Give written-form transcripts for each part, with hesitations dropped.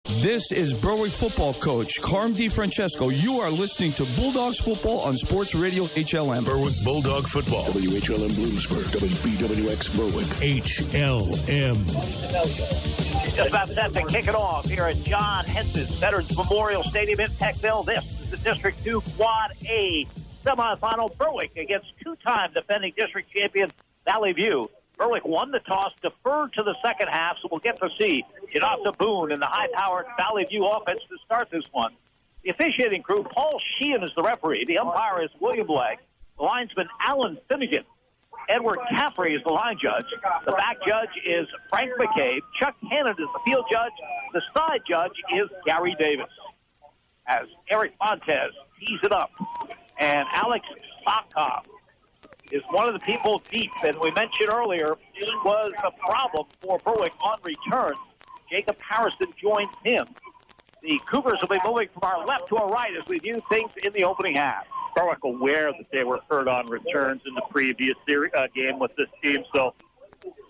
This is Berwick football coach Carm DiFrancesco. You are listening to Bulldogs football on Sports Radio HLM. Berwick Bulldog football. WHLM Bloomsburg, WBWX Berwick. HLM. Just about set to kick it off here at John Hens's Veterans Memorial Stadium in Peckville. This is the District 2 Quad A semifinal. Berwick against two-time defending district champion Valley View. Berwick won the toss, deferred to the second half, so we'll get to see Janasa Boone and the high-powered Valley View offense to start this one. The officiating crew, Paul Sheehan is the referee. The umpire is William Blake. The linesman, Alan Finnegan. Edward Caffrey is the line judge. The back judge is Frank McCabe. Chuck Hannon is the field judge. The side judge is Gary Davis. As Eric Montez tees it up. And Alex Sakov is one of the people deep, and we mentioned earlier he was a problem for Berwick on return. Jacob Harrison joins him. The Cougars will be moving from our left to our right as we view things in the opening half. Berwick aware that they were hurt on returns in the previous game with this team, so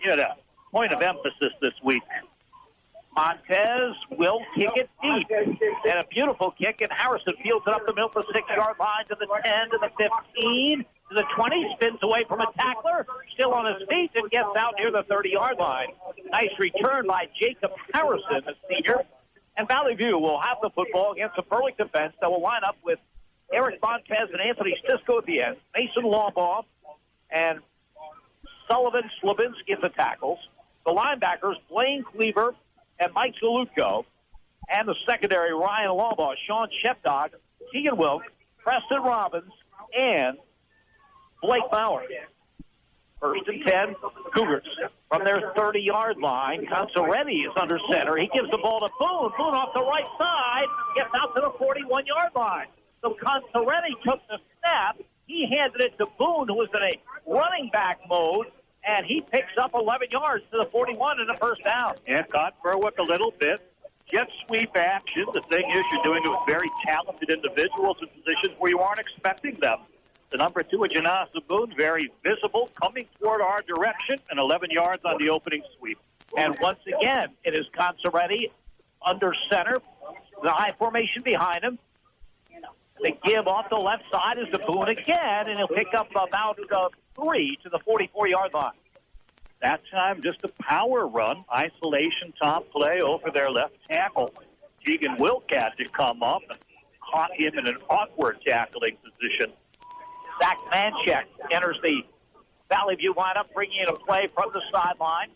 a point of emphasis this week. Montez will kick it deep. And a beautiful kick, and Harrison fields it up the middle, the 6-yard line to the 10, to the 15, to the 20, spins away from a tackler, still on his feet, and gets out near the 30-yard line. Nice return by Jacob Harrison, the senior. And Valley View will have the football against a Berwick defense that will line up with Eric Montez and Anthony Stisco at the end, Mason Lawbaugh and Sullivan Slavinsky at the tackles. The linebackers, Blaine Cleaver and Mike Zalutko, and the secondary, Ryan Lawbaugh, Sean Shepdog, Keegan Wilk, Preston Robbins, and Blake Bauer. First and 10, Cougars. From their 30-yard line, Consoretti is under center. He gives the ball to Boone. Boone off the right side, gets out to the 41-yard line. So Consoretti took the snap. He handed it to Boone, who was in a running back mode, and he picks up 11 yards to the 41 and a first down. And caught Berwick a little bit. Jet sweep action. The thing is, you're doing it with very talented individuals in positions where you aren't expecting them. The number 2, Janasa Boone, very visible, coming toward our direction, and 11 yards on the opening sweep. And once again, it is Consoretti under center, the high formation behind him. The give off the left side is to Boone again, and he'll pick up about 3 to the 44-yard line. That time, just a power run, isolation top play over their left tackle. Keegan Wilk had to come up and caught him in an awkward tackling position. Zach Manchek enters the Valley View lineup, bringing in a play from the sideline.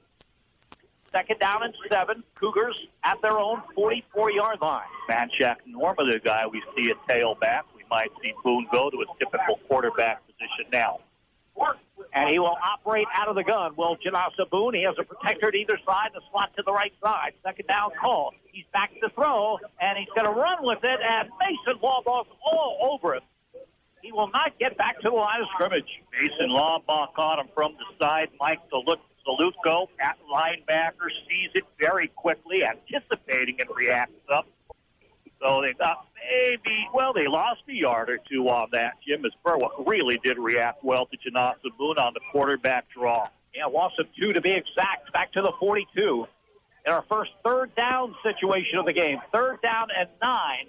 Second down and 7. Cougars at their own 44-yard line. Manchek, normally the guy we see at tailback. We might see Boone go to his typical quarterback position now. And he will operate out of the gun. Well, Janasa Boone, he has a protector to either side, the slot to the right side. Second down call. He's back to throw, and he's going to run with it, and Mason Lawbaugh's all over it. He will not get back to the line of scrimmage. Mason Lawbaugh caught him from the side. Mike Zalutko at linebacker sees it very quickly, anticipating and reacts up. So they got they lost a yard or two on that, Jim, as Berwick really did react well to Janasa Boone on the quarterback draw. Yeah, loss of 2 to be exact, back to the 42. In our first third down situation of the game, 3rd down and 9.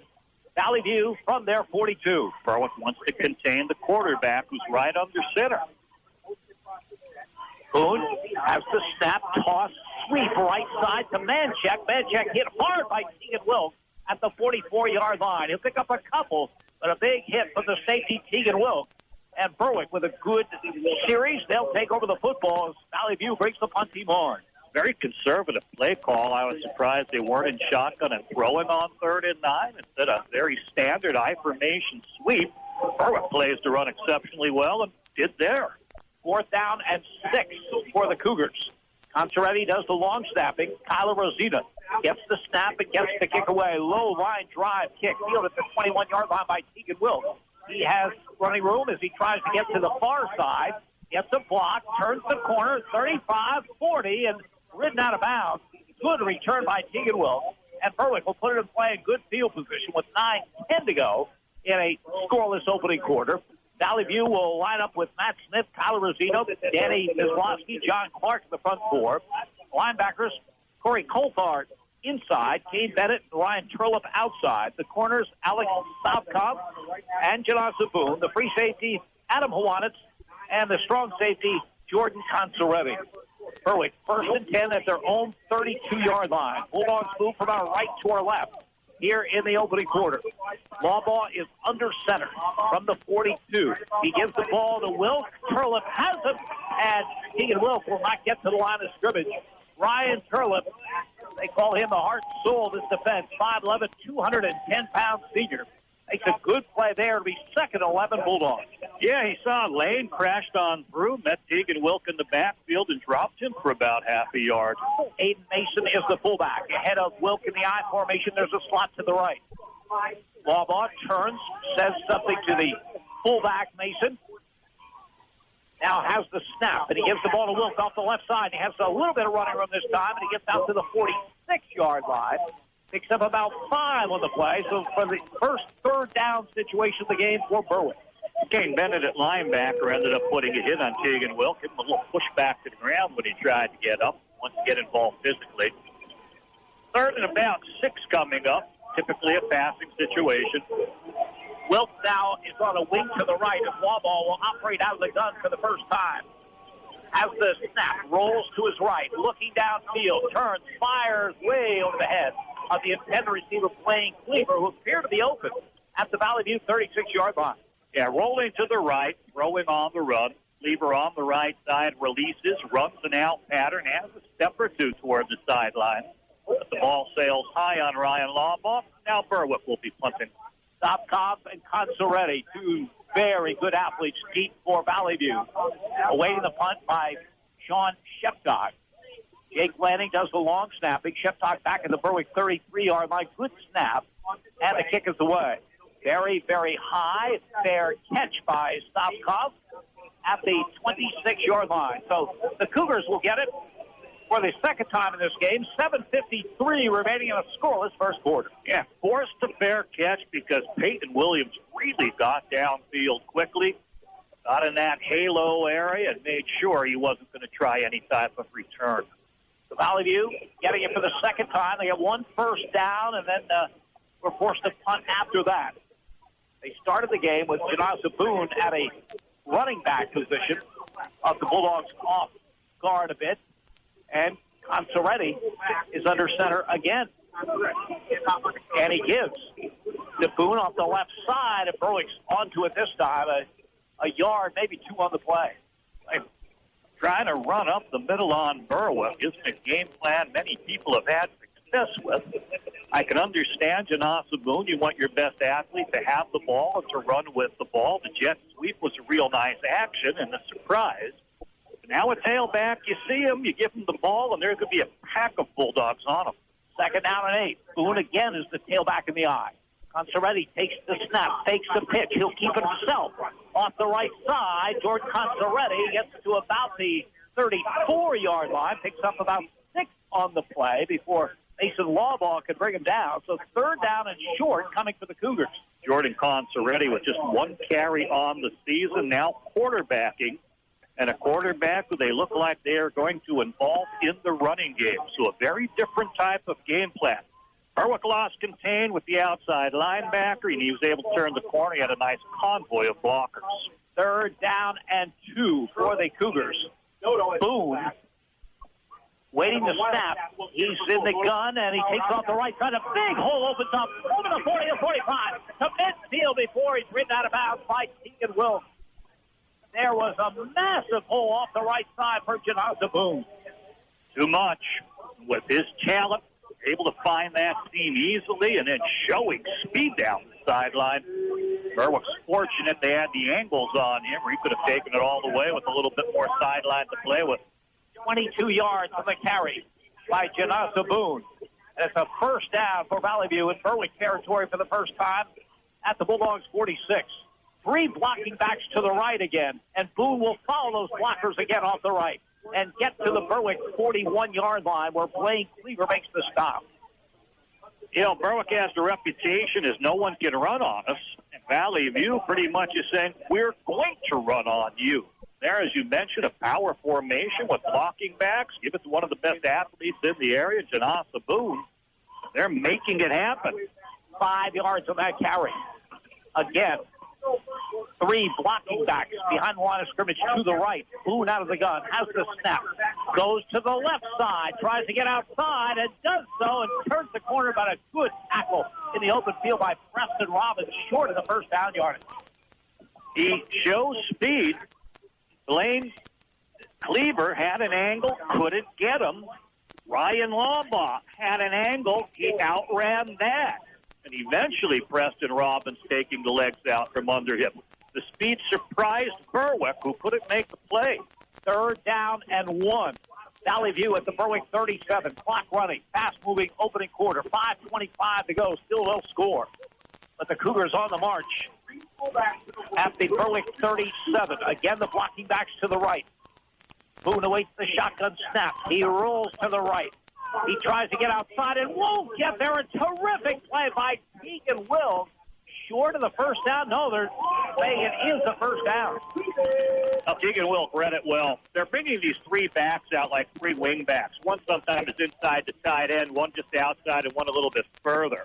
Valley View from their 42. Berwick wants to contain the quarterback, who's right under center. Boone has the snap, toss, sweep right side to Manchek. Manchek hit hard by Keegan Wilk at the 44-yard line. He'll pick up a couple, but a big hit from the safety, Keegan Wilk. And Berwick with a good series. They'll take over the football as Valley View breaks the punt team on. Very conservative play call. I was surprised they weren't in shotgun and throwing on 3rd and 9 instead of very standard I-formation sweep. Berwick plays to run exceptionally well and did there. 4th down and 6 for the Cougars. Consoretti does the long snapping. Kyler Rosita gets the snap and gets the kick away. Low line drive kick. Fielded at the 21-yard line by Keegan Wilk. He has running room as he tries to get to the far side. Gets a block, turns the corner, 35, 40, and ridden out of bounds. Good return by Keegan Wilk. And Berwick will put it in play in good field position with 9:10 to go in a scoreless opening quarter. Valley View will line up with Matt Smith, Kyler Rosino, Danny Mizlowski, John Clark in the front four. Linebackers, Corey Coulthard, inside, Kane Bennett and Ryan Turlip outside. The corners, Alex Stavkov and Janasa Boone. The free safety, Adam Hawanitz, and the strong safety, Jordan Consaretti. Berwick, 1st and 10 at their own 32-yard line. Bulldogs move from our right to our left here in the opening quarter. Lawbaugh is under center from the 42. He gives the ball to Wilk. Turlip has it, and Keegan Wilk will not get to the line of scrimmage. Ryan Turlip, they call him the heart and soul of this defense, 5'11", 210-pound senior. Makes a good play there to be second 11 Bulldogs. Yeah, he saw Lane, crashed on through, met Tegan Wilk in the backfield and dropped him for about half a yard. Aiden Mason is the fullback. Ahead of Wilk in the I formation, there's a slot to the right. Lawbaugh turns, says something to the fullback, Mason. Now has the snap, and he gives the ball to Wilk off the left side. He has a little bit of running room this time, and he gets out to the 46-yard line. Picks up about 5 on the play, so for the first third down situation of the game for Berwick. Kane Bennett at linebacker ended up putting a hit on Tegan Wilk, giving him a little push back to the ground when he tried to get up, wants to get involved physically. 3rd and about 6 coming up, typically a passing situation. Wilk now is on a wing to the right as Lawbaugh will operate out of the gun for the first time. Has the snap, rolls to his right, looking downfield, turns, fires way over the head of the intended receiver playing Cleaver, who appeared to be open at the Valley View 36-yard line. Yeah, rolling to the right, throwing on the run. Cleaver on the right side, releases, runs an out pattern, has a step or two toward the sideline. But the ball sails high on Ryan Lawbaugh. Now Berwick will be punting. Stavkov and Consaretti, two very good athletes deep for Valley View. Awaiting the punt by Sean Sheptock. Jake Lanning does the long snapping. Sheptock back in the Berwick 33-yard line. Good snap. And the kick is away. Very, very high. Fair catch by Stavkov at the 26-yard line. So the Cougars will get it for the second time in this game. 7:53 remaining in a scoreless first quarter. Yeah, forced a fair catch because Peyton Williams really got downfield quickly, got in that halo area, and made sure he wasn't going to try any type of return. So Valley View getting it for the second time. They get one first down, and then were forced to punt after that. They started the game with Janasa Boone at a running back position of the Bulldogs off guard a bit. And Consaretti is under center again. And he gives to Boone off the left side, and Berwick's onto it this time. A yard, maybe 2 on the play. Trying to run up the middle on Berwick isn't a game plan many people have had success with. I can understand Janasa Boone. You want your best athlete to have the ball and to run with the ball. The jet sweep was a real nice action and a surprise. Now a tailback, you see him, you give him the ball, and there could be a pack of Bulldogs on him. Second down and 8. Boone again is the tailback in the eye. Consaretti takes the snap, takes the pitch. He'll keep it himself. Off the right side, Jordan Consaretti gets to about the 34-yard line, picks up about 6 on the play before Mason Lawbaugh could bring him down. So 3rd down and short coming for the Cougars. Jordan Consaretti with just 1 carry on the season, now quarterbacking. And a quarterback who they look like they are going to involve in the running game. So a very different type of game plan. Berwick lost contained with the outside linebacker, and he was able to turn the corner. He had a nice convoy of blockers. 3rd down and 2 for the Cougars. Boone waiting to snap. He's in the gun, and he takes off the right side. A big hole opens up over the 40 to 45 to midfield before he's ridden out of bounds by Keegan Wilk. There was a massive hole off the right side for Janasa Boone. Too much. With his talent, able to find that seam easily and then showing speed down the sideline. Berwick's fortunate they had the angles on him, or he could have taken it all the way with a little bit more sideline to play with. 22 yards from the carry by Janasa Boone. And it's a first down for Valley View in Berwick territory for the first time at the Bulldogs 46. 3 blocking backs to the right again, and Boone will follow those blockers again off the right and get to the Berwick 41-yard line where Blaine Cleaver makes the stop. You know, Berwick has the reputation as no one can run on us, and Valley View pretty much is saying, we're going to run on you. There, as you mentioned, a power formation with blocking backs. Give it to one of the best athletes in the area, Janasa Boone. They're making it happen. 5 yards on that carry. Again, 3 blocking backs behind the line of scrimmage to the right. Boone out of the gun, has the snap, goes to the left side, tries to get outside, and does so, and turns the corner, but a good tackle in the open field by Preston Robbins, short of the first down yardage. He shows speed. Blaine Cleaver had an angle, couldn't get him. Ryan Lawbaugh had an angle, he outran that. And eventually Preston Robbins taking the legs out from under him. The speed surprised Berwick, who couldn't make the play. 3rd down and 1. Valley View at the Berwick 37. Clock running. Fast-moving opening quarter. 5:25 to go. Still no score. But the Cougars on the march at the Berwick 37. Again, the blocking backs to the right. Boone awaits the shotgun snap. He rolls to the right. He tries to get outside and won't get there. A terrific play by Tegan Wills. Short of the first down. No, they're saying it is the first down. Tegan Wilk read it well. They're bringing these 3 backs out like 3 wing backs. One sometimes is inside the tight end, one just outside, and one a little bit further.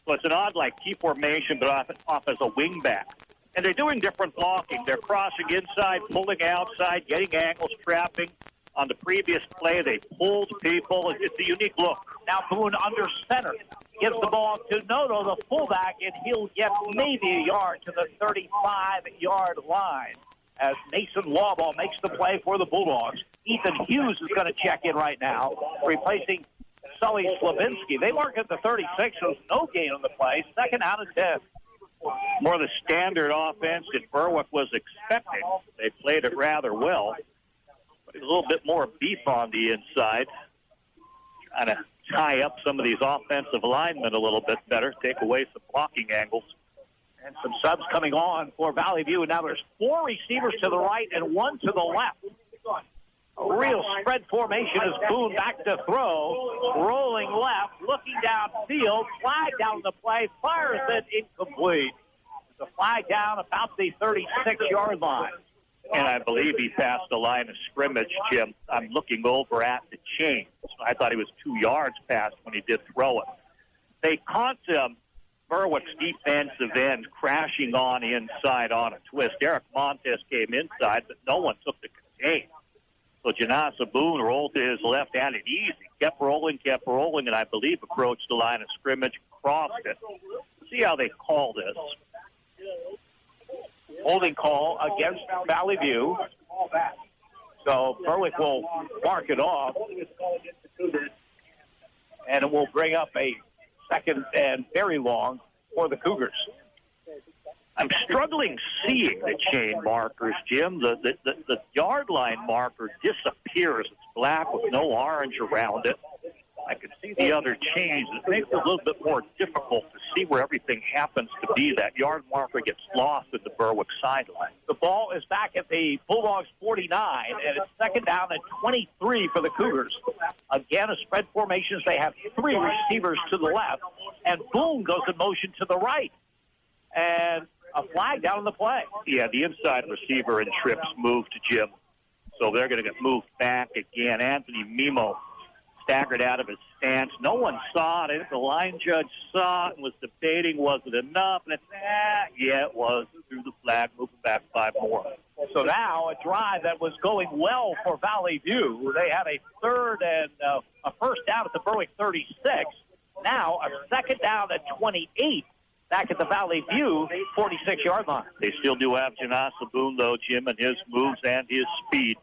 So it's an odd, like, T formation, but off as a wing back. And they're doing different blocking. They're crossing inside, pulling outside, getting angles, trapping. On the previous play, they pulled people. It's a unique look. Now Boone under center. Gives the ball to Noto, the fullback, and he'll get maybe a yard to the 35-yard line as Mason Lawbaugh makes the play for the Bulldogs. Ethan Hughes is going to check in right now, replacing Sully Slavinsky. They mark at the 36, so no gain on the play. 2nd down and 10. More the standard offense that Berwick was expecting. They played it rather well. But a little bit more beef on the inside. Trying to tie up some of these offensive linemen a little bit better, take away some blocking angles. And some subs coming on for Valley View. And now there's 4 receivers to the right and 1 to the left. A real spread formation as Boone back to throw. Rolling left, looking downfield. Flag down the play, fires it incomplete. The flag down about the 36-yard line. And I believe he passed the line of scrimmage, Jim. I'm looking over at the chain. I thought he was 2 yards past when he did throw it. They caught Berwick's defensive end crashing on inside on a twist. Eric Montes came inside, but no one took the contain. So Janasa Boone rolled to his left hand and easy. Kept rolling, and I believe approached the line of scrimmage, crossed it. See how they call this. Holding call against Valley View. So Berwick will mark it off. And it will bring up a 2nd and very long for the Cougars. I'm struggling seeing the chain markers, Jim. The yard line marker disappears. It's black with no orange around it. I can see the other chains. It makes it a little bit more difficult to see where everything happens to be. That yard marker gets lost at the Berwick sideline. The ball is back at the Bulldogs 49, and it's 2nd down and 23 for the Cougars. Again, a spread formation. They have 3 receivers to the left, and Boone goes in motion to the right. And a flag down on the play. Yeah, the inside receiver and trips moved to Jim. So they're going to get moved back again. Anthony Mimo staggered out of his stance. No one saw it. I think the line judge saw it and was debating, was it enough? And it's, yeah, it was. Threw the flag, moving back 5 more. So now a drive that was going well for Valley View. They had a 3rd and a first down at the Berwick 36. Now a 2nd down at 28 back at the Valley View 46-yard line. They still do have Janasa Boone, though, Jim, and his moves and his speed.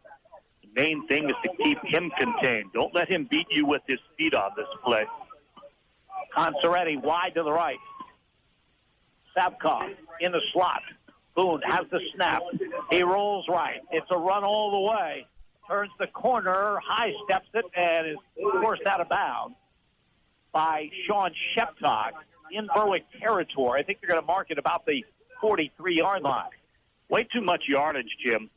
The main thing is to keep him contained. Don't let him beat you with his speed on this play. Conceretti wide to the right. Savkov in the slot. Boone has the snap. He rolls right. It's a run all the way. Turns the corner, high steps it, and is forced out of bounds by Sean Sheptock in Berwick territory. I think they're going to mark it about the 43-yard line. Way too much yardage, Jim.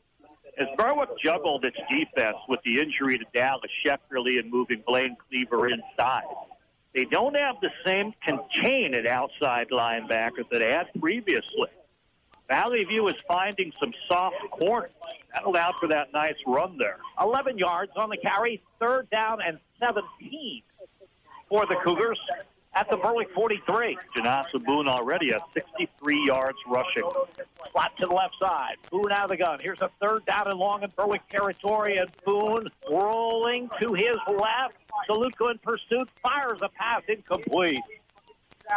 As Berwick juggled its defense with the injury to Dallas Shefferly and moving Blaine Cleaver inside, they don't have the same contain at outside linebackers that they had previously. Valley View is finding some soft corners. That allowed for that nice run there. 11 yards on the carry, 3rd down and 17 for the Cougars. at the Berwick 43. Janasa Boone already at 63 yards rushing. Slot to the left side. Boone out of the gun. Here's a third down and long in Berwick territory, and Boone rolling to his left. Salutko in pursuit, fires a pass incomplete.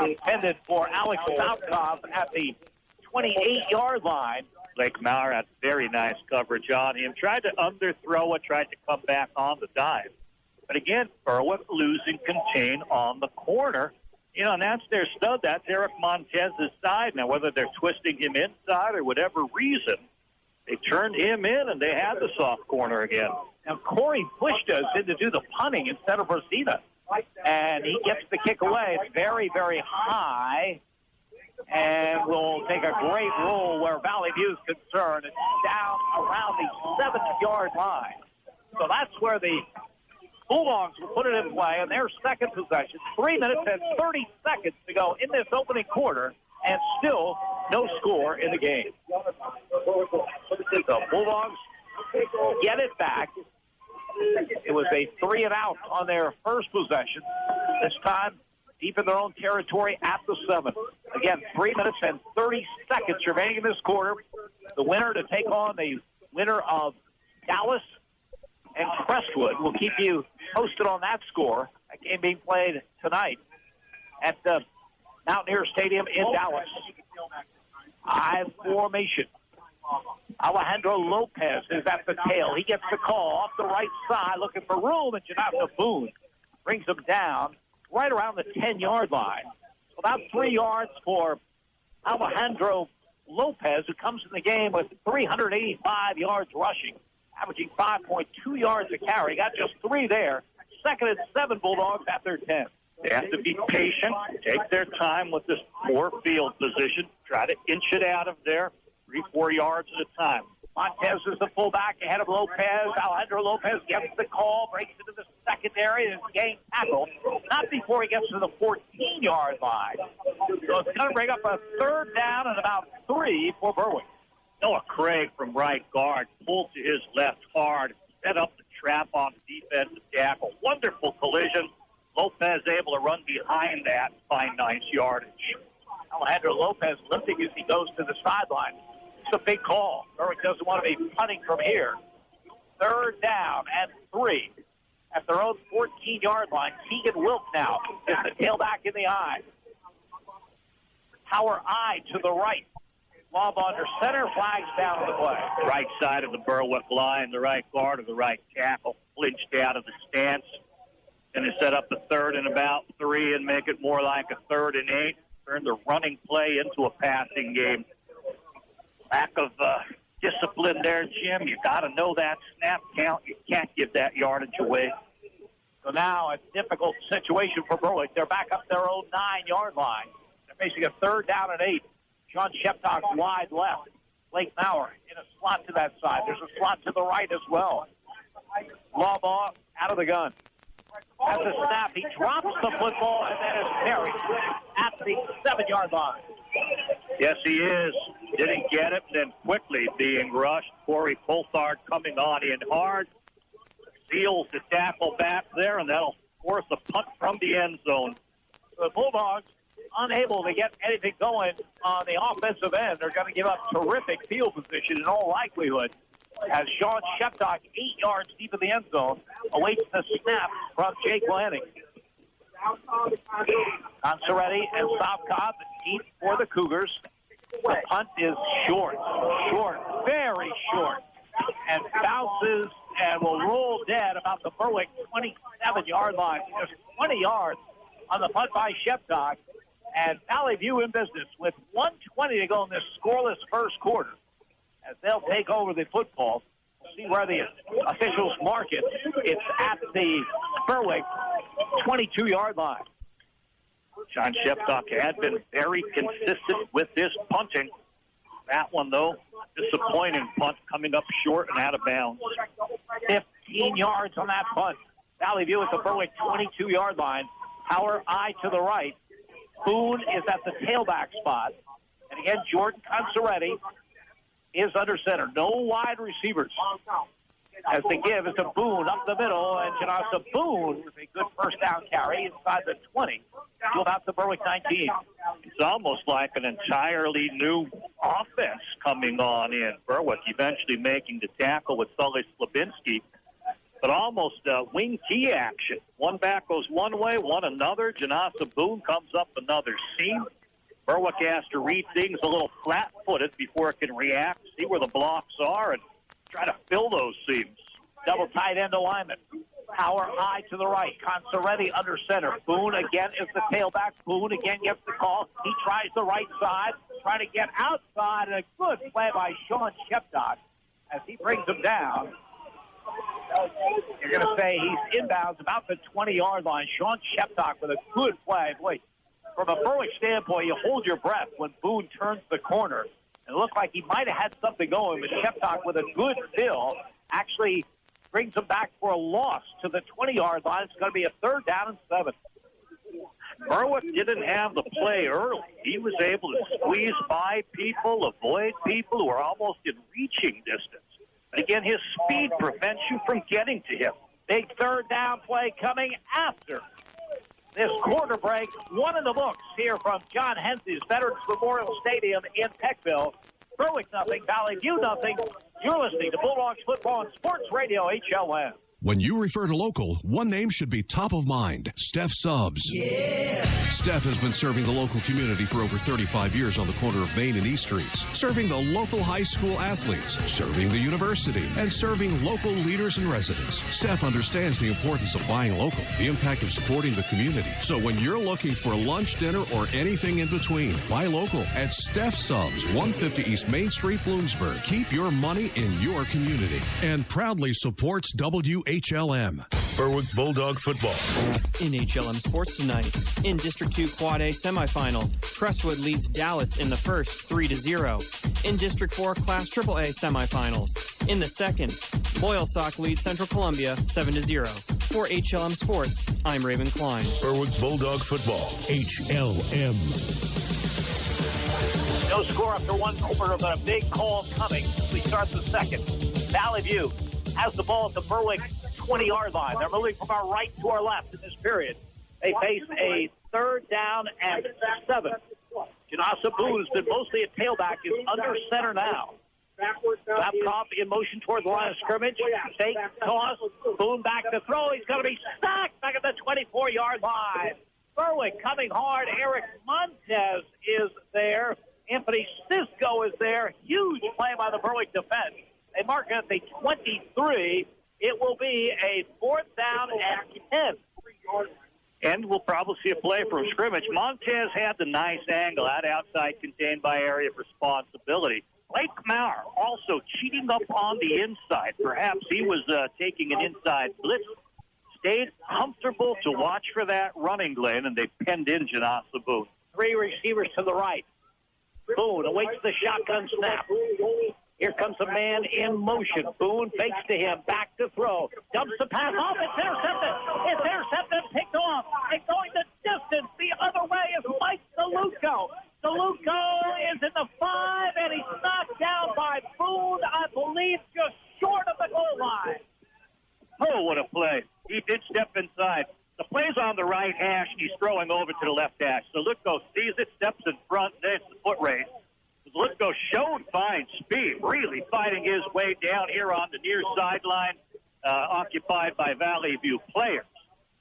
Intended for Alex Southcott at the 28-yard line. Blake Maurer had very nice coverage on him. Tried to underthrow it, tried to come back on the dive. But again, Berwick losing contain on the corner. You know, and that's their stud. That's Eric Montez's side. Now, whether they're twisting him inside or whatever reason, they turned him in and they had the soft corner again. Now, Corey pushed us in to do the punting instead of Rosita. And he gets the kick away. It's very, very high. And will take a great roll where Valley View is concerned. It's down around the 7-yard line. So that's where the Bulldogs will put it in play in their second possession. 3 minutes and 30 seconds to go in this opening quarter, and still no score in the game. The Bulldogs get it back. It was a 3-and-out on their first possession. This time, deep in their own territory at the 7. Again, 3 minutes and 30 seconds remaining in this quarter. The winner to take on the winner of Dallas and Crestwood. We'll keep you posted on that score. That game being played tonight at the Mountaineer Stadium in Dallas. I formation. Alejandro Lopez is at the tail. He gets the call off the right side, looking for room, and Janasa Boone brings him down right around the 10-yard line. So about 3 yards for Alejandro Lopez, who comes in the game with 385 yards rushing, averaging 5.2 yards a carry. Got just 3 there. 2nd and 7 Bulldogs at their 10. They have to be patient, take their time with this poor field position, try to inch it out of there 3-4 yards at a time. Montez is the fullback ahead of Lopez. Alejandro Lopez gets the call, breaks into the secondary, and is getting tackled. Not before he gets to the 14-yard line. So it's going to bring up a third down and about 3 for Berwick. Noah Craig from right guard pulled to his left hard, set up the trap on the defensive tackle. Wonderful collision. Lopez able to run behind that, find nice yardage. Alejandro Lopez lifting as he goes to the sideline. It's a big call. Berwick doesn't want to be punting from here. Third down and 3 at their own 14-yard line. Keegan Wilk now is the tailback in the eye. Power eye to the right. Lob under center, flags down on the play. Right side of the Berwick line, the right guard or the right tackle flinched out of the stance. And to set up the 3rd and about 3 and make it more like a 3rd and 8. Turn the running play into a passing game. Lack of discipline there, Jim. You got to know that snap count. You can't give that yardage away. So now a difficult situation for Berwick. They're back up their own 9-yard line. They're facing a 3rd down and 8. Sean Sheptock wide left. Blake Maurer in a slot to that side. There's a slot to the right as well. Lob off, out of the gun. At the snap, he drops the football and then is carried at the 7-yard line. Yes, he is. Didn't get it, then quickly being rushed. Corey Coulthard coming on in hard. Seals the tackle back there, and that'll force a punt from the end zone. The Bulldogs unable to get anything going on the offensive end. They're going to give up terrific field position in all likelihood as Sean Sheptock, 8 yards deep in the end zone, awaits the snap from Jake Lanning. Consoretti and Southcott deep for the Cougars. The punt is short, very short, and bounces and will roll dead about the Berwick 27-yard line. Just 20 yards on the punt by Sheptock. And Valley View in business with 1:20 to go in this scoreless first quarter. As they'll take over the football, we'll see where the officials mark it. It's at the Berwick 22-yard line. John Sheptock had been very consistent with his punting. That one, though, disappointing punt coming up short and out of bounds. 15 yards on that punt. Valley View at the Berwick 22-yard line. Power eye to the right. Boone is at the tailback spot. And again, Jordan Consoretti is under center. No wide receivers. As the give is to Boone up the middle, and Janasa Boone with a good first down carry inside the 20 to about the Berwick 19. It's almost like an entirely new offense coming on in. Berwick eventually making the tackle with Sully Slabinski, but almost wing key action. One back goes one way, one another. Janasa Boone comes up another seam. Berwick has to read things a little flat-footed before it can react, see where the blocks are, and try to fill those seams. Double tight end alignment. Power high to the right. Consoretti under center. Boone again is the tailback. Boone again gets the call. He tries the right side, trying to get outside, and a good play by Sean Shepdock as he brings him down. You're going to say he's inbounds about the 20-yard line. Sean Shepdock with a good play. Boy, from a Berwick standpoint, you hold your breath when Boone turns the corner. It looked like he might have had something going, but Shepdock with a good fill actually brings him back for a loss to the 20-yard line. It's going to be a 3rd down and 7. Berwick didn't have the play early. He was able to squeeze by people, avoid people who are almost in reaching distance. But again, his speed prevents you from getting to him. Big 3rd down play coming after this quarter break. One in the books here from John Hensey's Veterans Memorial Stadium in Peckville. Berwick nothing, Valley View nothing. You're listening to Bulldogs Football and Sports Radio HLN. When you refer to local, one name should be top of mind. Steph Subs. Yeah! Steph has been serving the local community for over 35 years on the corner of Main and East Streets, serving the local high school athletes, serving the university, and serving local leaders and residents. Steph understands the importance of buying local, the impact of supporting the community. So when you're looking for lunch, dinner, or anything in between, buy local at Steph Subs, 150 East Main Street, Bloomsburg. Keep your money in your community. And proudly supports WHLM. Berwick Bulldog football. In HLM sports tonight, in District 2 Quad A semifinal, Crestwood leads Dallas in the first 3-0. In District 4 Class AAA semifinals, in the second, Loyalsock leads Central Columbia 7-0. For HLM Sports, I'm Raven Klein. Berwick Bulldog football. HLM. No score after one quarter, but a big call coming as we start the second. Valley View has the ball at the Berwick 20-yard line. They're moving from our right to our left in this period. They face a 3rd down and 7. Janasa Boone has been mostly a tailback, is under center now. Laptop in motion toward the line of scrimmage. Fake toss. Boone back to throw. He's going to be sacked back at the 24-yard line. Berwick coming hard. Eric Montez is there. Anthony Cisco is there. Huge play by the Berwick defense. They mark it at the 23. It will be a 4th down and 10. And we'll probably see a play from scrimmage. Montez had the nice angle out outside contained by area of responsibility. Blake Maurer also cheating up on the inside. Perhaps he was taking an inside blitz. Stayed comfortable to watch for that running lane, and they penned in Janasa Boone. 3 receivers to the right. Boone awaits the shotgun snap. Here comes a man in motion. Boone fakes to him, back to throw. Dumps the pass off. It's intercepted. It's intercepted, picked off. And going the distance the other way is Mike DeLuco. DeLuco is in the 5, and he's knocked down by Boone, I believe, just short of the goal line. Oh, what a play. He did step inside. The play's on the right hash, and he's throwing over to the left hash. DeLuco sees it, steps in front, there's the foot race. DeLuco showed fine speed, really fighting his way down here on the near sideline, occupied by Valley View players.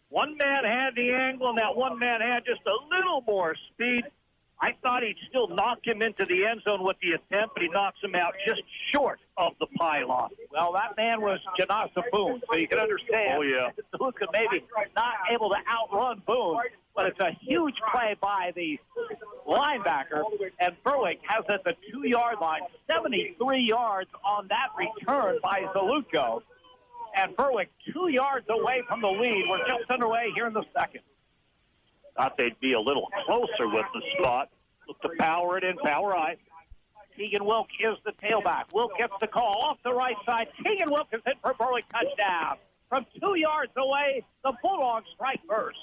One man had the angle, and that one man had just a little more speed. I thought he'd still knock him into the end zone with the attempt, but he knocks him out just short of the pylon. Well, that man was Janasa Boone, so you can understand. Oh, yeah. DeLuca maybe not able to outrun Boone, but it's a huge play by the linebacker, and Berwick has at the 2-yard line, 73 yards on that return by DeLuco. And Berwick 2 yards away from the lead. We're just underway here in the second. Thought they'd be a little closer with the spot. Look to power it in, power right. Keegan Wilk is the tailback. Wilk gets the call off the right side. Keegan Wilk is hit for Berwick touchdown. From 2 yards away, the Bulldogs strike first.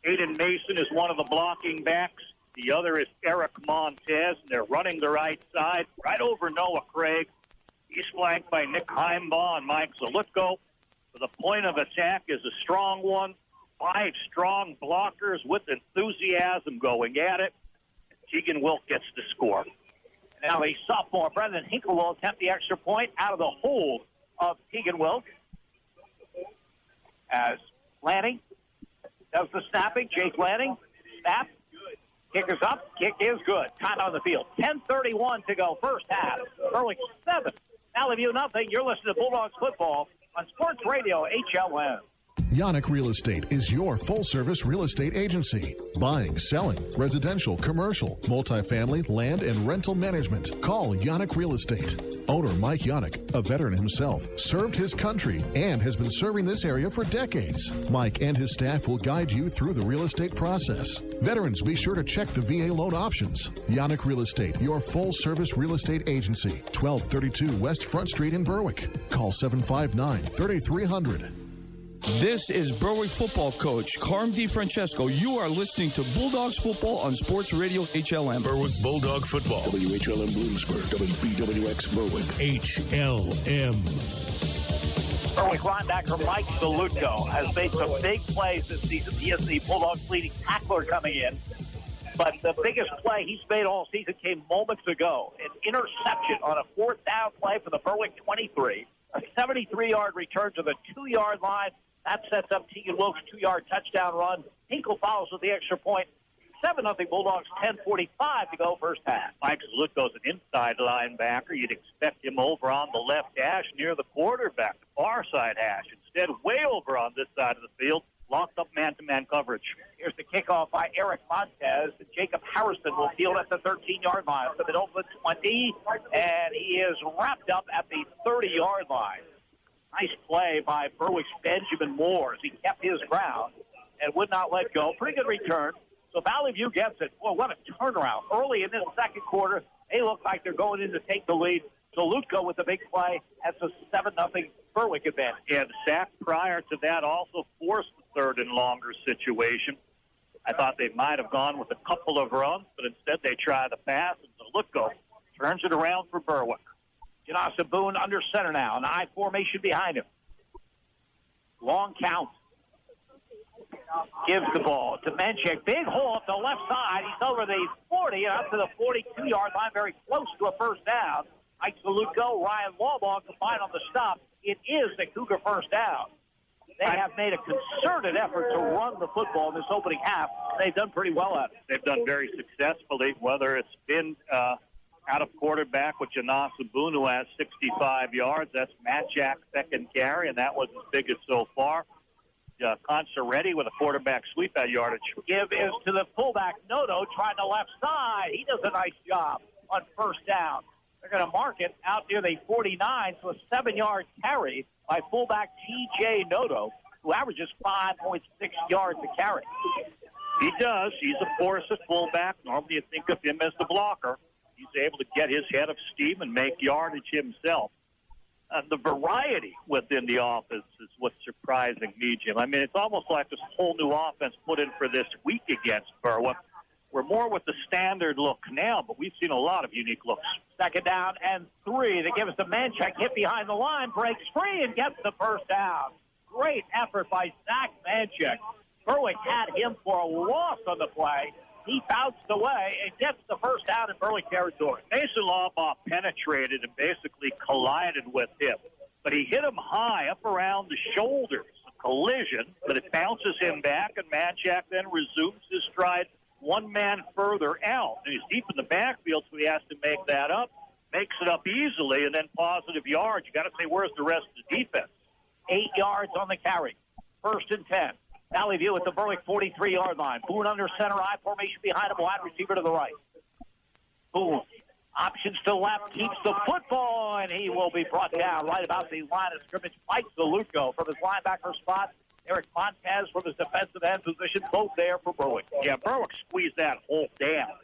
Aiden Mason is one of the blocking backs. The other is Eric Montez, and they're running the right side right over Noah Craig. He's flanked by Nick Heimbaugh and Mike Zalutko. So the point of attack is a strong one. 5 strong blockers with enthusiasm going at it. Keegan Wilk gets the score. Now a sophomore, Brendan Hinkle, will attempt the extra point out of the hold of Keegan Wilk. As Lanning does the snapping. Jake Lanning, snap. Kicker's up. Kick is good. Time on the field. 10:31 to go. First half. Berwick 7. Valley View nothing. You're listening to Bulldogs football on Sports Radio HLN. Yannick Real Estate is your full-service real estate agency. Buying, selling, residential, commercial, multifamily, land, and rental management. Call Yannick Real Estate. Owner Mike Yannick, a veteran himself, served his country and has been serving this area for decades. Mike and his staff will guide you through the real estate process. Veterans, be sure to check the VA loan options. Yannick Real Estate, your full-service real estate agency. 1232 West Front Street in Berwick. Call 759-3300. This is Berwick football coach Carm DiFrancesco. You are listening to Bulldogs football on Sports Radio HLM. Berwick Bulldog football. WHLM Bloomsburg, WBWX Berwick. HLM. Berwick linebacker Mike Zalutko has made some big plays this season. He is the Bulldogs' leading tackler coming in. But the biggest play he's made all season came moments ago. An interception on a 4th down play for the Berwick 23. A 73-yard return to the 2-yard line. That sets up Keegan Wilkes' 2-yard touchdown run. Hinkle follows with the extra point. 7-0 Bulldogs, 10:45 to go first half. Mike Zalutko's an inside linebacker. You'd expect him over on the left hash near the quarterback, the far side hash. Instead, way over on this side of the field, locked up man-to-man coverage. Here's the kickoff by Eric Montez. Jacob Harrison will field at the 13-yard line. So the open 20, and he is wrapped up at the 30-yard line. Nice play by Berwick's Benjamin Moore as he kept his ground and would not let go. Pretty good return. So Valley View gets it. Boy, what a turnaround. Early in this second quarter, they look like they're going in to take the lead. Zalutko with the big play. That's a 7-0 Berwick advantage. Yeah, the sack prior to that also forced the 3rd and longer situation. I thought they might have gone with a couple of runs, but instead they try the pass, and Zalutko turns it around for Berwick. Janasa Boone under center now, an I formation behind him. Long count. Gives the ball to Menchik. Big hole up the left side. He's over the 40 and up to the 42-yard line, very close to a first down. Mike Zalutko, Ryan Lawbaugh combined on the stop. It is the Cougar first down. They have made a concerted effort to run the football in this opening half. They've done pretty well at it. They've done very successfully, whether it's been out of quarterback with Janasa Boone, who has 65 yards. That's Matt Jack's second carry, and that was his biggest so far. Conceretti with a quarterback sweep at yardage. Give is to the fullback, Noto, trying the left side. He does a nice job on first down. They're going to mark it out near the 49, so a 7-yard carry by fullback T.J. Noto, who averages 5.6 yards a carry. He does. He's a force at fullback. Normally you think of him as the blocker. He's able to get his head of steam and make yardage himself. The variety within the offense is what's surprising me, Jim. I mean, it's almost like this whole new offense put in for this week against Berwick. We're more with the standard look now, but we've seen a lot of unique looks. 2nd down and 3. They give us the man check, hit behind the line, breaks free, and gets the first down. Great effort by Zach Manchek. Berwick had him for a loss on the play. He bounced away and gets the first down in Berwick territory. Mason Lawbaugh penetrated and basically collided with him, but he hit him high up around the shoulders. A collision, but it bounces him back, and Manchak then resumes his stride one man further out. And he's deep in the backfield, so he has to make that up. Makes it up easily, and then positive yards. You got to say, where's the rest of the defense? 8 yards on the carry. 1st and 10. Valley View at the Berwick 43-yard line. Boone under center, I formation behind him, wide receiver to the right. Boone, options to left, keeps the football, and he will be brought down right about the line of scrimmage. Mike Zalutko from his linebacker spot. Eric Montez from his defensive end position, both there for Berwick. Yeah, Berwick squeezed that hole down.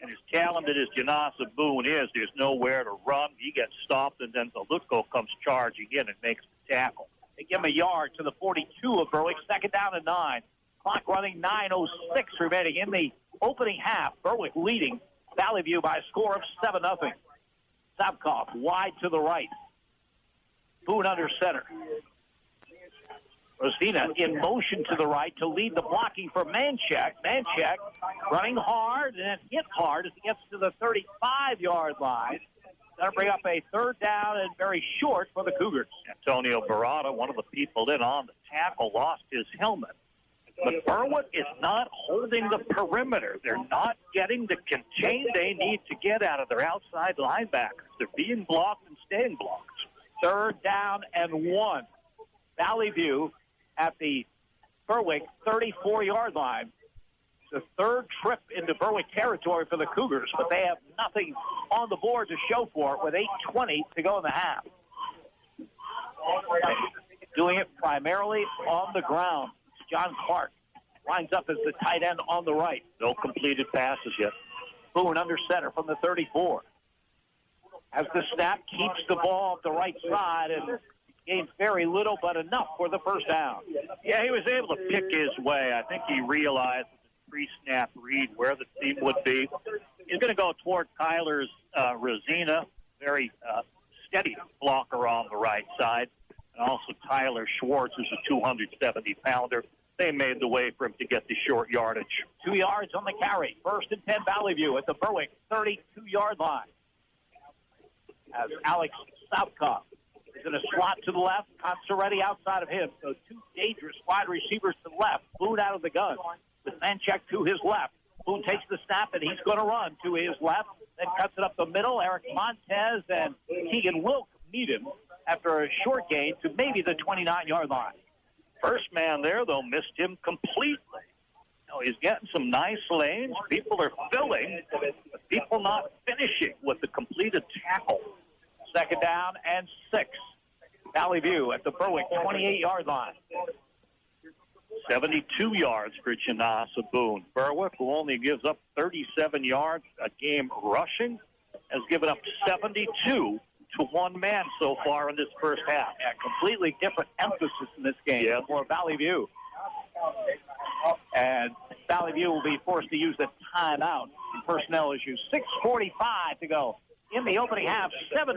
And as talented as Janasa Boone is, there's nowhere to run. He gets stopped, and then Zalutko comes charging in and makes the tackle. They give him a yard to the 42 of Berwick. 2nd down and 9. Clock running, 9:06 remaining in the opening half. Berwick leading Valley View by a score of 7-0. Sapkoff wide to the right. Boone under center. Rosina in motion to the right to lead the blocking for Manchek. Manchek running hard and hit hard as he gets to the 35-yard line. That'll bring up a third down and very short for the Cougars. Antonio Barada, one of the people in on the tackle, lost his helmet. But Berwick is not holding the perimeter. They're not getting the contain they need to get out of their outside linebackers. They're being blocked and staying blocked. Third down and 1. Valley View at the Berwick 34-yard line. The third trip into Berwick territory for the Cougars, but they have nothing on the board to show for it with 8:20 to go in the half. Doing it primarily on the ground. John Clark lines up as the tight end on the right. No completed passes yet. Boone under center from the 34. As the snap, keeps the ball up the right side and gains very little but enough for the first down. Yeah, he was able to pick his way. I think he realized pre-snap read where the team would be. He's going to go toward Tyler's Rosina, very steady blocker on the right side, and also Tyler Schwartz, who's a 270-pounder. They made the way for him to get the short yardage. 2 yards on the carry. First and 10 Valley View at the Berwick 32-yard line. As Alex Sapkoff is in a slot to the left, Consoretti outside of him. So two dangerous wide receivers to the left. Boone out of the gun with Manchek to his left. Boone takes the snap, and he's going to run to his left, then cuts it up the middle. Eric Montez and Keegan Wilk meet him after a short gain to maybe the 29-yard line. First man there, though, missed him completely. He's getting some nice lanes. People are filling, but people not finishing with the completed tackle. Second down and 6. Valley View at the Berwick 28-yard line. 72 yards for Janasa Boone. Berwick, who only gives up 37 yards a game rushing, has given up 72 to one man so far in this first half. Yeah, completely different emphasis in this game for Valley View. And Valley View will be forced to use the timeout. Personnel issues. 6:45 to go. In the opening half, 7-0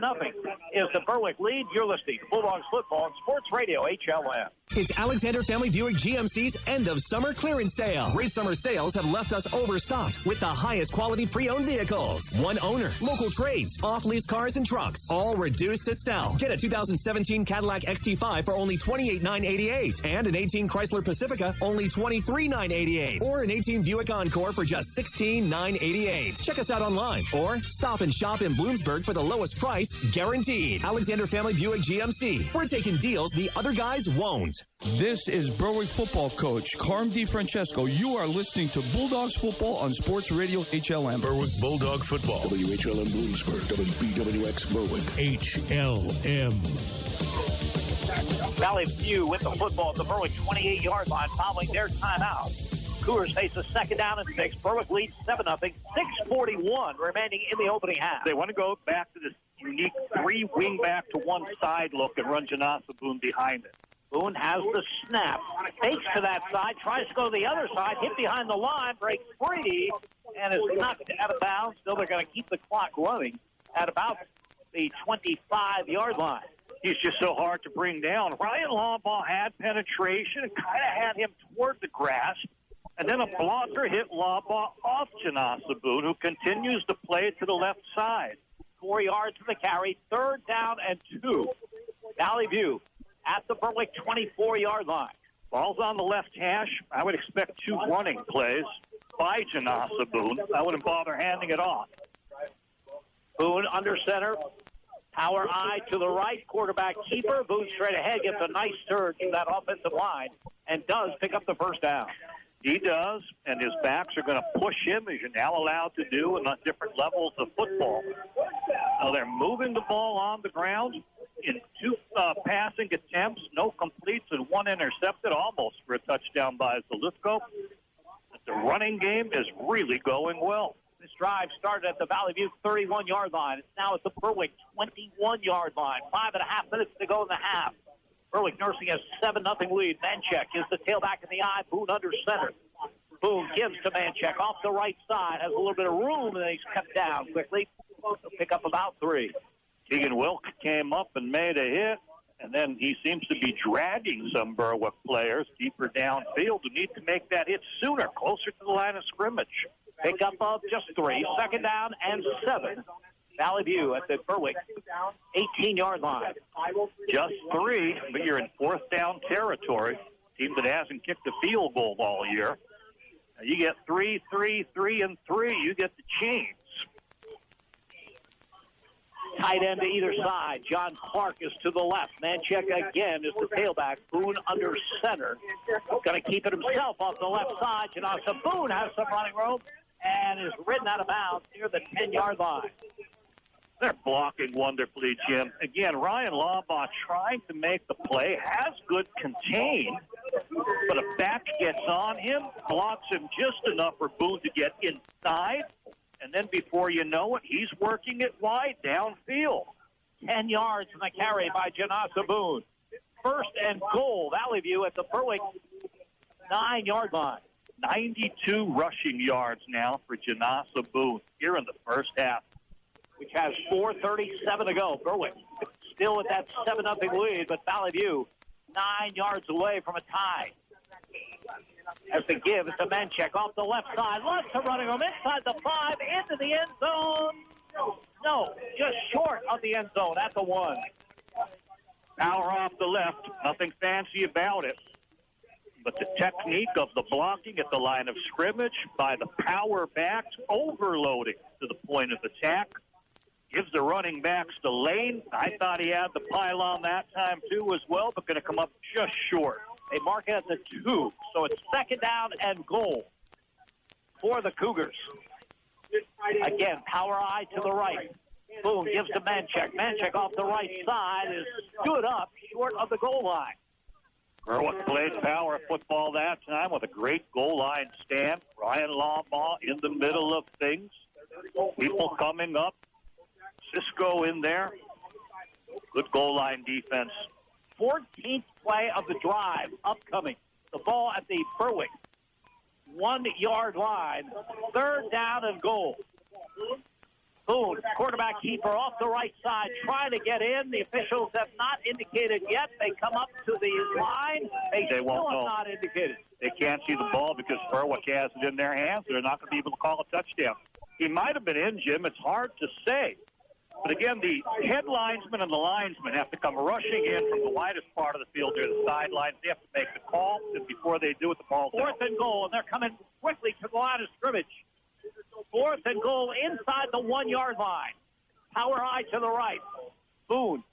is the Berwick lead. You're listening to Bulldogs Football on Sports Radio HLM. It's Alexander Family Buick GMC's end of summer clearance sale. Great summer sales have left us overstocked with the highest quality pre-owned vehicles. One owner, local trades, off-lease cars and trucks, all reduced to sell. Get a 2017 Cadillac XT5 for only $28,988 and an 18 Chrysler Pacifica only $23,988 or an 18 Buick Encore for just $16,988. Check us out online or stop and shop in Bloomsburg for the lowest price guaranteed. Alexander Family Buick GMC. We're taking deals the other guys won't. This is Berwick football coach Carm DiFrancesco. You are listening to Bulldogs Football on Sports Radio HLM. Berwick Bulldog Football. WHLM Bloomsburg, WBWX Berwick. HLM. Valley View with the football at the Berwick 28-yard line following their timeout. Cougars face a second down and 6. Berwick leads 7-0. 6:41 remaining in the opening half. They want to go back to this unique 3 wing back to one side look and run Janasa Boone behind it. Boone has the snap, fakes to that side, tries to go to the other side, hit behind the line, breaks free, and is knocked out of bounds. Still, they're going to keep the clock running at about the 25-yard line. He's just so hard to bring down. Ryan Lawbaugh had penetration and kind of had him toward the grass, and then a blocker hit Lawbaugh off Janasa Boone, who continues to play to the left side. 4 yards to the carry, third down and 2. Valley View at the Berwick 24-yard line. Ball's on the left hash. I would expect 2 running plays by Janasa Boone. I wouldn't bother handing it off. Boone under center. Power eye to the right. Quarterback keeper. Boone straight ahead gets a nice surge to that offensive line and does pick up the first down. He does, and his backs are going to push him, as you're now allowed to do in different levels of football. So they're moving the ball on the ground in 2 passing attempts, no completes and 1 intercepted, almost for a touchdown by Zalutko. But the running game is really going well. This drive started at the Valley View 31-yard line. It's now at the Berwick 21-yard line. 5.5 minutes to go in the half. Berwick nursing a 7-0 lead. Manchek is the tailback in the eye. Boone under center. Boone gives to Manchek off the right side. Has a little bit of room, and then he's cut down quickly. He'll pick up about 3. Keegan Wilk came up and made a hit, and then he seems to be dragging some Berwick players deeper downfield who need to make that hit sooner, closer to the line of scrimmage. Pick up of just 3, 2nd down and 7. Valley View at the Berwick 18-yard line. Just 3, but you're in 4th down territory. Team that hasn't kicked a field goal all year. Now you get 3, 3, 3, and 3. You get the chains. Tight end to either side. John Clark is to the left. Manchek again is the tailback. Boone under center. Going to keep it himself off the left side. Janasa Boone has some running room and is ridden out of bounds near the 10-yard line. They're blocking wonderfully, Jim. Again, Ryan Lawbaugh trying to make the play, has good contain, but a back gets on him, blocks him just enough for Boone to get inside, and then before you know it, he's working it wide downfield. 10 yards from the carry by Janasa Boone. 1st and goal, Valley View at the Berwick 9-yard line. 92 rushing yards now for Janasa Boone here in the first half, which has 4:37 to go. Berwick still at that 7-0 lead, but Valley View 9 yards away from a tie. As the give is to Manchek off the left side. Lots of running room inside the 5, into the end zone. No, just short of the end zone at the 1. Power off the left. Nothing fancy about it. But the technique of the blocking at the line of scrimmage by the power backs, overloading to the point of attack, gives the running backs the lane. I thought he had the pylon that time too as well, but going to come up just short. They mark it at the 2, so it's 2nd down and goal for the Cougars. Again, power eye to the right. Boone gives to Manchek. Manchek off the right side is stood up short of the goal line. Berwick played power football that time with a great goal line stand. Ryan Lawbaugh in the middle of things. People coming up. Cisco in there. Good goal line defense. 14th play of the drive upcoming. The ball at the Berwick 1-yard line. 3rd down and goal. Boone, quarterback keeper off the right side, trying to get in. The officials have not indicated yet. They come up to the line. They still have not indicated. They can't see the ball because Berwick has it in their hands. They're not going to be able to call a touchdown. He might have been in, Jim. It's hard to say. But again, the head linesman and the linesmen have to come rushing in from the widest part of the field to the sidelines. They have to make the call, and before they do it, the ball's out. 4th and goal, and they're coming quickly to the line of scrimmage. 4th and goal inside the 1-yard line. Power eye to the right. Boone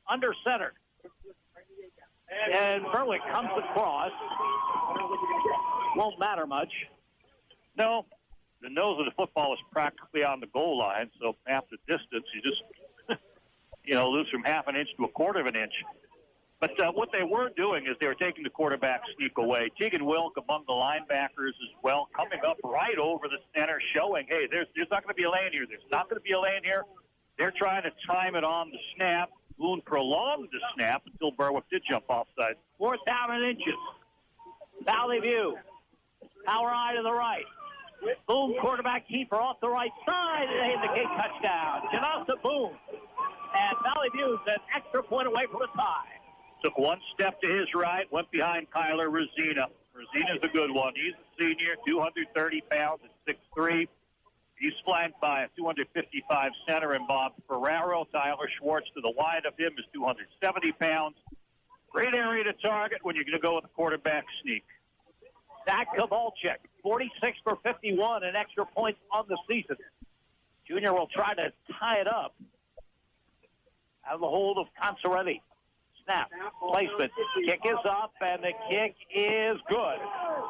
under center. And Berwick comes across. Won't matter much. No. The nose of the football is practically on the goal line, so half the distance, you just, lose from half an inch to a quarter of an inch. But what they were doing is they were taking the quarterback sneak away. Keegan Wilk among the linebackers as well, coming up right over the center, showing, hey, there's not going to be a lane here. There's not going to be a lane here. They're trying to time it on the snap. Boone prolonged the snap until Berwick did jump offside. 4th down and inches. Valley View. Power eye to the right. Boone, quarterback keeper off the right side. They indicate touchdown. Janasa Boone. And Valley View's an extra point away from a tie. Took one step to his right, went behind Kyler Rosina. Rosina's a good one. He's a senior, 230 pounds at 6'3". He's flanked by a 255 center and Bob Ferraro. Tyler Schwartz to the wide of him is 270 pounds. Great area to target when you're going to go with a quarterback sneak. Zach Kowalczyk, 46 for 51, and extra points on the season. Junior will try to tie it up. Out of the hold of Consoretti. Snap, placement, kick is up, and the kick is good.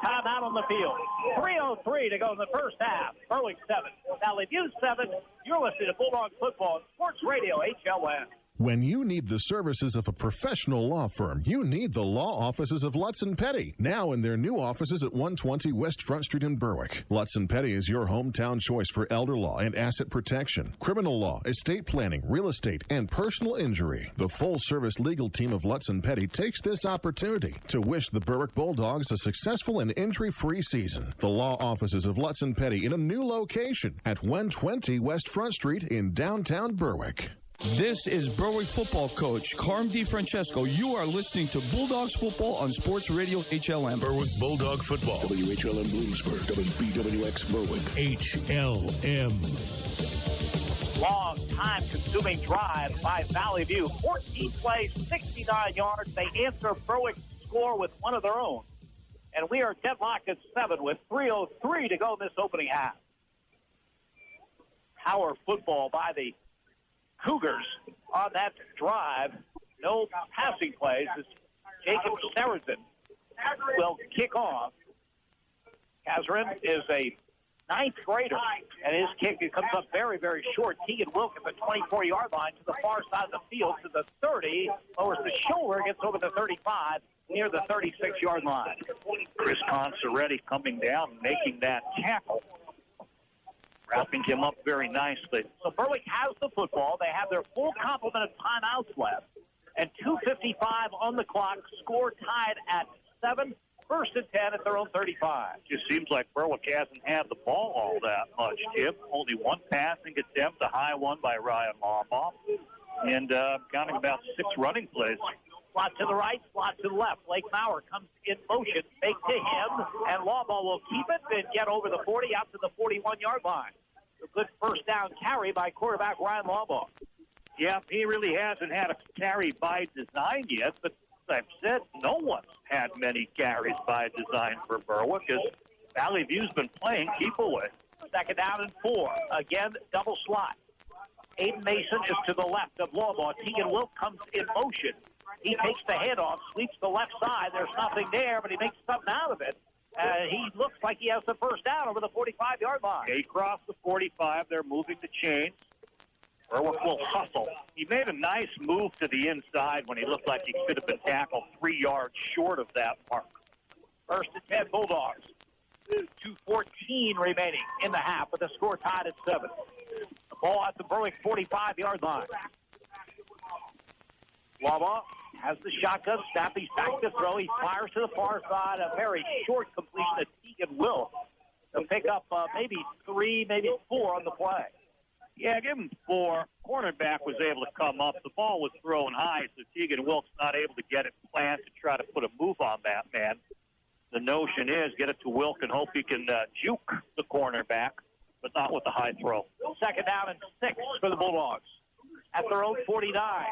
Time out on the field. 3:03 to go in the first half. Berwick 7, Valley View 7. You're listening to Bulldogs Football on Sports Radio HLN. When you need the services of a professional law firm, you need the law offices of Lutz & Petty, now in their new offices at 120 West Front Street in Berwick. Lutz & Petty is your hometown choice for elder law and asset protection, criminal law, estate planning, real estate, and personal injury. The full-service legal team of Lutz & Petty takes this opportunity to wish the Berwick Bulldogs a successful and injury-free season. The law offices of Lutz & Petty in a new location at 120 West Front Street in downtown Berwick. This is Berwick football coach Carm DiFrancesco. You are listening to Bulldogs football on Sports Radio HLM. Berwick Bulldog football. WHLM Bloomsburg, WBWX Berwick. HLM. Long time-consuming drive by Valley View. 14 plays, 69 yards. They answer Berwick's score with one of their own. And we are deadlocked at 7 with 3:03 to go in this opening half. Power football by the Cougars on that drive. No passing plays. As Jacob Sarrazin will kick off. Kazarin is a ninth grader, and his kick comes up very, very short. Tegan Wilk at the 24-yard line to the far side of the field to the 30, lowers the shoulder, gets over the 35, near the 36-yard line. Chris Consoretti coming down, making that tackle. Wrapping him up very nicely. So Berwick has the football. They have their full complement of timeouts left. And 2:55 on the clock. Score tied at 7. First and 10 at their own 35. Just seems like Berwick hasn't had the ball all that much, Jim. Only one passing attempt, a high one by Ryan Lombaugh. And counting about 6 running plays. Slot to the right, slot to the left. Blake Maurer comes in motion, fake to him, and Lawball will keep it and get over the 40 out to the 41-yard line. A good first down carry by quarterback Ryan Lawball. Yeah, he really hasn't had a carry by design yet, but as I've said, no one's had many carries by design for Berwick as Valley View's been playing keep away. Second down and 4. Again, double slot. Aiden Mason is to the left of Lawball. Tegan Wilk comes in motion. He takes the handoff, sweeps the left side. There's nothing there, but he makes something out of it. He looks like he has the first down over the 45-yard line. They cross the 45. They're moving the chains. Berwick will hustle. He made a nice move to the inside when he looked like he could have been tackled 3 yards short of that mark. First and 10 Bulldogs. 2:14 remaining in the half with the score tied at 7. The ball at the Berwick 45-yard line. Lava has the shotgun snap. He's back to throw. He fires to the far side. A very short completion to Tegan Wilk to pick up maybe 3, maybe 4 on the play. Yeah, give him 4. Cornerback was able to come up. The ball was thrown high, so Tegan Wilk's not able to get it planned to try to put a move on that man. The notion is get it to Wilk and hope he can juke the cornerback, but not with the high throw. Second down and 6 for the Bulldogs at their own 49.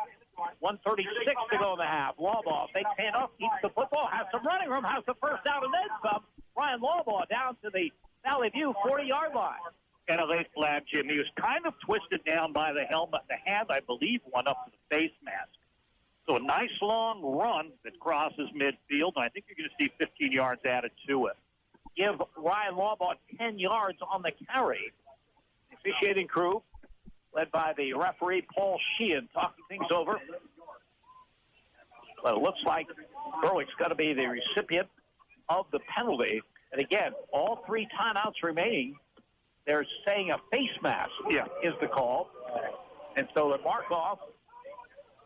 1:36 to go in the half. Lawbaugh fakes handoff, keeps the football, has some running room, has the first down and then some. Ryan Lawbaugh down to the Valley View 40-yard line. And a late flag, Jim. He was kind of twisted down by the helmet. The hand, I believe, went up to the face mask. So a nice long run that crosses midfield, and I think you're going to see 15 yards added to it. Give Ryan Lawbaugh 10 yards on the carry. Officiating crew, led by the referee, Paul Sheehan, talking things over. Well, it looks like Berwick's going to be the recipient of the penalty. And again, all 3 timeouts remaining. They're saying a face mask is the call. And so the mark-off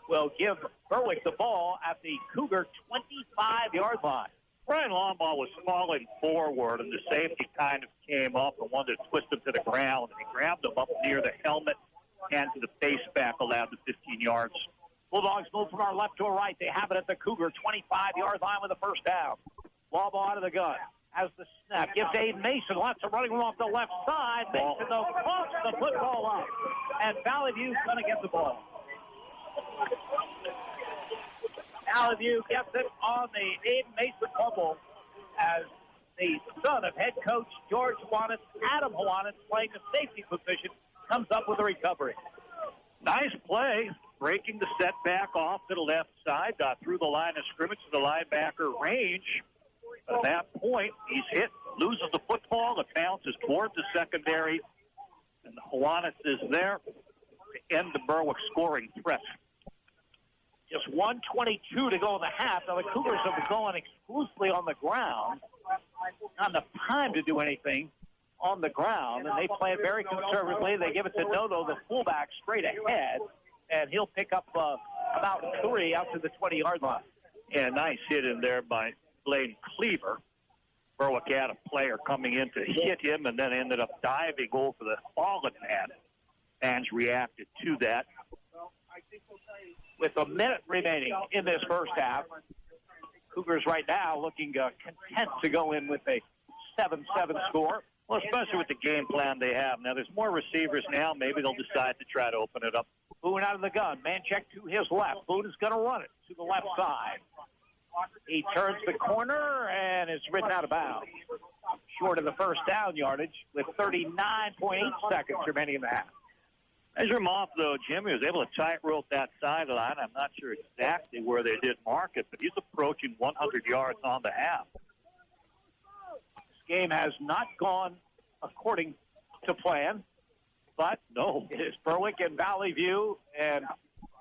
will give Berwick the ball at the Cougar 25-yard line. Brian Lombaugh was falling forward, and the safety kind of came up and wanted to twist him to the ground. And he grabbed him up near the helmet and to the face back, allowed the 15 yards. Bulldogs move from our left to our right. They have it at the Cougar 25-yard line with a first down. Lawball out of the gun. Has the snap. Gives Aiden Mason. Lots of running room off the left side. Mason, though, pops the football up. And Valley View's going to get the ball. Valley View gets it on the Aiden Mason fumble as the son of head coach George Hwanitz, Adam Hwanitz, playing the safety position, comes up with a recovery. Nice play. Breaking the setback off to the left side. Through the line of scrimmage to the linebacker range. At that point, he's hit, loses the football. It bounces towards the secondary. And Hwanitz is there to end the Berwick scoring threat. Just 1:22 to go in the half. Now, the Cougars have been going exclusively on the ground. Not enough time to do anything on the ground. And they play it very conservatively. They give it to Noto, the fullback, straight ahead. And he'll pick up about 3 out to the 20-yard line. Yeah, nice hit in there by Blaine Cleaver. Berwick had a player coming in to hit him and then ended up diving over the fallen man. Fans reacted to that. with a minute remaining in this first half. Cougars right now looking content to go in with a 7-7 score. Well, especially with the game plan they have. Now, there's more receivers now. Maybe they'll decide to try to open it up. Boone out of the gun. Man check to his left. Boone is going to run it to the left side. He turns the corner and is ridden out of bounds. Short of the first down yardage with 39.8 seconds remaining in the half. Measure him off, though, Jim. He was able to tightrope that sideline. I'm not sure exactly where they did mark it, but he's approaching 100 yards on the half. This game has not gone according to plan, but no, it is Berwick and Valley View, and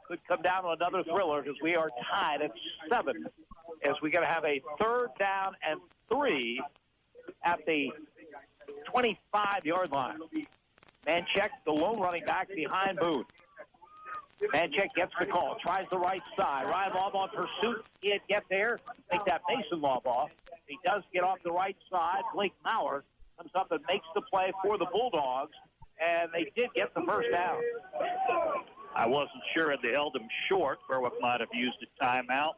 could come down to another thriller because we are tied at 7 as we're going to have a 3rd down and 3 at the 25-yard line. Manchek, the lone running back behind Boone. Manchek gets the call, tries the right side. Ryan Law in pursuit. He can't get there. Take that Mason Law off. He does get off the right side. Blake Maurer comes up and makes the play for the Bulldogs, and they did get the first down. I wasn't sure if they held him short. Berwick might have used a timeout.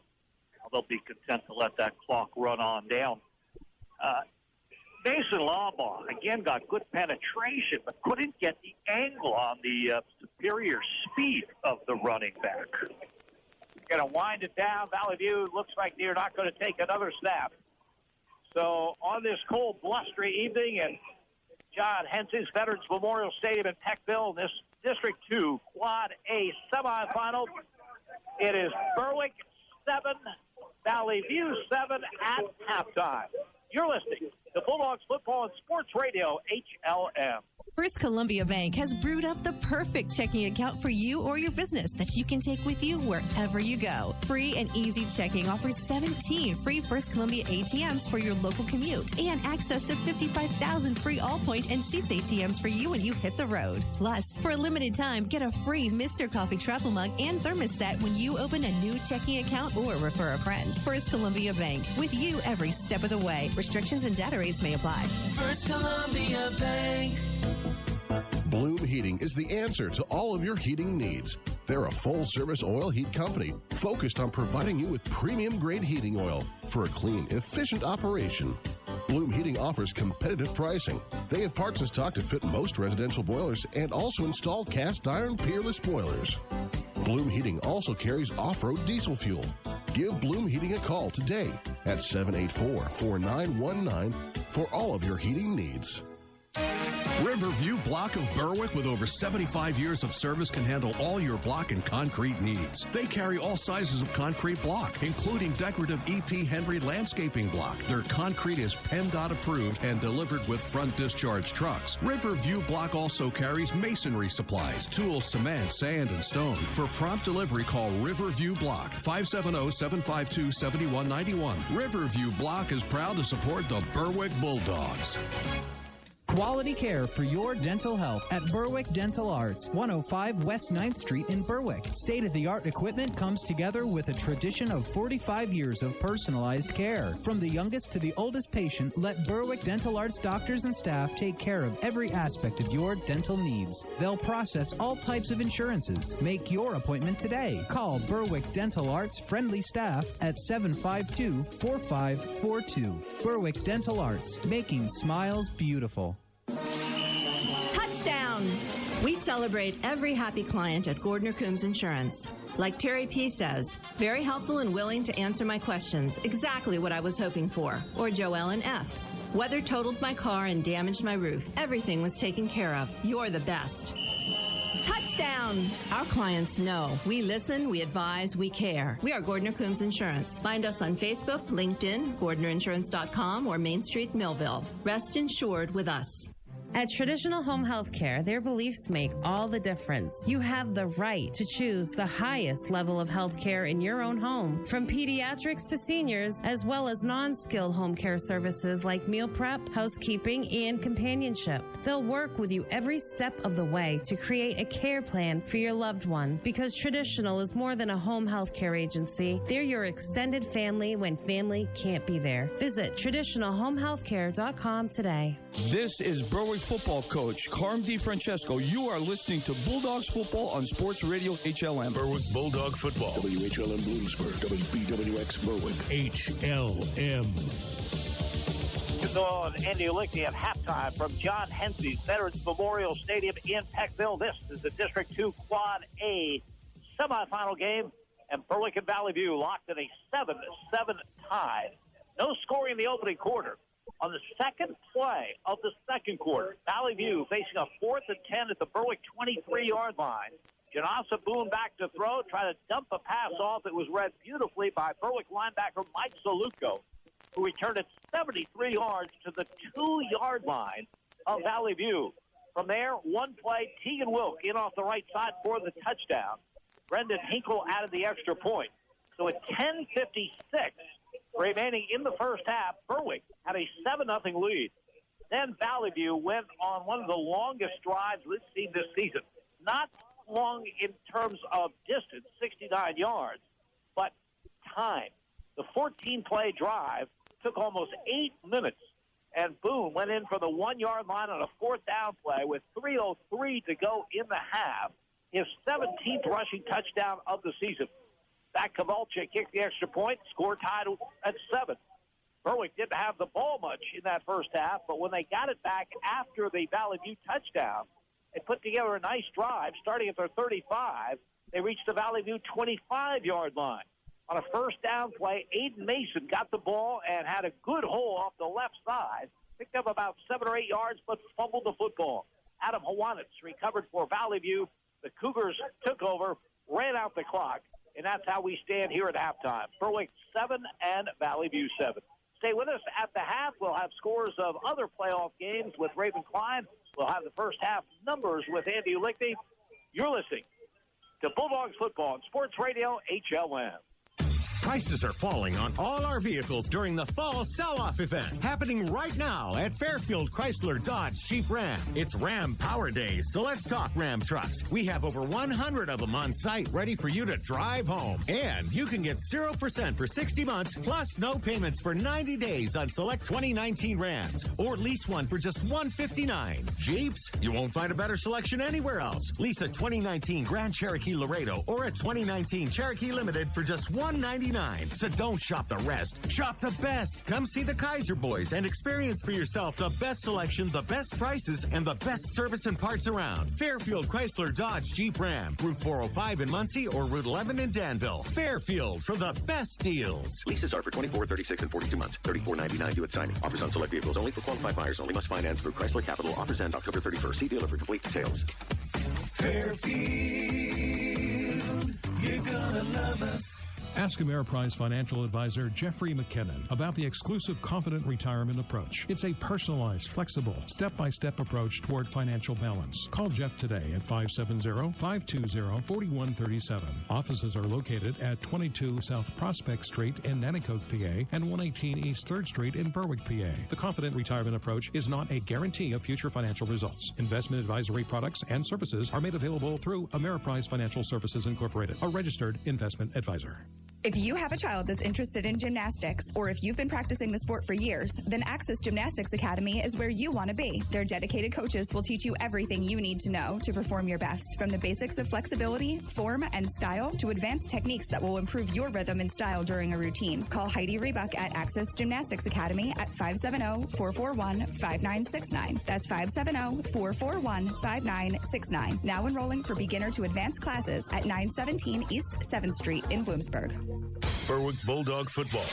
They'll be content to let that clock run on down. Mason Lawbaugh, again, got good penetration, but couldn't get the angle on the superior speed of the running back. Going to wind it down. Valley View looks like they're not going to take another snap. So on this cold, blustery evening in John Hence's Veterans Memorial Stadium in Peckville, this District 2 Quad A semifinal, it is Berwick 7, Valley View 7 at halftime. You're listening to Bulldogs Football and Sports Radio, HLM. First Columbia Bank has brewed up the perfect checking account for you or your business that you can take with you wherever you go. Free and Easy Checking offers 17 free First Columbia ATMs for your local commute and access to 55,000 free Allpoint and Sheets ATMs for you when you hit the road. Plus, for a limited time, get a free Mr. Coffee travel mug and thermos set when you open a new checking account or refer a friend. First Columbia Bank, with you every step of the way. Restrictions and data rates may apply. First Columbia Bank. Bloom Heating is the answer to all of your heating needs. They're a full-service oil heat company focused on providing you with premium-grade heating oil for a clean, efficient operation. Bloom Heating offers competitive pricing. They have parts in stock to fit most residential boilers and also install cast-iron peerless boilers. Bloom Heating also carries off-road diesel fuel. Give Bloom Heating a call today at 784-4919 for all of your heating needs. Riverview Block of Berwick, with over 75 years of service, can handle all your block and concrete needs. They carry all sizes of concrete block, including decorative E.P. Henry landscaping block. Their concrete is PennDOT approved and delivered with front discharge trucks. Riverview Block also carries masonry supplies, tools, cement, sand, and stone. For prompt delivery, call Riverview Block, 570-752-7191. Riverview Block is proud to support the Berwick Bulldogs. Quality care for your dental health at Berwick Dental Arts, 105 West 9th Street in Berwick. State-of-the-art equipment comes together with a tradition of 45 years of personalized care. From the youngest to the oldest patient, let Berwick Dental Arts doctors and staff take care of every aspect of your dental needs. They'll process all types of insurances. Make your appointment today. Call Berwick Dental Arts friendly staff at 752-4542. Berwick Dental Arts, making smiles beautiful. Touchdown! We celebrate every happy client at Gordner Coombs Insurance. Like Terry P. says, very helpful and willing to answer my questions, exactly what I was hoping for. Or Joellen F. Weather totaled my car and damaged my roof. Everything was taken care of. You're the best. Touchdown! Our clients know. We listen, we advise, we care. We are Gordner Coombs Insurance. Find us on Facebook, LinkedIn, GordnerInsurance.com, or Main Street, Millville. Rest insured with us. At Traditional Home Healthcare, their beliefs make all the difference. You have the right to choose the highest level of health care in your own home, from pediatrics to seniors, as well as non-skilled home care services like meal prep, housekeeping, and companionship. They'll work with you every step of the way to create a care plan for your loved one, because Traditional is more than a home health care agency. They're your extended family when family can't be there. Visit TraditionalHomeHealthcare.com today. This is Berwick football coach Carm DiFrancesco. You are listening to Bulldogs football on Sports Radio HLM. Berwick Bulldog football. WHLM Bloomsburg, WBWX Berwick. HLM. On Andy Lickney at halftime from John Hensey's Veterans Memorial Stadium in Peckville. This is the District 2 Quad A semifinal game, and Berwick and Valley View locked in a 7-7 tie. No scoring in the opening quarter. On the second play of the second quarter, Valley View facing a 4th and 10 at the Berwick 23-yard line. Janasa Boone back to throw, try to dump a pass off. It was read beautifully by Berwick linebacker Mike Zalutko, who returned it 73 yards to the 2-yard line of Valley View. From there, one play, Tegan Wilk in off the right side for the touchdown. Brendan Hinkle added the extra point. So at 10:56 remaining in the first half, Berwick had a 7-0 lead. Then Valley View went on one of the longest drives we've seen this season. Not long in terms of distance, 69 yards, but time. The 14-play drive took almost 8 minutes, and Boone went in for the 1-yard line on a 4th down play with 3:03 to go in the half, his 17th rushing touchdown of the season. Zach Kavalchik kicked the extra point, score tied at 7. Berwick didn't have the ball much in that first half, but when they got it back after the Valley View touchdown, they put together a nice drive. Starting at their 35, they reached the Valley View 25-yard line. On a first down play, Aiden Mason got the ball and had a good hole off the left side. Picked up about 7 or 8 yards, but fumbled the football. Adam Hawanitz recovered for Valley View. The Cougars took over, ran out the clock, and that's how we stand here at halftime. Berwick 7 and Valley View 7. Stay with us at the half. We'll have scores of other playoff games with Raven Klein. We'll have the first half numbers with Andy Lickney. You're listening to Bulldogs football on Sports Radio HLM. Prices are falling on all our vehicles during the fall sell-off event happening right now at Fairfield Chrysler Dodge Jeep Ram. It's Ram Power Days, so let's talk Ram trucks. We have over 100 of them on site ready for you to drive home. And you can get 0% for 60 months plus no payments for 90 days on select 2019 Rams, or lease one for just $159. Jeeps? You won't find a better selection anywhere else. Lease a 2019 Grand Cherokee Laredo or a 2019 Cherokee Limited for just $199. So don't shop the rest. Shop the best. Come see the Kaiser Boys and experience for yourself the best selection, the best prices, and the best service and parts around. Fairfield Chrysler Dodge Jeep Ram. Route 405 in Muncie or Route 11 in Danville. Fairfield for the best deals. Leases are for 24, 36, and 42 months. $34.99 due at signing. Offers on select vehicles only for qualified buyers only. Must finance through Chrysler Capital. Offers end October 31st. See dealer for complete details. Fairfield, you're gonna love us. Ask Ameriprise financial advisor Jeffrey McKinnon about the exclusive Confident Retirement Approach. It's a personalized, flexible, step-by-step approach toward financial balance. Call Jeff today at 570-520-4137. Offices are located at 22 South Prospect Street in Nanticoke, PA, and 118 East 3rd Street in Berwick, PA. The Confident Retirement Approach is not a guarantee of future financial results. Investment advisory products and services are made available through Ameriprise Financial Services Incorporated, a registered investment advisor. If you have a child that's interested in gymnastics, or if you've been practicing the sport for years, then Access Gymnastics Academy is where you want to be. Their dedicated coaches will teach you everything you need to know to perform your best, from the basics of flexibility, form, and style to advanced techniques that will improve your rhythm and style during a routine. Call Heidi Rebuck at Access Gymnastics Academy at 570-441-5969. That's 570-441-5969. Now enrolling for beginner to advanced classes at 917 East 7th Street in Bloomsburg. Berwick Bulldog football.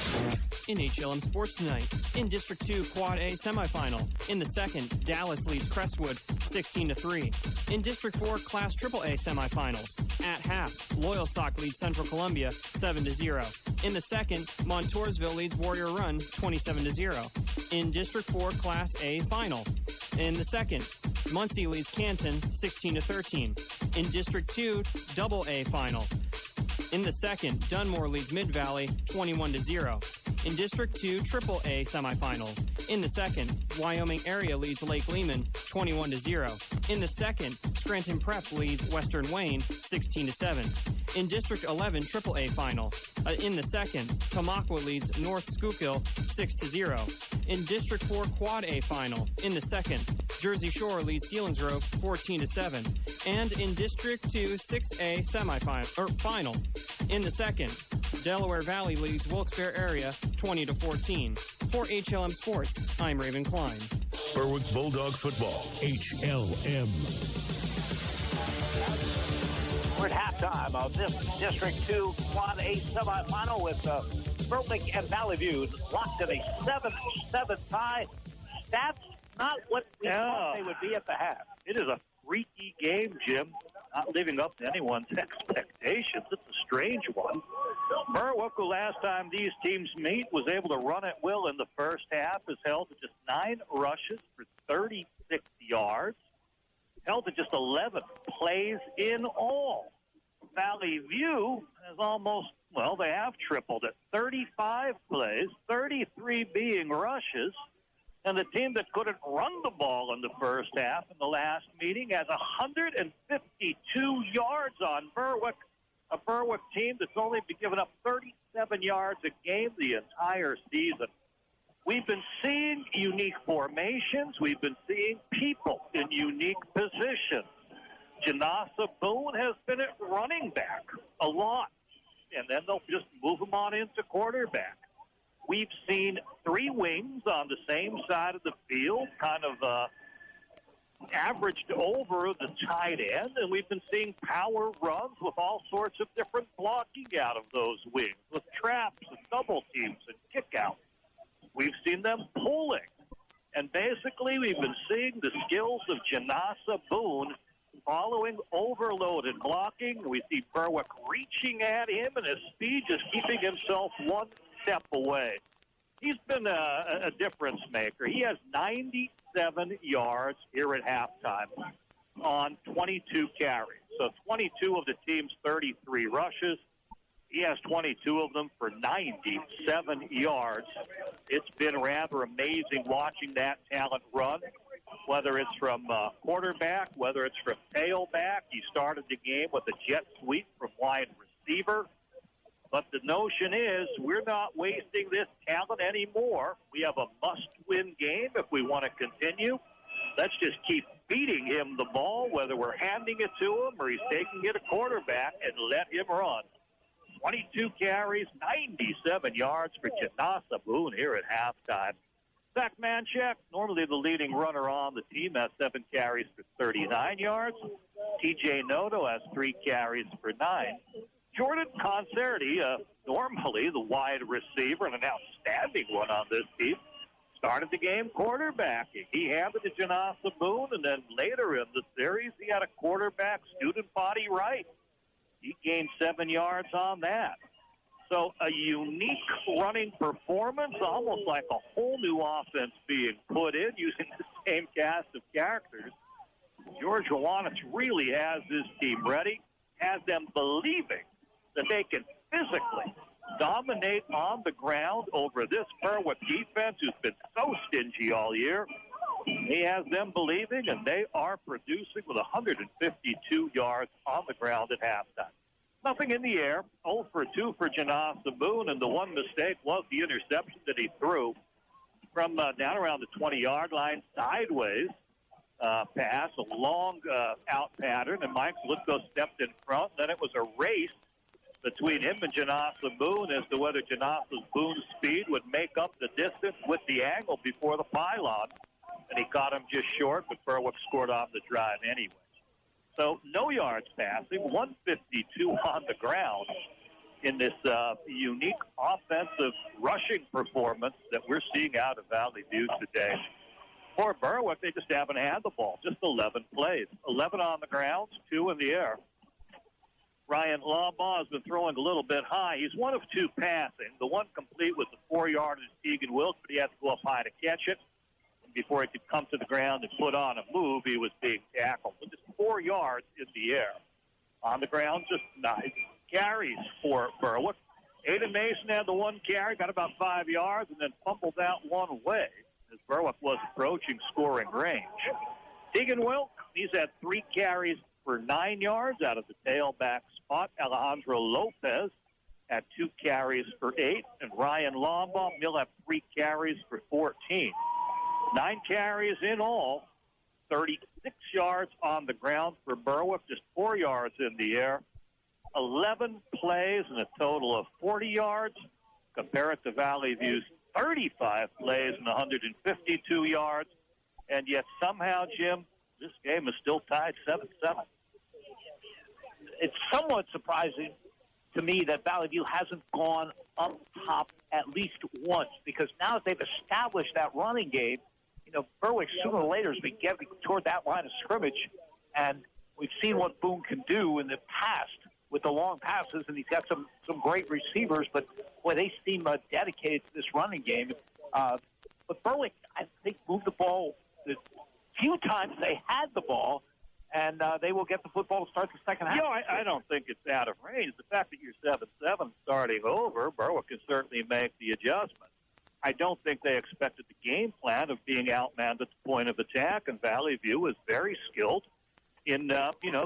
In HLM Sports tonight, in District 2 Quad A semifinal. In the second, Dallas leads Crestwood 16-3. In District 4 Class AAA semifinals. At half, Loyalsock leads Central Columbia 7-0. In the second, Montoursville leads Warrior Run 27-0. In District 4 Class A final. In the second, Muncie leads Canton 16-13. In District 2 AA final. In the second, Dunmore leads Mid-Valley 21-0. In District 2 AAA semifinals. In the second, Wyoming area leads Lake Lehman 21-0. In the second, Scranton Prep leads Western Wayne 16-7. In District 11 AAA final, in the second, Tamaqua leads North Schuylkill 6-0. In District 4 Quad A final, in the second, Jersey Shore leads Selinsgrove 14-7. And in District 2 6A final, in the second, Delaware Valley leads Wilkes-Barre area 20-14. For HLM Sports, I'm Raven Klein. Berwick Bulldog Football, HLM. We're at halftime of this District 2 Quad A semifinal with Berwick and Valley View locked in a 7-7 tie. That's not what we thought they would be at the half. It is a freaky game, Jim. Not living up to anyone's expectations. It's a strange one. Berwick, who last time these teams meet, was able to run at will in the first half, is held to just 9 rushes for 36 yards. Held to just 11 plays in all. Valley View has almost, they have tripled it. 35 plays, 33 being rushes. And the team that couldn't run the ball in the first half in the last meeting has 152 yards on Berwick, a Berwick team that's only been giving up 37 yards a game the entire season. We've been seeing unique formations. We've been seeing people in unique positions. Janasa Boone has been at running back a lot, and then they'll just move him on into quarterback. We've seen 3 wings on the same side of the field, kind of averaged over the tight end, and we've been seeing power runs with all sorts of different blocking out of those wings, with traps and double teams and kickouts. We've seen them pulling, and basically we've been seeing the skills of Janasa Boone following overloaded blocking. We see Berwick reaching at him, and his speed just keeping himself one step away. He's been a difference maker. He has 97 yards here at halftime on 22 carries. So 22 of the team's 33 rushes. He has 22 of them for 97 yards. It's been rather amazing watching that talent run, whether it's from quarterback, whether it's from tailback. He started the game with a jet sweep from wide receiver. But the notion is we're not wasting this talent anymore. We have a must-win game if we want to continue. Let's just keep feeding him the ball, whether we're handing it to him or he's taking it to quarterback, and let him run. 22 carries, 97 yards for Janasa Boone here at halftime. Zach Manchak, normally the leading runner on the team, has 7 carries for 39 yards. TJ Noto has 3 carries for 9. Jordan Concerti, normally the wide receiver and an outstanding one on this team, started the game quarterbacking. He handed to Janasa Boone, and then later in the series, he had a quarterback student body right. He gained 7 yards on that. So a unique running performance, almost like a whole new offense being put in using the same cast of characters. George Johannes really has this team ready, has them believing that they can physically dominate on the ground over this Berwick defense who's been so stingy all year. He has them believing, and they are producing with 152 yards on the ground at halftime. Nothing in the air, 0 for 2 for Janasa Boone, and the one mistake was the interception that he threw from down around the 20-yard line, sideways pass, a long out pattern, and Mike Lithgow stepped in front. Then it was a race between him and Janasa Boone as to whether Janasa Boone's speed would make up the distance with the angle before the pylon. And he caught him just short, but Berwick scored on the drive anyway. So no yards passing, 152 on the ground in this unique offensive rushing performance that we're seeing out of Valley View today. For Berwick, they just haven't had the ball, just 11 plays. 11 on the ground, 2 in the air. Ryan Lawbaugh has been throwing a little bit high. He's 1 of 2 passing. The one complete was the 4-yard is Tegan Wilkes, but he had to go up high to catch it. And before he could come to the ground and put on a move, he was being tackled. So just 4 yards in the air. On the ground, just 9 carries for Berwick. Aiden Mason had the 1 carry, got about 5 yards, and then fumbled out one way as Berwick was approaching scoring range. Tegan Wilkes, He's had 3 carries for 9 yards out of the tailback spot. Alejandro Lopez had 2 carries for 8. And Ryan Lombaugh, he'll have 3 carries for 14. 9 carries in all, 36 yards on the ground for Berwick, just 4 yards in the air. 11 plays and a total of 40 yards. Compare it to Valley View's 35 plays and 152 yards. And yet somehow, Jim, this game is still tied 7-7. It's somewhat surprising to me that Valley View hasn't gone up top at least once, because now that they've established that running game, you know, Berwick sooner or later has been getting toward that line of scrimmage, and we've seen what Boone can do in the past with the long passes, and he's got some great receivers, but, boy, they seem dedicated to this running game. But Berwick, I think, moved the ball the few times they had the ball, and they will get the football to start the second half. You know, I don't think it's out of range. The fact that you're 7-7 starting over, Berwick can certainly make the adjustment. I don't think they expected the game plan of being outmanned at the point of attack, and Valley View is very skilled in,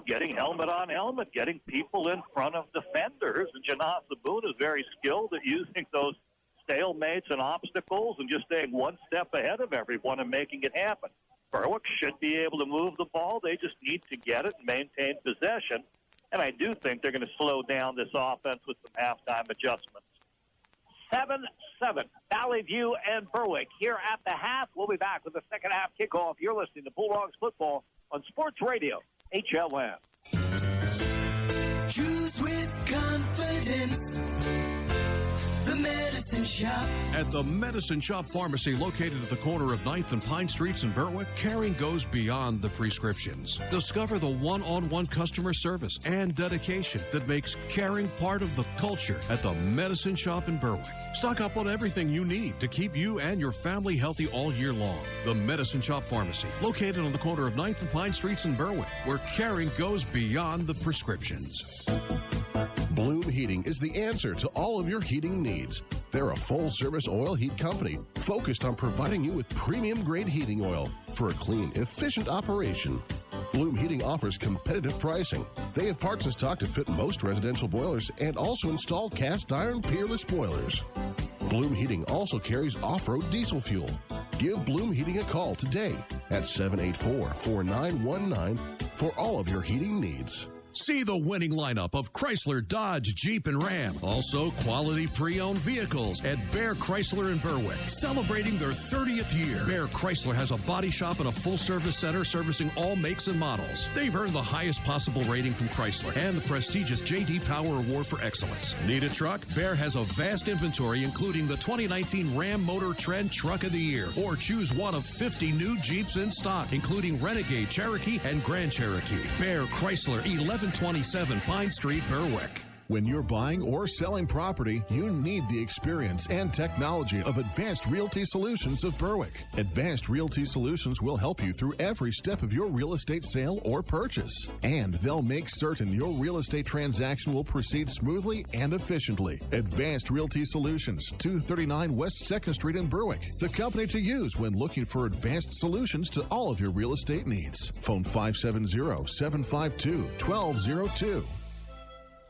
getting helmet on helmet, getting people in front of defenders. And Janasa Boone is very skilled at using those stalemates and obstacles and just staying one step ahead of everyone and making it happen. Berwick should be able to move the ball. They just need to get it and maintain possession. And I do think they're going to slow down this offense with some halftime adjustments. 7-7, Valley View and Berwick here at the half. We'll be back with the second half kickoff. You're listening to Bulldogs football on Sports Radio, HLM. Choose with confidence. The Medicine Shop. At the Medicine Shop Pharmacy, located at the corner of 9th and Pine Streets in Berwick, caring goes beyond the prescriptions. Discover the one-on-one customer service and dedication that makes caring part of the culture at the Medicine Shop in Berwick. Stock up on everything you need to keep you and your family healthy all year long. The Medicine Shop Pharmacy, located on the corner of 9th and Pine Streets in Berwick, where caring goes beyond the prescriptions. Bloom Heating is the answer to all of your heating needs. They're a full-service oil heat company focused on providing you with premium-grade heating oil for a clean, efficient operation. Bloom Heating offers competitive pricing. They have parts in stock to fit most residential boilers and also install cast-iron peerless boilers. Bloom Heating also carries off-road diesel fuel. Give Bloom Heating a call today at 784-4919 for all of your heating needs. See the winning lineup of Chrysler, Dodge, Jeep, and Ram. Also, quality pre-owned vehicles at Bear Chrysler in Berwick. Celebrating their 30th year, Bear Chrysler has a body shop and a full-service center servicing all makes and models. They've earned the highest possible rating from Chrysler and the prestigious J.D. Power Award for Excellence. Need a truck? Bear has a vast inventory, including the 2019 Ram Motor Trend Truck of the Year. Or choose one of 50 new Jeeps in stock, including Renegade, Cherokee, and Grand Cherokee. Bear Chrysler, 1127 Pine Street, Berwick. When you're buying or selling property, you need the experience and technology of Advanced Realty Solutions of Berwick. Advanced Realty Solutions will help you through every step of your real estate sale or purchase. And they'll make certain your real estate transaction will proceed smoothly and efficiently. Advanced Realty Solutions, 239 West 2nd Street in Berwick. The company to use when looking for advanced solutions to all of your real estate needs. Phone 570-752-1202.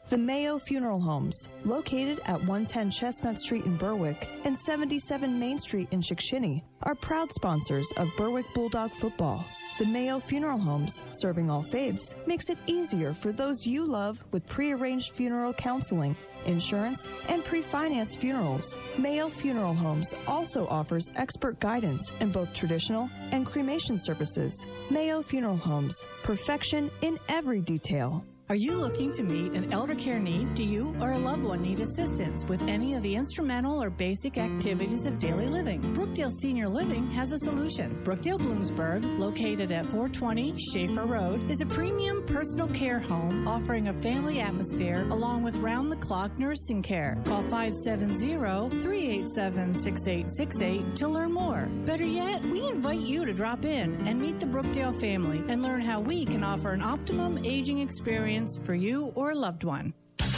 The Mayo Funeral Homes, located at 110 Chestnut Street in Berwick and 77 Main Street in Chickashinny, are proud sponsors of Berwick Bulldog football. The Mayo Funeral Homes, serving all faiths, makes it easier for those you love with pre-arranged funeral counseling, insurance, and pre-financed funerals. Mayo Funeral Homes also offers expert guidance in both traditional and cremation services. Mayo Funeral Homes, perfection in every detail. Are you looking to meet an elder care need? Do you or a loved one need assistance with any of the instrumental or basic activities of daily living? Brookdale Senior Living has a solution. Brookdale Bloomsburg, located at 420 Schaefer Road, is a premium personal care home offering a family atmosphere along with round-the-clock nursing care. Call 570-387-6868 to learn more. Better yet, we invite you to drop in and meet the Brookdale family and learn how we can offer an optimum aging experience for you or a loved one.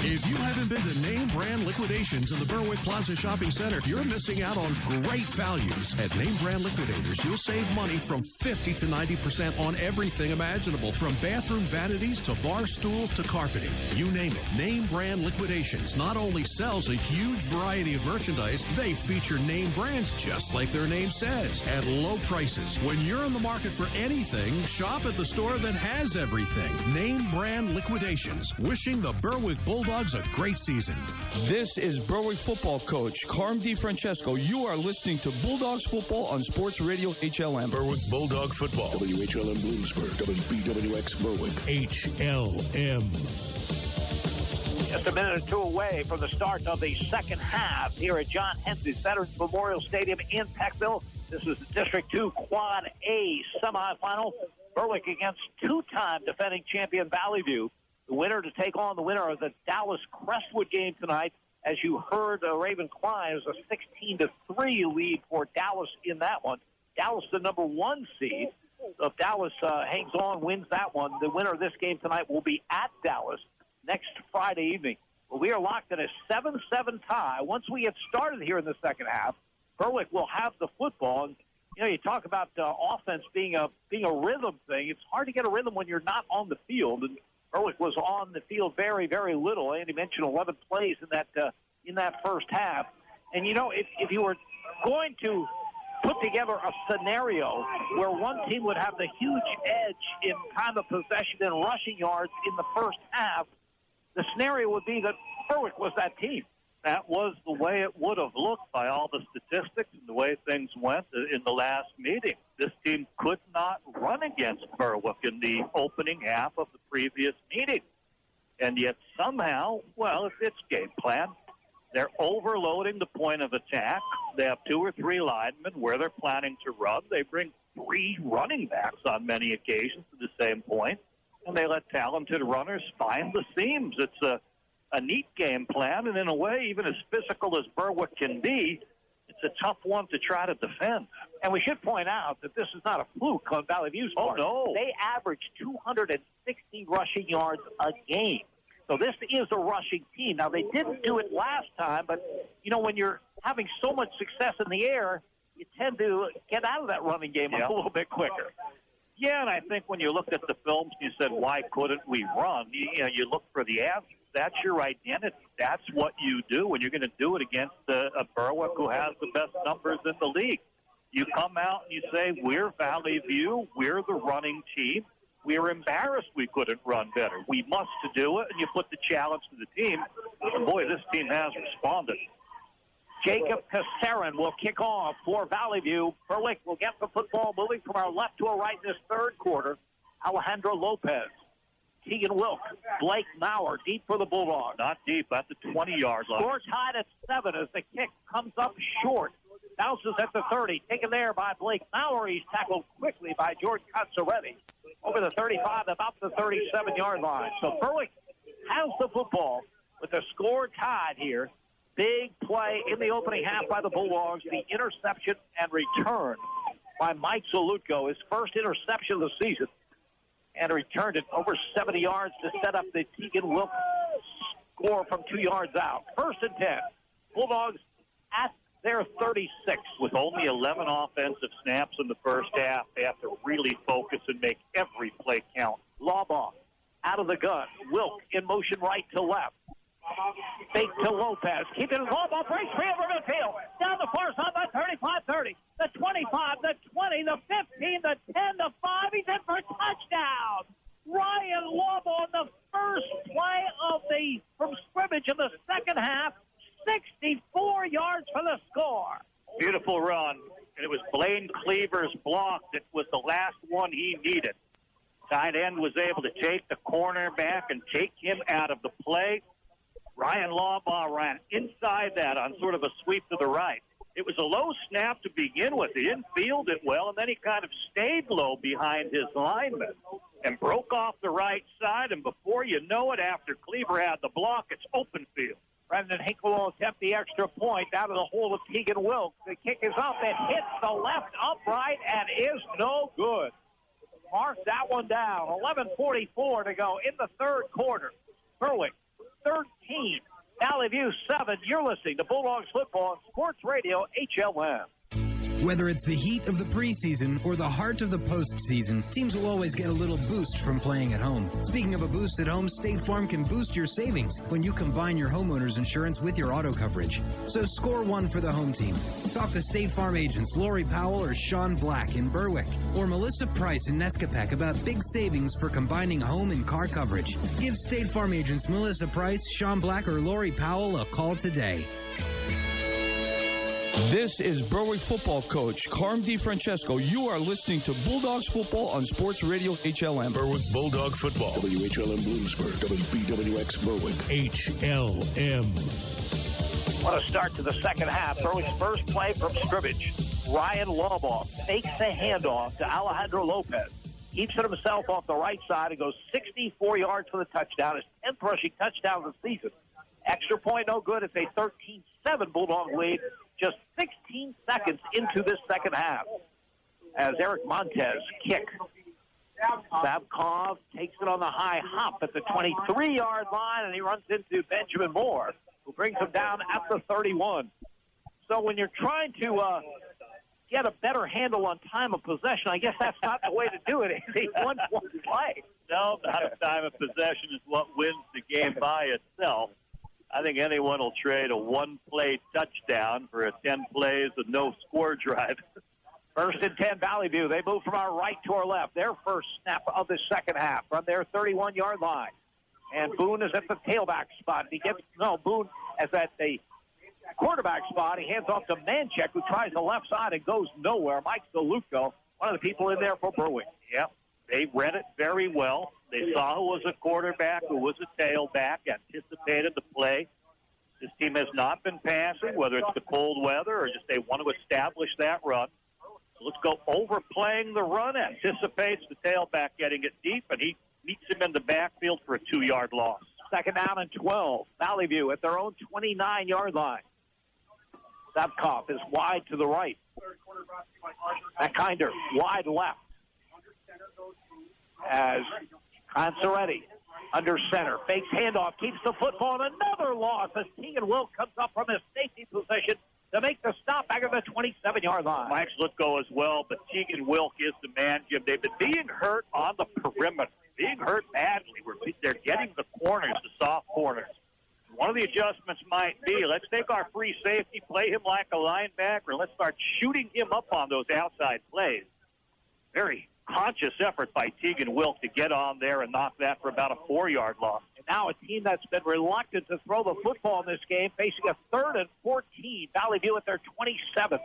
If you haven't been to Name Brand Liquidations in the Berwick Plaza Shopping Center, you're missing out on great values. At Name Brand Liquidators, you'll save money from 50 to 90% on everything imaginable, from bathroom vanities to bar stools to carpeting. You name it. Name Brand Liquidations not only sells a huge variety of merchandise, they feature name brands just like their name says, at low prices. When you're in the market for anything, shop at the store that has everything. Name Brand Liquidations. Wishing the Berwick Bulldogs a great season. This is Berwick football coach Carm DiFrancesco. You are listening to Bulldogs football on Sports Radio HLM. Berwick Bulldog football. WHLM Bloomsburg, WBWX Berwick. HLM. Just a minute or two away from the start of the second half here at John Hensley's Veterans Memorial Stadium in Peckville. This is the District 2 Quad A semifinal. Berwick against two-time defending champion Valley View. The winner to take on the winner of the Dallas Crestwood game tonight. As you heard, Raven Klein is a 16-3 lead for Dallas in that one. Dallas, the number one seed. So if Dallas hangs on, wins that one, the winner of this game tonight will be at Dallas next Friday evening. Well, we are locked in a 7-7 tie. Once we get started here in the second half, Berwick will have the football. And, you know, you talk about offense being a rhythm thing. It's hard to get a rhythm when you're not on the field. And Berwick was on the field very, very little. Andy mentioned 11 plays in that first half. And, you know, if you were going to put together a scenario where one team would have the huge edge in time of possession and rushing yards in the first half, the scenario would be that Berwick was that team. That was the way it would have looked by all the statistics and the way things went in the last meeting. This team could not run against Berwick in the opening half of the previous meeting. And yet somehow, well, it's its game plan. They're overloading the point of attack. They have 2 or 3 linemen where they're planning to run. They bring 3 running backs on many occasions to the same point, and they let talented runners find the seams. It's a neat game plan, and in a way, even as physical as Berwick can be, it's a tough one to try to defend. And we should point out that this is not a fluke on Valley View's part. Oh, no. They average 260 rushing yards a game. So this is a rushing team. Now, they didn't do it last time, but, you know, when you're having so much success in the air, you tend to get out of that running game a little bit quicker. Yeah, and I think when you looked at the films, you said, why couldn't we run? You look for the answers. That's your identity. That's what you do when you're going to do it against a Berwick who has the best numbers in the league. You come out and you say, we're Valley View, we're the running team. We're embarrassed we couldn't run better. We must do it, and you put the challenge to the team. And boy, this team has responded. Jacob Kassarin will kick off for Valley View. Berwick will get the football moving from our left to our right in this third quarter. Alejandro Lopez, Keegan Wilk, Blake Maurer, deep for the Bulldogs. Not deep, at the 20-yard line. Score tied at 7 as the kick comes up short. Bounces at the 30, taken there by Blake Maurer. He's tackled quickly by Jordan Consaretti. Over the 35, about the 37-yard line. So Berwick has the football with the score tied here. Big play in the opening half by the Bulldogs. The interception and return by Mike Zalutko, his first interception of the season. And returned it over 70 yards to set up the Keegan Wilk score from 2 yards out. 1st and 10. Bulldogs at their 36. With only 11 offensive snaps in the first half, they have to really focus and make every play count. Lawbaugh out of the gun. Wilk in motion right to left. Fake to Lopez. Keep it in. Lawbaugh breaks free over midfield. Down the far side by 35-30. The 25, the 20, the 15, the 10, the 5. He's in for a touchdown. Ryan Lawbaugh on the first play of from scrimmage in the second half. 64 yards for the score. Beautiful run. And it was Blaine Cleaver's block that was the last one he needed. Tight end was able to take the cornerback and take him out of the play. Ryan Lawbaugh ran inside that on sort of a sweep to the right. It was a low snap to begin with. He didn't field it well, and then he kind of stayed low behind his lineman and broke off the right side. And before you know it, after Cleaver had the block, it's open field. Brendan Hinkle will attempt the extra point out of the hole of Keegan Wilk. The kick is up. It hits the left upright and is no good. Mark that one down. 11:44 to go in the third quarter. Berwick 13. Valley View 7. You're listening to Bulldogs Football on Sports Radio HLM. Whether it's the heat of the preseason or the heart of the postseason, teams will always get a little boost from playing at home. Speaking of a boost at home, State Farm can boost your savings when you combine your homeowner's insurance with your auto coverage. So score one for the home team. Talk to State Farm agents Lori Powell or Sean Black in Berwick, or Melissa Price in Nescapec about big savings for combining home and car coverage. Give State Farm agents Melissa Price, Sean Black, or Lori Powell a call today. This is Berwick football coach Carm DiFrancesco. You are listening to Bulldogs football on Sports Radio HLM. Berwick Bulldog football. WHLM Bloomsburg, WBWX Berwick. HLM. What a start to the second half. Berwick's first play from scrimmage. Ryan Lawbaugh fakes the handoff to Alejandro Lopez. Keeps it himself off the right side and goes 64 yards for the touchdown. His 10th rushing touchdown of the season. Extra point, no good. It's a 13-7 Bulldog lead. Just 16 seconds into this second half. As Eric Montez kick. Sabkov takes it on the high hop at the 23-yard line, and he runs into Benjamin Moore, who brings him down at the 31. So when you're trying to get a better handle on time of possession, I guess that's not the way to do it. It's a one-point play. No, not time of possession is what wins the game by itself. I think anyone will trade a one-play touchdown for a 10 plays and no score drive. First and 10, Valley View. They move from our right to our left. Their first snap of the second half from their 31-yard line. And Boone is at the tailback spot. Boone is at the quarterback spot. He hands off to Manchek, who tries the left side and goes nowhere. Mike Deluco, one of the people in there for Berwick. Yep, they read it very well. They saw who was a quarterback, who was a tailback, anticipated the play. This team has not been passing, whether it's the cold weather or just they want to establish that run. So let's go overplaying the run, anticipates the tailback getting it deep, and he meets him in the backfield for a 2-yard loss. Second down and 12. Valley View at their own 29-yard line. Sabkov is wide to the right. Kinder wide left. As Consoretti under center. Fakes handoff, keeps the football, and another loss as Tegan Wilk comes up from his safety position to make the stop back at the 27-yard line. Mike's Lutko as well, but Tegan Wilk is the man, Jim. They've been being hurt on the perimeter, being hurt badly. They're getting the corners, the soft corners. One of the adjustments might be, let's take our free safety, play him like a linebacker, and let's start shooting him up on those outside plays. Very conscious effort by Tegan Wilk to get on there and knock that for about a 4-yard loss. And now a team that's been reluctant to throw the football in this game, facing a 3rd and 14. Valley View at their 27th.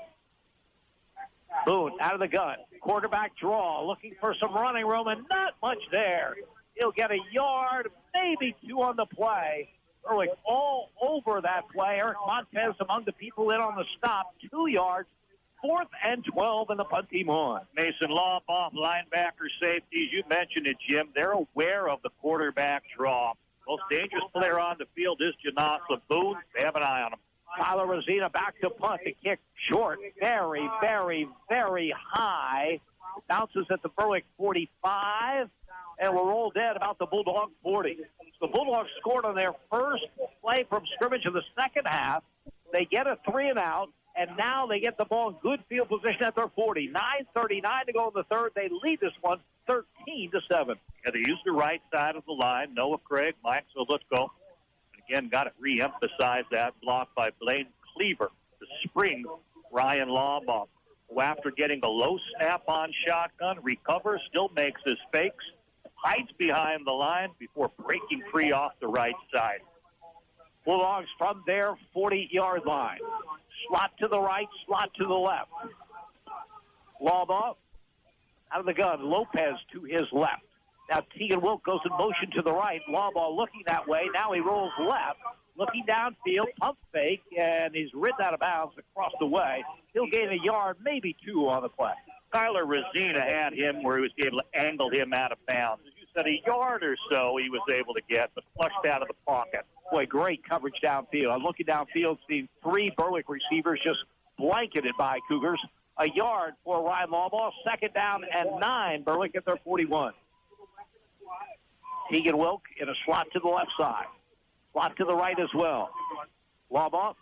Boone out of the gun. Quarterback draw, looking for some running room, and not much there. He'll get a yard, maybe 2 on the play. Berwick all over that play. Eric Montez among the people in on the stop. 2 yards. 4th and 12 and the punt team on. Mason Lawbaugh, linebacker, safeties. You mentioned it, Jim. They're aware of the quarterback draw. Most dangerous player on the field is Janasa Boone. They have an eye on him. Tyler Rosina back to punt. The kick short. Very, very, very high. Bounces at the Berwick 45. And we're rolled in about the Bulldog 40. The Bulldogs scored on their first play from scrimmage in the second half. They get a 3-and-out. And now they get the ball in good field position at their 40. 9:39 to go in the third. They lead this one 13-7. Yeah, they used the right side of the line. Noah Craig, Mike Solutko. Again, got to re-emphasize that block by Blaine Cleaver. The spring, Ryan Lawbaugh, who after getting a low snap-on shotgun, recovers, still makes his fakes, hides behind the line before breaking free off the right side. Bulldogs from their 40-yard line. Slot to the right, slot to the left. Lawbaugh out of the gun. Lopez to his left. Now Tegan Wilk goes in motion to the right. Lawbaugh looking that way. Now he rolls left. Looking downfield, pump fake, and he's ridden out of bounds across the way. He'll gain a yard, maybe 2 on the play. Tyler Rosina had him where he was able to angle him out of bounds. As you said, a yard or so he was able to get, but flushed out of the pocket. Boy, great coverage downfield. I'm looking downfield, seeing 3 Berwick receivers just blanketed by Cougars. A yard for Ryan Lawbaugh. Second down and 9. Berwick at their 41. Tegan Wilk in a slot to the left side. Slot to the right as well. Lob off.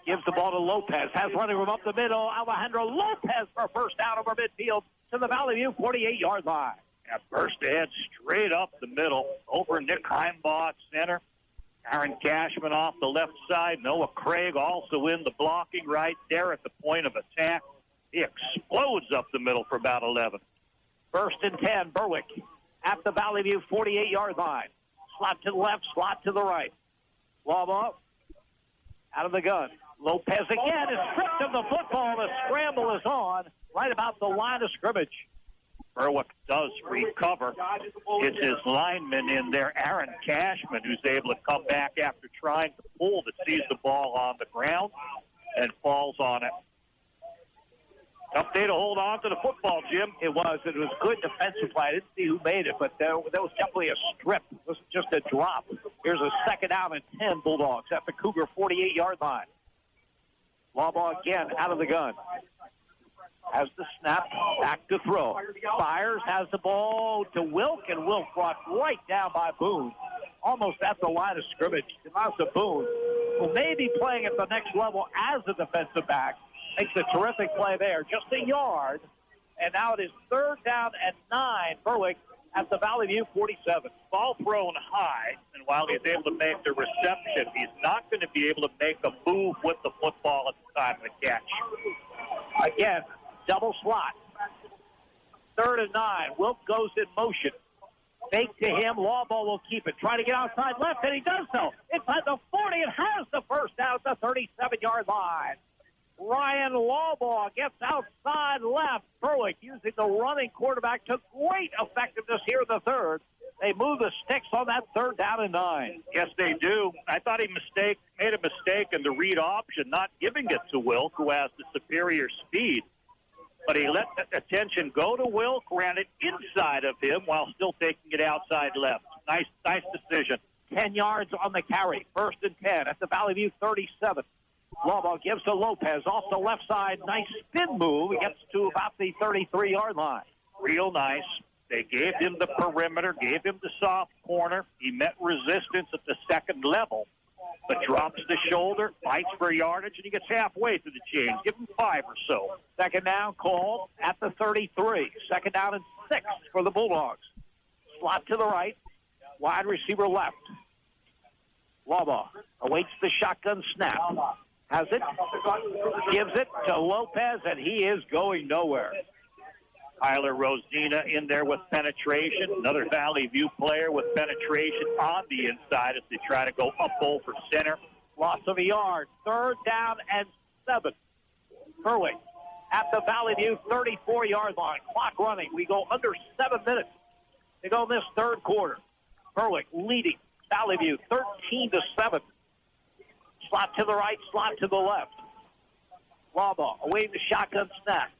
Gives the ball to Lopez. Has running room up the middle. Alejandro Lopez for first down over midfield to the Valley View 48-yard line. Yeah, burst ahead straight up the middle over Nick Heimbaugh at center. Aaron Cashman off the left side. Noah Craig also in the blocking right there at the point of attack. He explodes up the middle for about 11. First and 10, Berwick at the Valley View 48-yard line. Slot to the left, slot to the right. Lob off. Out of the gun. Lopez again is stripped of the football. The scramble is on right about the line of scrimmage. Berwick does recover. It's his lineman in there, Aaron Cashman, who's able to come back after trying to pull, that sees the ball on the ground and falls on it. Tough day to hold on to the football, Jim. It was good defensive play. I didn't see who made it, but there was definitely a strip. It wasn't just a drop. Here's a second down and 10 Bulldogs at the Cougar 48-yard line. Lawbaugh again out of the gun. Has the snap, back to throw. Fires, has the ball to Wilk, and Wilk brought right down by Boone. Almost at the line of scrimmage. Demasa Boone, who may be playing at the next level as a defensive back, makes a terrific play there. Just a yard, and now it is third down and 9. Berwick at the Valley View 47. Ball thrown high, and while he's able to make the reception, he's not going to be able to make a move with the football at the time of the catch. Again, double slot. Third and 9. Wilk goes in motion. Fake to him. Lawball will keep it. Try to get outside left, and he does so. Inside the 40 and has the first down at the 37-yard line. Ryan Lawball gets outside left. Berwick, using the running quarterback, took great effectiveness here in the third. They move the sticks on that third down and 9. Yes, they do. I thought he made a mistake in the read option, not giving it to Wilk, who has the superior speed. But he let the attention go to Wilk, ran it inside of him while still taking it outside left. Nice decision. 10 yards on the carry. First and 10 at the Valley View 37. Lawball gives to Lopez off the left side. Nice spin move. He gets to about the 33-yard line. Real nice. They gave him the perimeter, gave him the soft corner. He met resistance at the second level, but drops the shoulder, fights for yardage, and he gets halfway through the chain. Give him 5 or so. Second down called at the 33. Second down and 6 for the Bulldogs. Slot to the right. Wide receiver left. Lawball awaits the shotgun snap. Has it, gives it to Lopez, and he is going nowhere. Tyler Rosina in there with penetration. Another Valley View player with penetration on the inside as they try to go up over center. Loss of a yard. Third down and 7. Berwick at the Valley View 34-yard line. Clock running. We go under 7 minutes to go in this third quarter. Berwick leading Valley View 13-7. Slot to the right, slot to the left. Lawball awaiting the shotgun snap.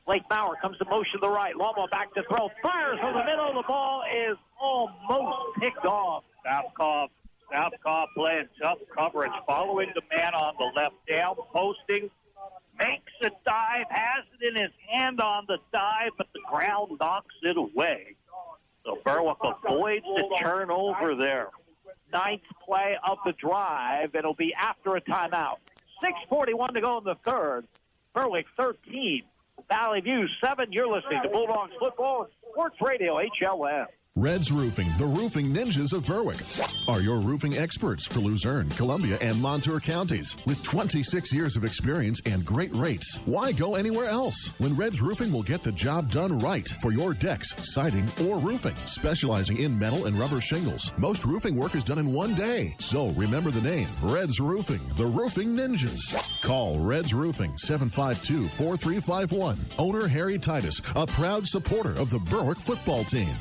Blake Bauer comes to motion to the right. Lawball back to throw. Fires from the middle. The ball is almost picked off. Southcott playing tough coverage, following the man on the left down, posting, makes a dive, has it in his hand on the dive, but the ground knocks it away. So Berwick avoids the turnover there. 9th play of the drive. It'll be after a timeout. 6:41 to go in the third. Berwick 13. Valley View 7. You're listening to Bulldogs Football and Sports Radio HLN. Red's Roofing, the roofing ninjas of Berwick, are your roofing experts for Luzerne, Columbia, and Montour counties. With 26 years of experience and great rates, why go anywhere else when Red's Roofing will get the job done right for your decks, siding, or roofing, specializing in metal and rubber shingles. Most roofing work is done in one day, so remember the name, Red's Roofing, the roofing ninjas. Call Red's Roofing, 752-4351. Owner Harry Titus, a proud supporter of the Berwick football team.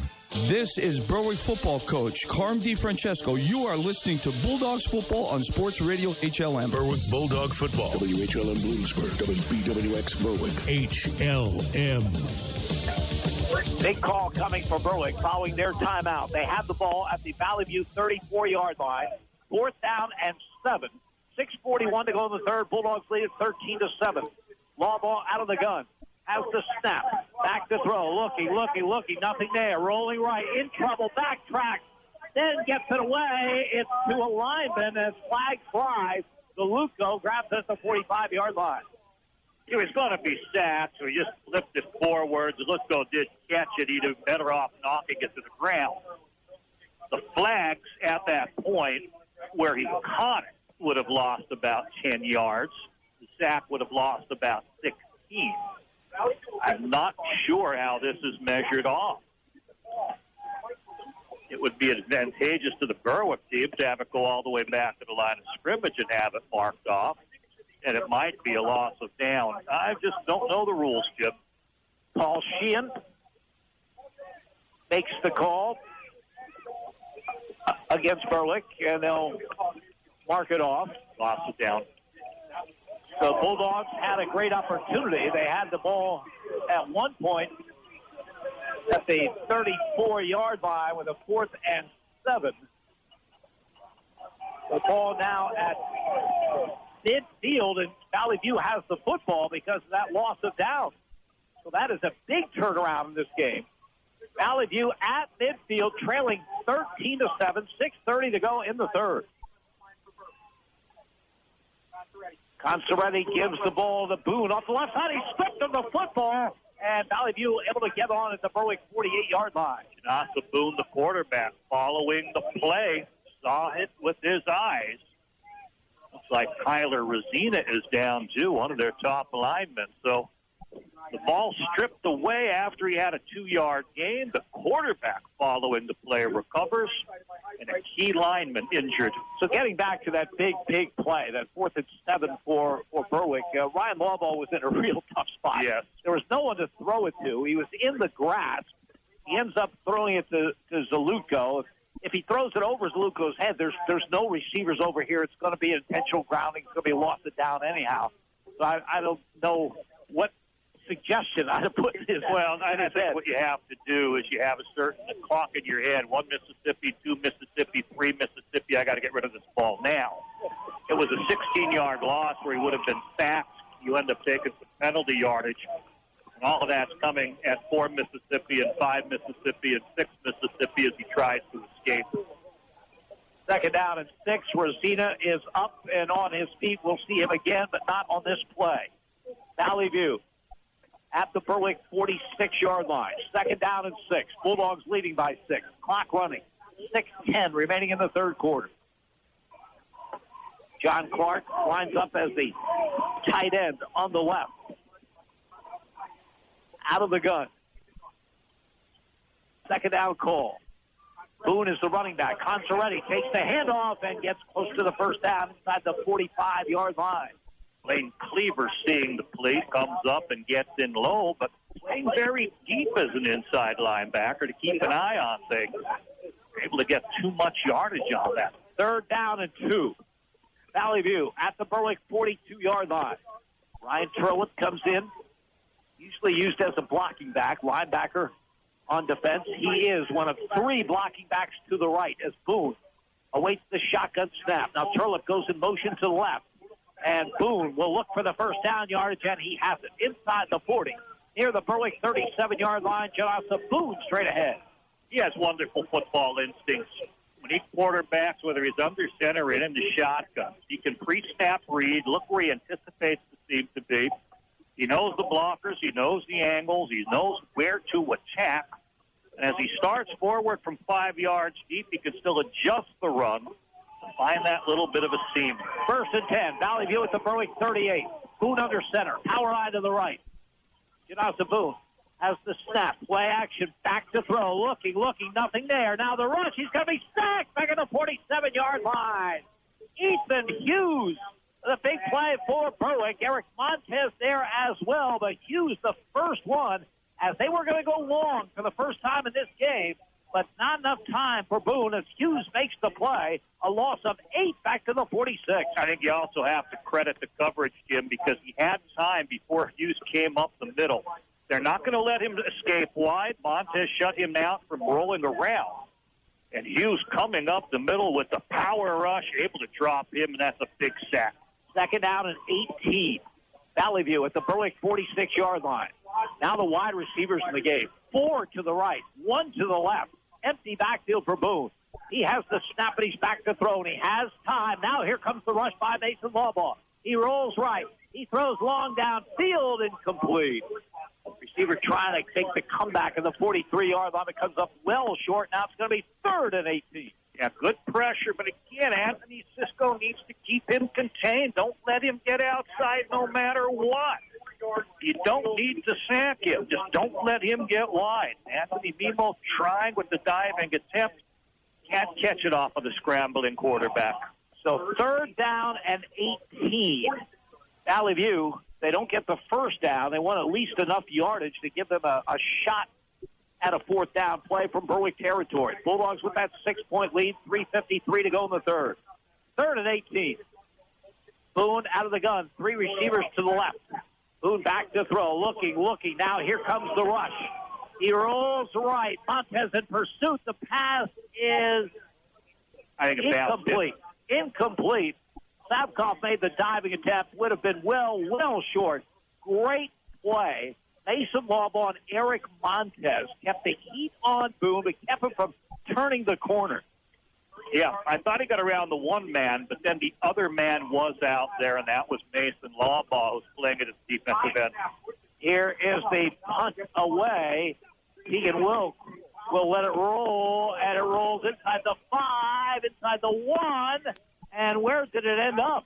This is Berwick football coach Carm DiFrancesco. You are listening to Bulldogs football on Sports Radio HLM. Berwick Bulldog football. WHLM Bloomsburg, WBWX Berwick. HLM. Big call coming for Berwick following their timeout. They have the ball at the Valley View 34-yard line. 4th down and 7. 6:41 to go in the third. Bulldogs lead at 13-7. Lawball out of the gun. Has the snap. Back to throw. Looking. Nothing there. Rolling right. In trouble. Backtrack. then gets it away. It's to a lineman as flag flies. Zalutko grabs it at the 45-yard line. He was going to be sacked, so he just flipped it forward. Zalutko did catch it. He'd have better off knocking it to the ground. The flags at that point where he caught it would have lost about 10 yards. The sack would have lost about 16. I'm not sure how this is measured off. It would be advantageous to the Berwick team to have it go all the way back to the line of scrimmage and have it marked off. And it might be a loss of down. I just don't know the rules, Jim. Paul Sheehan makes the call against Berwick, and they'll mark it off. Loss of down. So Bulldogs had a great opportunity. They had the ball at one point at the 34-yard line with a 4th and 7. The ball now at midfield, and Valley View has the football because of that loss of down. So that is a big turnaround in this game. Valley View at midfield, trailing 13-7, 6:30 to go in the third. Consoretti gives the ball to Boone off the left side. He stripped of the football, and Valley View able to get on at the Berwick 48-yard line. Janasa Boone, the quarterback, following the play, saw it with his eyes. Looks like Kyler Rosina is down, too, one of their top linemen. So the ball stripped away after he had a 2-yard gain. The quarterback following the play recovers, and a key lineman injured. So getting back to that big play, that 4th and 7 for Berwick, Ryan Lawball was in a real tough spot. Yes. There was no one to throw it to. He was in the grass. He ends up throwing it to Zalutko. If he throws it over Zalutko's head, there's no receivers over here. It's going to be intentional grounding. It's going to be a loss of down anyhow. So I don't know what suggestion I'd have put in his Well, I think what you have to do is you have a certain clock in your head. 1 Mississippi, 2 Mississippi, 3 Mississippi. I got to get rid of this ball now. It was a 16-yard loss where he would have been sacked. You end up taking some penalty yardage. And all of that's coming at 4 Mississippi and 5 Mississippi and 6 Mississippi as he tries to escape. 2nd down and 6. Rosina is up and on his feet. We'll see him again, but not on this play. Valley View at the Berwick 46-yard line. 2nd down and 6. Bulldogs leading by 6. Clock running. 6:10 remaining in the third quarter. John Clark lines up as the tight end on the left. Out of the gun. 2nd down call. Boone is the running back. Consoretti takes the handoff and gets close to the first down inside the 45-yard line. Lane Cleaver, seeing the play, comes up and gets in low, but playing very deep as an inside linebacker to keep an eye on things. Able to get too much yardage on that. 3rd down and 2. Valley View at the Berwick 42-yard line. Ryan Turlett comes in, usually used as a blocking back, linebacker on defense. He is one of 3 blocking backs to the right as Boone awaits the shotgun snap. Now Turlett goes in motion to the left. And Boone will look for the first down yardage, and he has it inside the 40. Near the Berwick 37-yard line, Janasa Boone straight ahead. He has wonderful football instincts. When he quarterbacks, whether he's under center or in the shotgun, he can pre-snap read, look where he anticipates to seem to be. He knows the blockers, he knows the angles, he knows where to attack. And as he starts forward from 5 yards deep, he can still adjust the run. Find that little bit of a seam. 1st and 10. Valley View at the Berwick 38. Boone under center. Power eye to the right. Janasa Boone has the snap. Play action. Back to throw. Looking. Nothing there. Now the rush. He's going to be sacked back at the 47-yard line. Ethan Hughes. The big play for Berwick. Eric Montez there as well. But Hughes the first one as they were going to go long for the first time in this game. But not enough time for Boone as Hughes makes the play. A loss of 8 back to the 46. I think you also have to credit the coverage, Jim, because he had time before Hughes came up the middle. They're not going to let him escape wide. Montez shut him out from rolling around. And Hughes coming up the middle with the power rush, able to drop him, and that's a big sack. 2nd down and 18. Valley View at the Berwick 46-yard line. Now the wide receivers in the game. 4 to the right, 1 to the left. Empty backfield for Boone. He has the snap, and he's back to throw, and he has time. Now here comes the rush by Mason Lawbaugh. He rolls right. He throws long downfield, incomplete. Receiver trying to take the comeback, and the 43-yard line. It comes up well short. Now it's going to be 3rd and 18. Yeah, good pressure, but again, Anthony Cisco needs to keep him contained. Don't let him get outside no matter what. You don't need to sack him. Just don't let him get wide. Anthony Mimo trying with the diving attempt. Can't catch it off of the scrambling quarterback. So 3rd down and 18. Valley View, they don't get the first down. They want at least enough yardage to give them a shot at a 4th down play from Berwick territory. Bulldogs with that 6-point lead, 3:53 to go in the 3rd. 3rd and 18. Boone out of the gun, 3 receivers to the left. Boone back to throw, looking. Now here comes the rush. He rolls right. Montez in pursuit. The pass is incomplete. Savkoff made the diving attempt. Would have been well short. Great play. Mason Lawbaugh and Eric Montez kept the heat on Boone, but kept him from turning the corner. Yeah, I thought he got around the one man, but then the other man was out there, and that was Mason Lawbaugh, who's playing at his defensive end. Here is the punt away. Keegan Wilk will let it roll, and it rolls inside the 5, inside the 1, and where did it end up?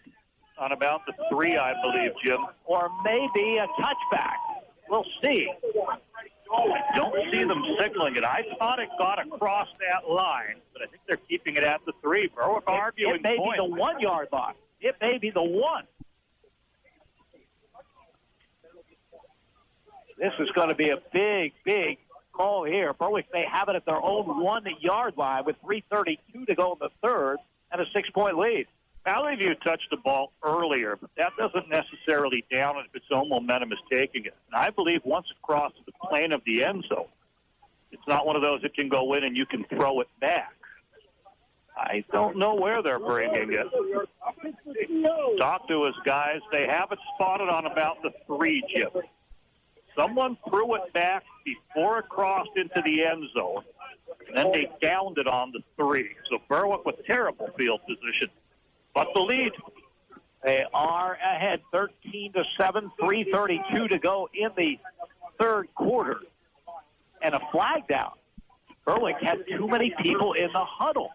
On about the 3, I believe, Jim. Or maybe a touchback. We'll see. I don't see them signaling it. I thought it got across that line, but I think they're keeping it at the 3. Berwick arguing it may point. be the 1-yard line. It may be the 1. This is going to be a big call here. Berwick, they have it at their own 1-yard line with 3:32 to go in the 3rd and a 6-point lead. Valley View touched the ball earlier, but that doesn't necessarily down it if its own momentum is taking it. And I believe once it crosses the plane of the end zone, it's not one of those that can go in and you can throw it back. I don't know where they're bringing it. Talk to his guys. They have it spotted on about the 3, Jim. Someone threw it back before it crossed into the end zone, and then they downed it on the 3. So Berwick with terrible field position. But the lead. They are ahead 13-7, 3:32 to go in the 3rd quarter. And a flag down. Berwick had too many people in the huddle.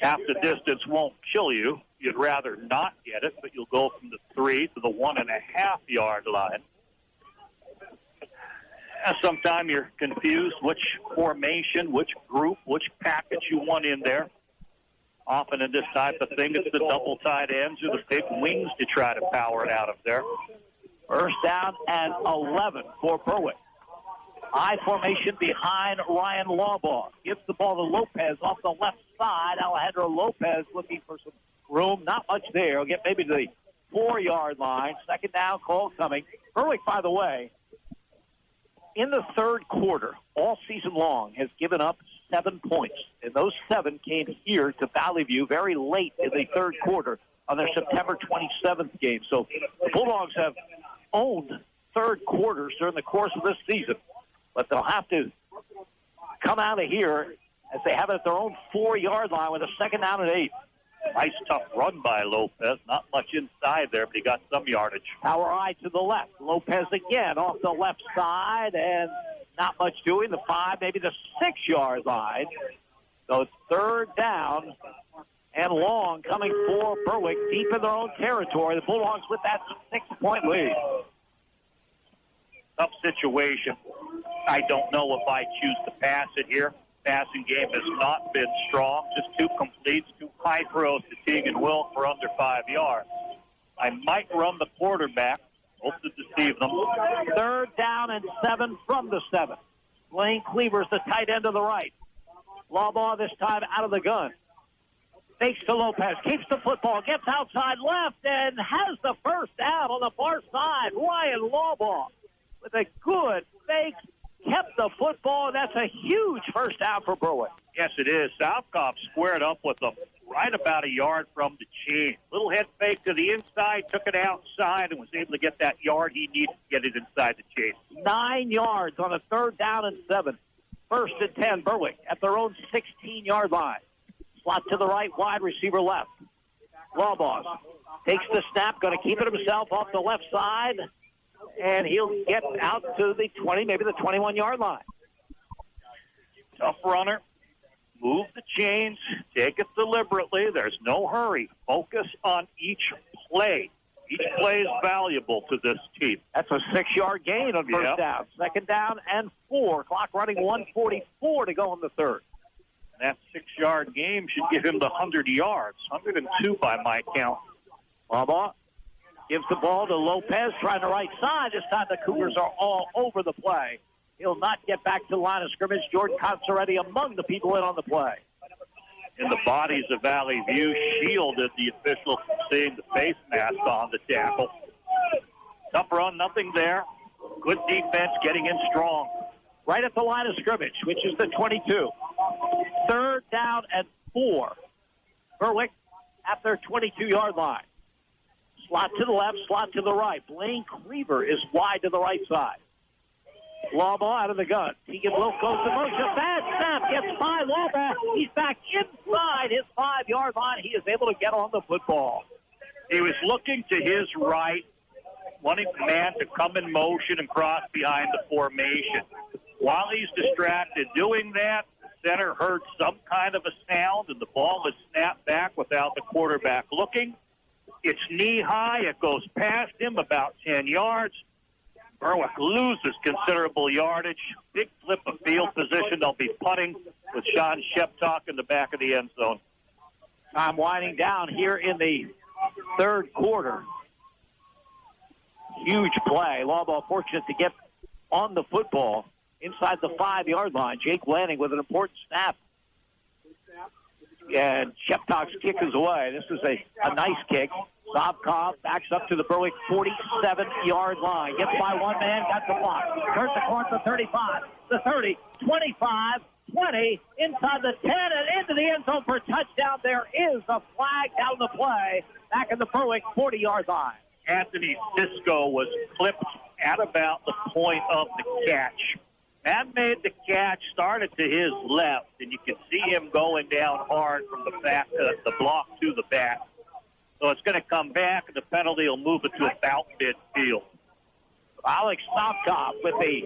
Half the distance won't kill you. You'd rather not get it, but you'll go from the 3 to the 1.5-yard line. And sometime you're confused which formation, which group, which package you want in there. Often in this type of thing, it's the double tight ends or the big wings to try to power it out of there. First down and 11 for Berwick. I formation behind Ryan Lawbaugh. Gives the ball to Lopez off the left side. Alejandro Lopez looking for some room. Not much there. He'll get maybe to the 4-yard line. 2nd down call coming. Berwick, by the way, in the 3rd quarter, all season long, has given up 7 points. And those 7 came here to Valley View very late in the 3rd quarter on their September 27th game. So the Bulldogs have owned 3rd quarters during the course of this season. But they'll have to come out of here as they have it at their own 4-yard line with a 2nd down and 8. Nice tough run by Lopez. Not much inside there, but he got some yardage. Power eye to the left. Lopez again off the left side, and not much doing. The 5, maybe the 6-yard line. So it's 3rd down and long coming for Berwick deep in their own territory. The Bulldogs with that 6-point lead. Tough situation. I don't know if I choose to pass it here. Passing game has not been strong. Just 2 completes, 2 high throws to Keegan Wilk for under 5 yards. I might run the quarterback. Hope to deceive them. 3rd down and 7 from the 7. Blaine Cleaver's the tight end to the right. Lawbaugh this time out of the gun. Fakes to Lopez, keeps the football, gets outside left, and has the first down on the far side. Ryan Lawbaugh with a good fake, kept the football, and that's a huge first down for Berwick. Yes, it is. Southcop squared up with them right about a yard from the chain. Little head fake to the inside, took it outside, and was able to get that yard he needed to get it inside the chain. 9 yards on a 3rd down and 7. First and 10, Berwick at their own 16-yard line. Slot to the right, wide receiver left. Lawboss takes the snap, going to keep it himself off the left side, and he'll get out to the 20, maybe the 21-yard line. Tough runner. Move the chains. Take it deliberately. There's no hurry. Focus on each play. Each play is valuable to this team. That's a 6-yard gain on first down. Second down and 4. Clock running 1:44 to go in the third. That 6-yard game should give him the 100 yards. 102 by my count. Baba gives the ball to Lopez, trying the right side. This time the Cougars are all over the play. He'll not get back to the line of scrimmage. Jordan Consoretti among the people in on the play. In the bodies of Valley View, shielded the official from seeing the face mask on the tackle. Tough run, nothing there. Good defense, getting in strong. Right at the line of scrimmage, which is the 22. Third down and 4. Berwick at their 22-yard line. Slot to the left, slot to the right. Blaine Cleaver is wide to the right side. Law ball out of the gun. Tegan Wilk goes to motion. Bad snap. Gets by Law ball. He's back inside his 5-yard line. He is able to get on the football. He was looking to his right, wanting the man to come in motion and cross behind the formation. While he's distracted doing that, the center heard some kind of a sound, and the ball is snapped back without the quarterback looking. It's knee-high. It goes past him about 10 yards. Berwick loses considerable yardage. Big flip of field position. They'll be punting with Sean Sheptock in the back of the end zone. Time winding down here in the third quarter. Huge play. Lawball fortunate to get on the football inside the 5-yard line. Jake Lanning with an important snap. And Sheptock's kick is away. This is a nice kick. Sobkov backs up to the Berwick 47-yard line. Gets by one man, got the block. Turns the corner to 35, the 30, 25, 20, inside the 10, and into the end zone for a touchdown. There is a flag down the play back in the Berwick 40-yard line. Anthony Sisko was clipped at about the point of the catch. Man made the catch, started to his left, and you can see him going down hard from the back, the block to the back. So it's going to come back, and the penalty will move it to about midfield. Alex Sobkov with a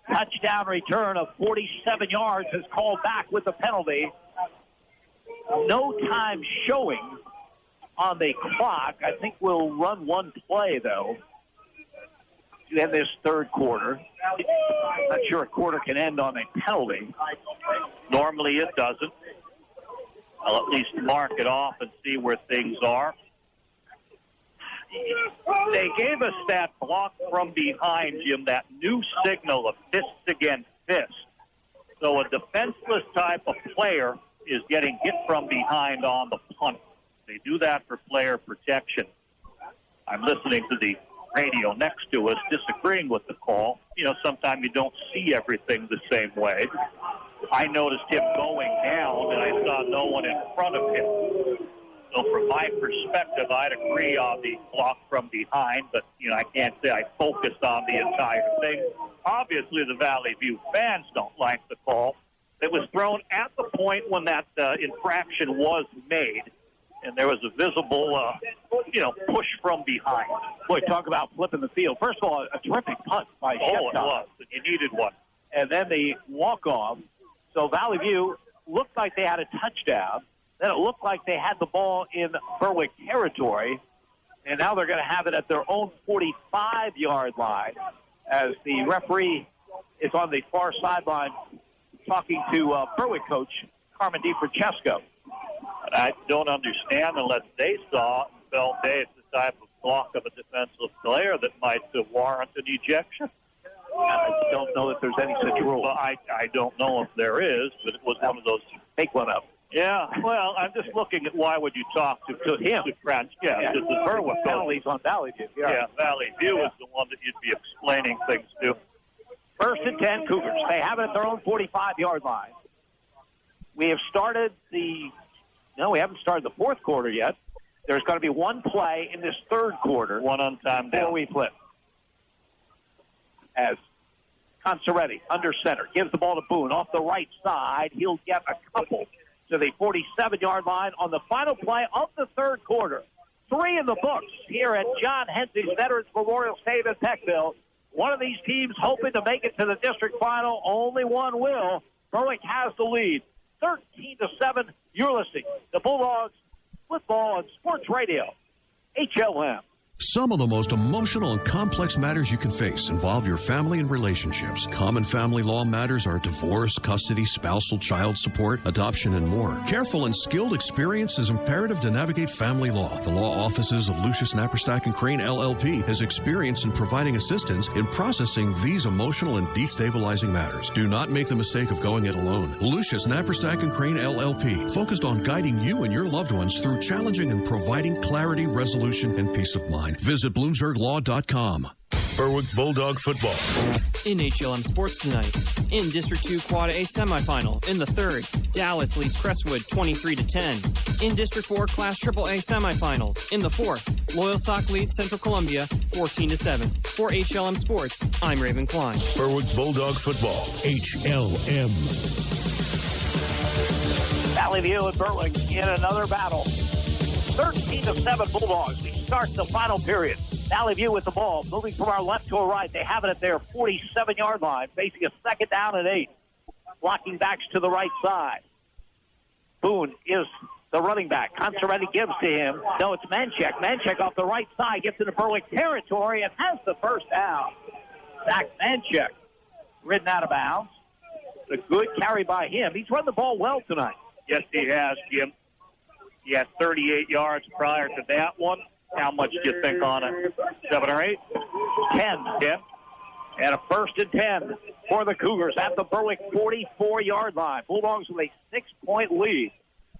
touchdown return of 47 yards is called back with the penalty. No time showing on the clock. I think we'll run one play, though, in this third quarter. Not sure a quarter can end on a penalty. Normally it doesn't. I'll at least mark it off and see where things are. They gave us that block from behind, Jim, that new signal of fists against fists. So a defenseless type of player is getting hit from behind on the punt. They do that for player protection. I'm listening to the radio next to us, disagreeing with the call. You know, sometimes you don't see everything the same way. I noticed him going down, and I saw no one in front of him. So from my perspective, I'd agree on the block from behind, but, you know, I can't say I focused on the entire thing. Obviously, the Valley View fans don't like the call. It was thrown at the point when that infraction was made, and there was a visible, push from behind. Boy, talk about flipping the field. First of all, a terrific punt by Sheptock. Oh, it was. You needed one. And then the walk-off. So Valley View looked like they had a touchdown. Then it looked like they had the ball in Berwick territory. And now they're going to have it at their own 45-yard line as the referee is on the far sideline talking to Berwick coach Carmen DiFrancesco. I don't understand unless they saw it and felt, hey, it's the type of block of a defensive player that might warrant an ejection. I don't know if there's any such rule. Well, I don't know if there is, but it was one of those. Make one up. Yeah, well, I'm just looking at why would you talk to him. To French. Yeah, this is Berwick. Penalties on Valley View. Yeah, Valley View is the one that you'd be explaining things to. First and 10, Cougars. They have it at their own 45-yard line. We have started we haven't started the fourth quarter yet. There's going to be one play in this third quarter. One on time down. Before we flip. As Conceretti under center. Gives the ball to Boone off the right side. He'll get a couple to the 47-yard line on the final play of the third quarter. 3 in the books here at John Hensey's Veterans Memorial Stadium in Peckville. One of these teams hoping to make it to the district final. Only one will. Berwick has the lead. 13-7, you're listening to Bulldogs Football and Sports Radio, HLM. Some of the most emotional and complex matters you can face involve your family and relationships. Common family law matters are divorce, custody, spousal, child support, adoption, and more. Careful and skilled experience is imperative to navigate family law. The law offices of Lucius, Napperstack, and Crane LLP has experience in providing assistance in processing these emotional and destabilizing matters. Do not make the mistake of going it alone. Lucius, Napperstack, and Crane LLP, focused on guiding you and your loved ones through challenging and providing clarity, resolution, and peace of mind. Visit BloomsburgLaw.com. Berwick Bulldog Football. In HLM Sports tonight, in District 2 Quad A semifinal, in the third, Dallas leads Crestwood 23-10. In District 4 Class AAA semifinals, in the fourth, Loyalsock leads Central Columbia 14-7. For HLM Sports, I'm Raven Klein. Berwick Bulldog Football, HLM. Valley View and Berwick in another battle. 13-7 Bulldogs. We start the final period. Valley View with the ball, moving from our left to our right. They have it at their 47-yard line, facing a second down and 8. Blocking backs to the right side. Boone is the running back. Conceretti gives to him. No, it's Manchek. Manchek off the right side gets into Berwick territory and has the first down. Zach Manchek ridden out of bounds. A good carry by him. He's run the ball well tonight. Yes, he has, Jim. He had 38 yards prior to that one. How much do you think on it? 7 or 8? 10. And a 1st and 10 for the Cougars at the Berwick 44-yard line. Bulldogs with a 6-point lead.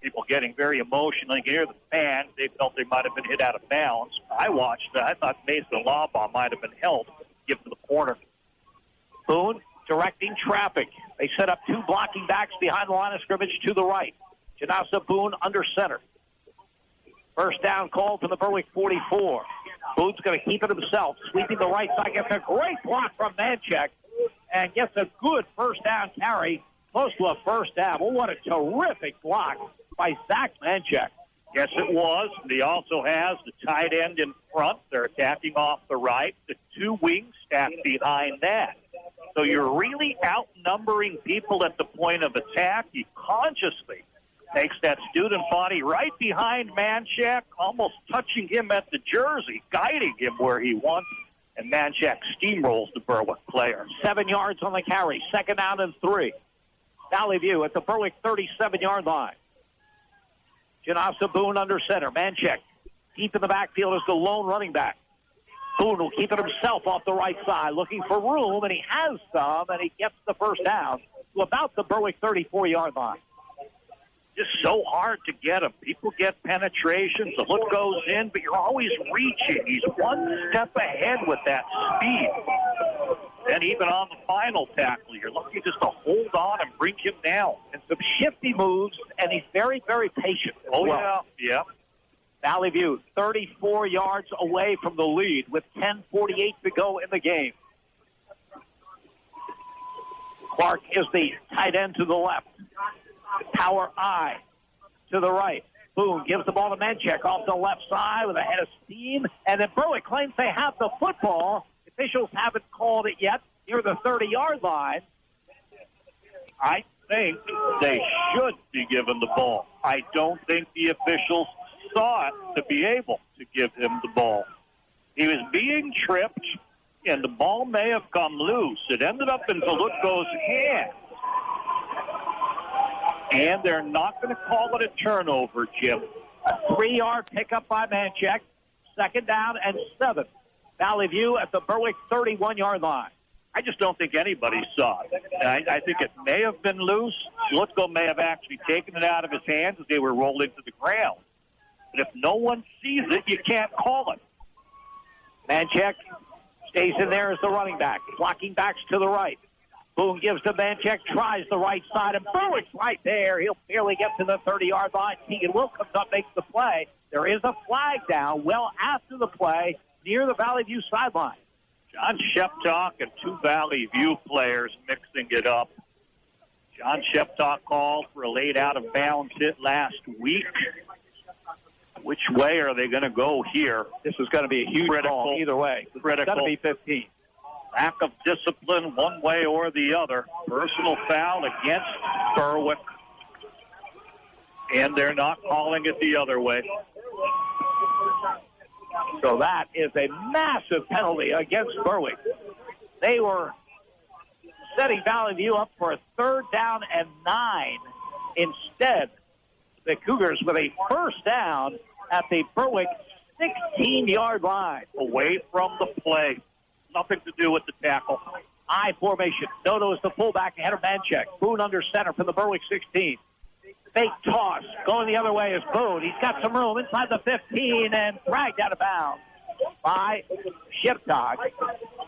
People getting very emotional. You can hear the fans. They felt they might have been hit out of bounds. I watched that. I thought Mason Lawbaugh might have been held, given to the corner. Boone directing traffic. They set up 2 blocking backs behind the line of scrimmage to the right. Janasa Boone under center. First down call to the Berwick 44. Boone's going to keep it himself. Sweeping the right side. Gets a great block from Manchek. And gets a good first down carry. Close to a first down. Well, what a terrific block by Zach Manchek. Yes, it was. He also has the tight end in front. They're attacking off the right. The 2 wings stacked behind that. So you're really outnumbering people at the point of attack. He consciously takes that student body right behind Manchek, almost touching him at the jersey, guiding him where he wants, and Manchek steamrolls the Berwick player. 7 yards on the carry, second down and 3. Valley View at the Berwick 37-yard line. Janasa Boone under center. Manchek deep in the backfield as the lone running back. Boone will keep it himself off the right side, looking for room, and he has some, and he gets the first down to about the Berwick 34-yard line. Just so hard to get him. People get penetrations. The hook goes in, but you're always reaching. He's one step ahead with that speed. And even on the final tackle, you're looking just to hold on and bring him down. And some shifty moves, and he's very, very patient. Yeah. Valley View, 34 yards away from the lead with 10:48 to go in the game. Clark is the tight end to the left. Power I to the right. Boone gives the ball to Manchek off the left side with a head of steam. And then Berwick claims they have the football. Officials haven't called it yet near the 30-yard line. I think they should be given the ball. I don't think the officials saw it to be able to give him the ball. He was being tripped, and the ball may have come loose. It ended up in Zalutko's hand. And they're not going to call it a turnover, Jim. A 3-yard pickup by Manchek. Second down and 7. Valley View at the Berwick 31-yard line. I just don't think anybody saw it. I think it may have been loose. Lutko may have actually taken it out of his hands as they were rolling to the ground. But if no one sees it, you can't call it. Manchek stays in there as the running back. Blocking backs to the right. Boone gives to Manchek, tries the right side, and Berwick's right there. He'll barely get to the 30-yard line. Keegan Will comes up, makes the play. There is a flag down well after the play near the Valley View sideline. John Sheptalk and two Valley View players mixing it up. John Sheptalk called for a laid out of bounds hit last week. Which way are they going to go here? This is going to be a huge call either way. It's going to be 15. Lack of discipline one way or the other. Personal foul against Berwick. And they're not calling it the other way. So that is a massive penalty against Berwick. They were setting Valley View up for a 3rd down and 9. Instead, the Cougars with a first down at the Berwick 16-yard line. Away from the play. Nothing to do with the tackle. I formation. Dodo is the fullback ahead of Manchek. Boone under center from the Berwick 16. Fake toss. Going the other way is Boone. He's got some room inside the 15 and dragged out of bounds by Shipdog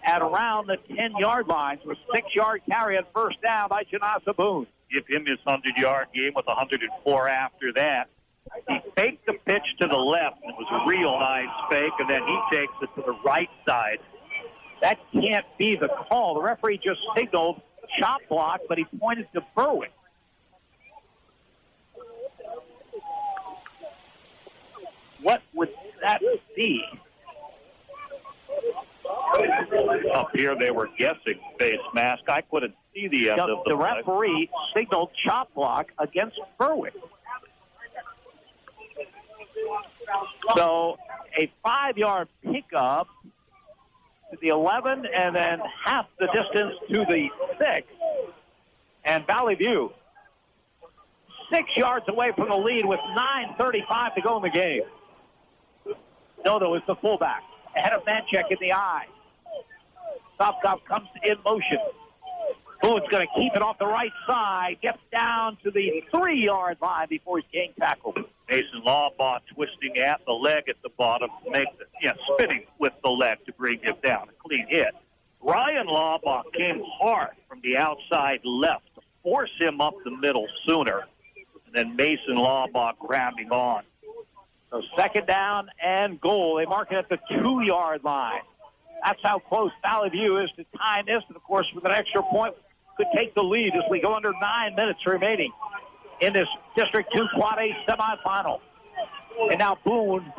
at around the 10-yard line. So a 6-yard carry and first down by Janasa Boone. Give him his 100-yard game with 104 after that. He faked the pitch to the left. It was a real nice fake, and then he takes it to the right side. That can't be the call. The referee just signaled chop block, but he pointed to Berwick. What would that be? Up here they were guessing face mask. I couldn't see the end of the referee signaled chop block against Berwick. So a 5-yard pickup to the 11 and then half the distance to the 6. And Valley View 6 yards away from the lead with 9:35 to go in the game. Dodo is the fullback ahead of Manchek in the eye. Sopkov comes in motion. Boone's going to keep it off the right side. Gets down to the 3-yard line before he's getting tackled. Mason Lawbaugh twisting at the leg at the bottom to make spinning with the leg to bring him down. A clean hit. Ryan Lawbaugh came hard from the outside left to force him up the middle sooner. And then Mason Lawbaugh grabbing on. So 2nd down and goal. They mark it at the 2-yard line. That's how close Valley View is to tying this. And, of course, with an extra point, could take the lead as we go under 9 minutes remaining in this District 2 Quad A semifinal. And now Boone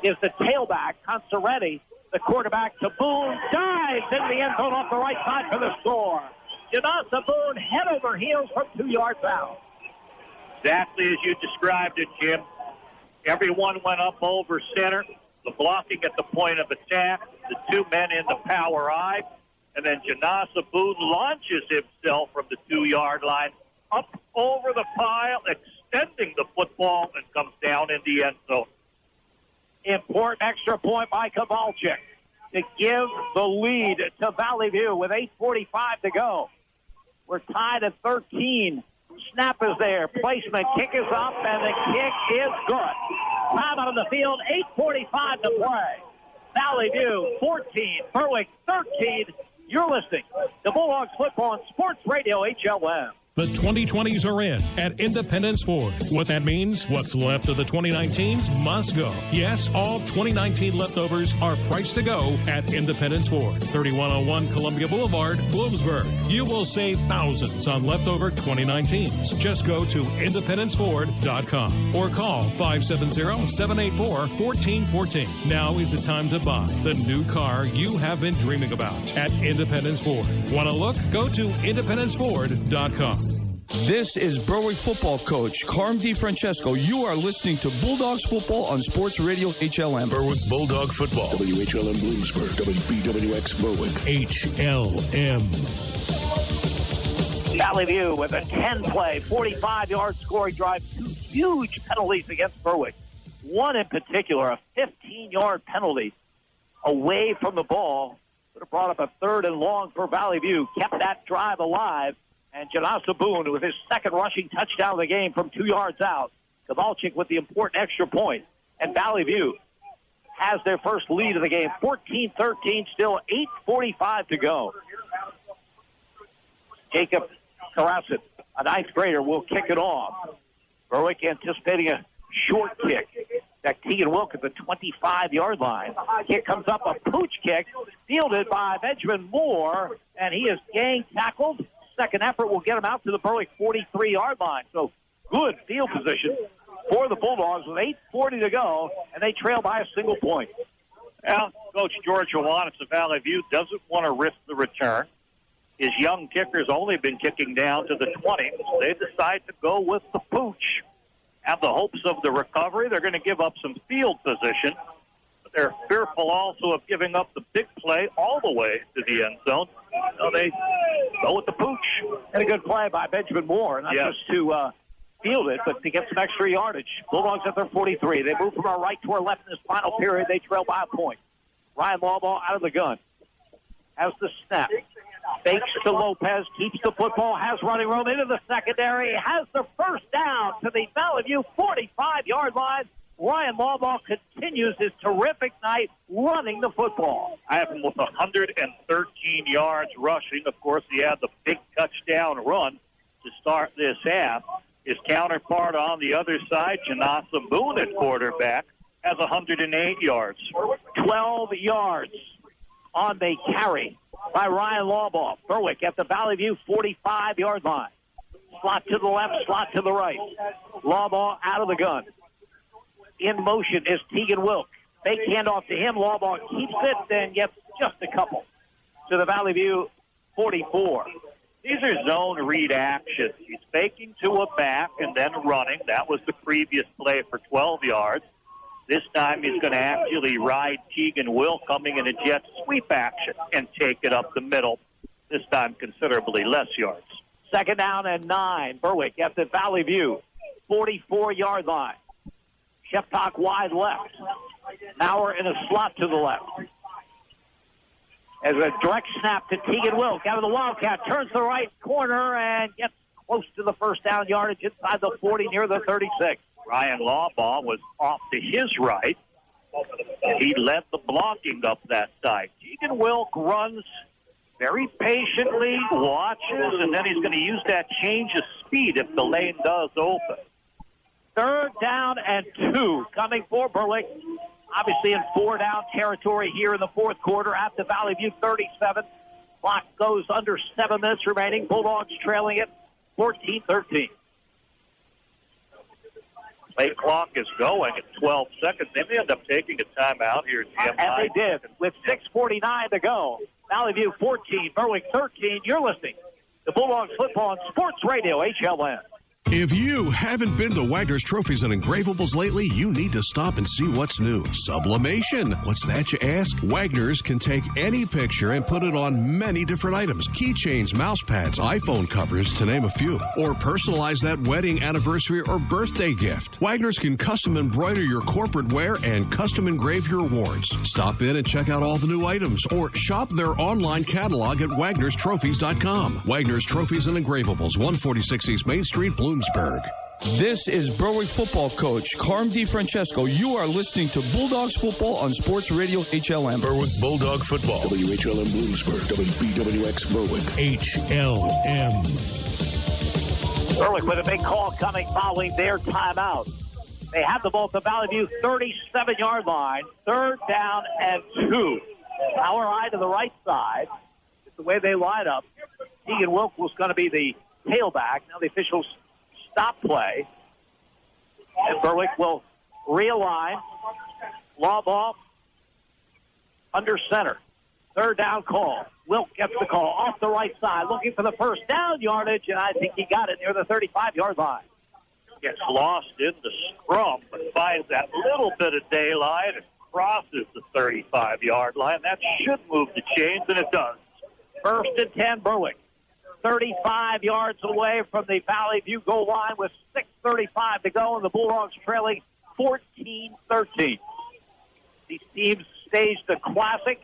is the tailback. Consaretti, the quarterback to Boone, dives into the end zone off the right side for the score. Janasa Boone head over heels from 2 yards out. Exactly as you described it, Jim. Everyone went up over center. The blocking at the point of attack. The 2 men in the power I. And then Janasa Boone launches himself from the 2-yard line up over the pile, extending the football, and comes down in the end zone. Important extra point by Kowalczyk to give the lead to Valley View with 8:45 to go. We're tied at 13. Snap is there. Placement. Kick is up, and the kick is good. Time out of the field. 8:45 to play. Valley View 14. Berwick 13. You're listening to Bulldogs Football on Sports Radio HLM. The 2020s are in at Independence Ford. What that means, what's left of the 2019s must go. Yes, all 2019 leftovers are priced to go at Independence Ford, 3101 Columbia Boulevard, Bloomsburg. You will save thousands on leftover 2019s. Just go to independenceford.com or call 570-784-1414. Now is the time to buy the new car you have been dreaming about at Independence Ford. Want to look? Go to independenceford.com. This is Berwick football coach Carm DiFrancesco. You are listening to Bulldogs football on Sports Radio HLM. Berwick Bulldog football. WHLM Bloomsburg. WBWX Berwick. HLM. Valley View with a 10-play, 45-yard scoring drive. 2 huge penalties against Berwick. One in particular, a 15-yard penalty away from the ball. Would have brought up a 3rd and long for Valley View. Kept that drive alive. And Janasa Boone with his 2nd rushing touchdown of the game from 2 yards out. Kowalczyk with the important extra point. And Valley View has their first lead of the game. 14-13, still 8:45 to go. Jacob Karasik, a 9th grader, will kick it off. Berwick anticipating a short kick. That Tegan Wilk at the 25-yard line. Kick comes up, a pooch kick, fielded by Benjamin Moore, and he is gang tackled. Second effort will get him out to the Berwick 43-yard line. So good field position for the Bulldogs with 8:40 to go, and they trail by a single point. Well, Coach George Ioannis of Valley View doesn't want to risk the return. His young kicker's only been kicking down to the 20, so they decide to go with the pooch. Have the hopes of the recovery. They're going to give up some field position, but they're fearful also of giving up the big play all the way to the end zone. So they go with the pooch. And a good play by Benjamin Moore, not just to field it, but to get some extra yardage. Bulldogs at their 43. They move from our right to our left in this final period. They trail by a point. Ryan Lawball out of the gun. Has the snap. Fakes to Lopez, keeps the football, has running room into the secondary, has the first down to the Valley View 45-yard line. Ryan Lawball continues his terrific night running the football. I have him with 113 yards rushing. Of course, he had the big touchdown run to start this half. His counterpart on the other side, Janasa Boone at quarterback, has 108 yards. 12 yards on the carry by Ryan Lawball. Berwick at the Valley View 45-yard line. Slot to the left, slot to the right. Lawball out of the gun. In motion is Tegan Wilk. Fake handoff to him. Lawball keeps it, then gets just a couple to the Valley View 44. These are zone read actions. He's faking to a back and then running. That was the previous play for 12 yards. This time he's going to actually ride Tegan Will coming in a jet sweep action and take it up the middle. This time considerably less yards. Second down and 9. Berwick at the Valley View 44-yard line. Sheptock wide left. Maurer in a slot to the left. As a direct snap to Tegan Wilk out of the Wildcat. Turns the right corner and gets close to the first down yardage inside the 40 near the 36. Ryan Lawball was off to his right. He led the blocking up that side. Tegan Wilk runs very patiently, watches, and then he's going to use that change of speed if the lane does open. Third down and 2 coming for Berwick. Obviously in 4-down territory here in the fourth quarter at the Valley View 37. Clock goes under 7 minutes remaining. Bulldogs trailing it 14-13. Play clock is going at 12 seconds. They may end up taking a timeout here, Jim. And they did with 6:49 to go. Valley View 14, Berwick 13. You're listening to Bulldogs Football on Sports Radio HLN. If you haven't been to Wagner's Trophies and Engravables lately, you need to stop and see what's new. Sublimation. What's that, you ask? Wagner's can take any picture and put it on many different items. Keychains, mouse pads, iPhone covers, to name a few. Or personalize that wedding, anniversary, or birthday gift. Wagner's can custom embroider your corporate wear and custom engrave your awards. Stop in and check out all the new items. Or shop their online catalog at wagnerstrophies.com. Wagner's Trophies and Engravables, 146 East Main Street, Bloomsburg. This is Berwick football coach Carm DiFrancesco. You are listening to Bulldogs football on Sports Radio HLM. Berwick Bulldog football. WHLM Bloomsburg, WBWX Berwick. HLM. Berwick with a big call coming following their timeout. They have the ball at the Valley View 37-yard line. Third down and 2. Power eye to the right side. It's the way they line up. Tegan Wilk was going to be the tailback. Now the officials stop play. And Berwick will realign. Lawball under center. Third down call. Wilk gets the call off the right side, looking for the first down yardage, and I think he got it near the 35-yard line. Gets lost in the scrum, but finds that little bit of daylight and crosses the 35-yard line. That should move the chains, and it does. First and 10, Berwick. 35 yards away from the Valley View goal line with 6:35 to go, and the Bulldogs trailing 14-13. These teams staged the Classic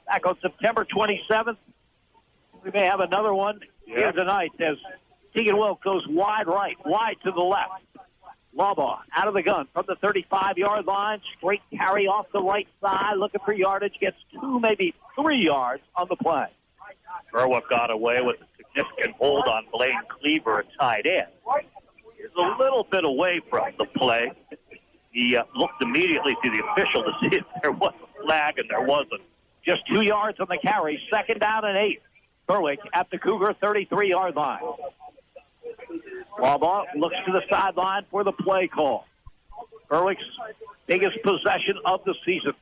back on September 27th. We may have another one here tonight as Tegan Wilk goes wide right, wide to the left. Lawball out of the gun from the 35-yard line, straight carry off the right side, looking for yardage, gets 2, maybe 3 yards on the play. Berwick got away with a significant hold on Blaine Cleaver at tight end. He's a little bit away from the play. He looked immediately to the official to see if there was a flag, and there wasn't. Just 2 yards on the carry. 2nd down and 8. Berwick at the Cougar 33-yard line. Ball looks to the sideline for the play call. Berwick's biggest possession of the season.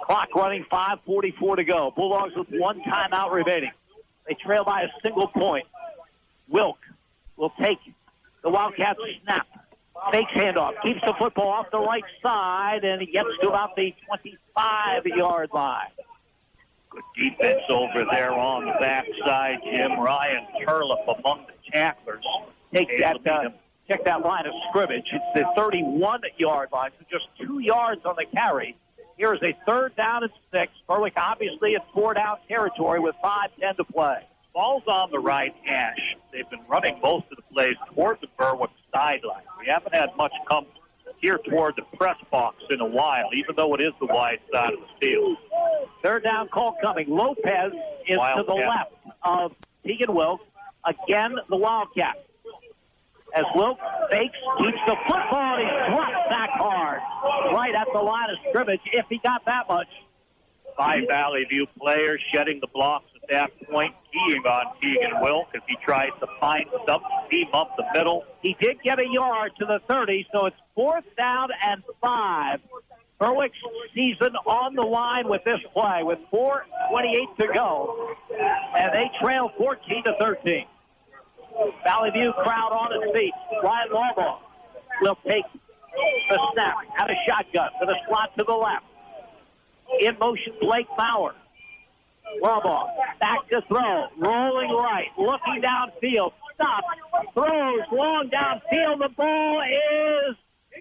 Clock running, 5:44 to go. Bulldogs with 1 timeout remaining. They trail by a single point. Wilk will take the Wildcats snap. Fakes handoff. Keeps the football off the right side, and he gets to about the 25-yard line. Good defense over there on the backside, Jim. Ryan Turlip among the tacklers. Check that line of scrimmage. It's the 31-yard line, so just 2 yards on the carry. Here is a 3rd down and 6. Berwick obviously at 4-down territory with 5:10 to play. Ball's on the right hash. They've been running most of the plays toward the Berwick sideline. We haven't had much come here toward the press box in a while, even though it is the wide side of the field. 3rd down call coming. Lopez is to the left of Tegan Wilk. Again, the Wildcat. As Wilk fakes, keeps the football, and he drops back hard. Right at the line of scrimmage, if he got that much. 5 Valley View players shedding the blocks at that point, keying on Tegan Wilk as he tries to find something, beam up the middle. He did get a yard to the 30, so it's 4th down and 5. Berwick's season on the line with this play with 4:28 to go. And they trail 14-13. Valley View crowd on its feet. Ryan Larbaugh will take the snap out of shotgun to the slot to the left. In motion, Blake Bauer. Larbaugh back to throw. Rolling right. Looking downfield. Stops. Throws long downfield. The ball is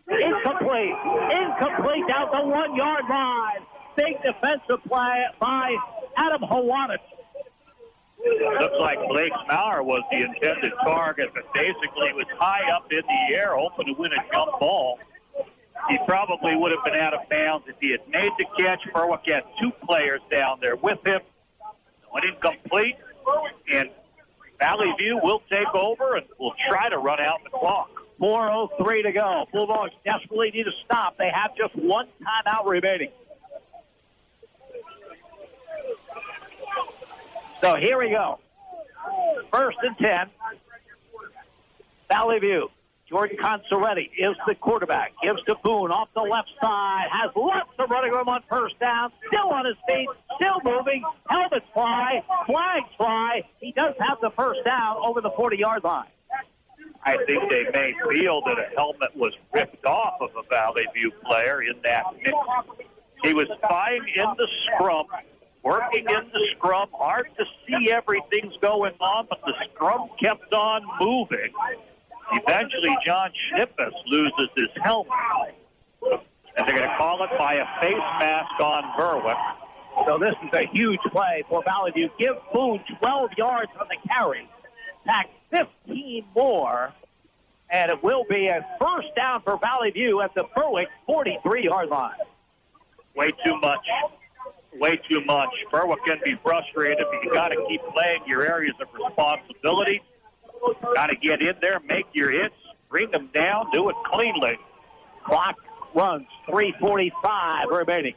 incomplete. Incomplete down the 1-yard line. Big defensive play by Adam Hawanis. Looks like Blake Maurer was the intended target, but basically he was high up in the air, hoping to win a jump ball. He probably would have been out of bounds if he had made the catch. Berwick had 2 players down there with him. Went incomplete, and Valley View will take over and will try to run out the clock. 4:03 to go. Bulldogs desperately need a stop. They have just 1 timeout remaining. So here we go. 1st and 10. Valley View. Jordan Consoretti is the quarterback. Gives to Boone off the left side. Has lots of running room on 1st down. Still on his feet. Still moving. Helmets fly. Flags fly. He does have the 1st down over the 40-yard line. I think they may feel that a helmet was ripped off of a Valley View player in that mix. He was spying in the scrum. Working in the scrum, hard to see everything's going on, but the scrum kept on moving. Eventually, John Schnippes loses his helmet. And they're going to call it by a face mask on Berwick. So this is a huge play for Valley View. Give Boone 12 yards on the carry. Pack 15 more. And it will be a 1st down for Valley View at the Berwick 43-yard line. Way too much. Way too much. Berwick can be frustrated, but you got to keep playing your areas of responsibility. Got to get in there, make your hits, bring them down, do it cleanly. Clock runs, 3:45 remaining.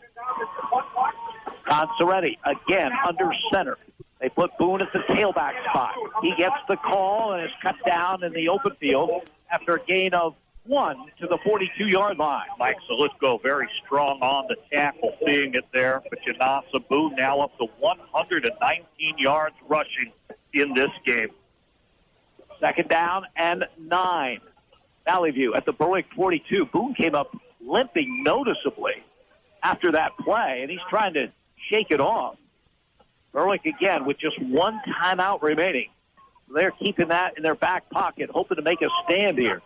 Consoretti again under center. They put Boone at the tailback spot. He gets the call and is cut down in the open field after a gain of 1 to the 42-yard line. Mike Salutko very strong on the tackle, seeing it there. But Janasa Boone now up to 119 yards rushing in this game. 2nd down and 9. Valley View at the Berwick 42. Boone came up limping noticeably after that play, and he's trying to shake it off. Berwick again with just 1 timeout remaining. They're keeping that in their back pocket, hoping to make a stand here.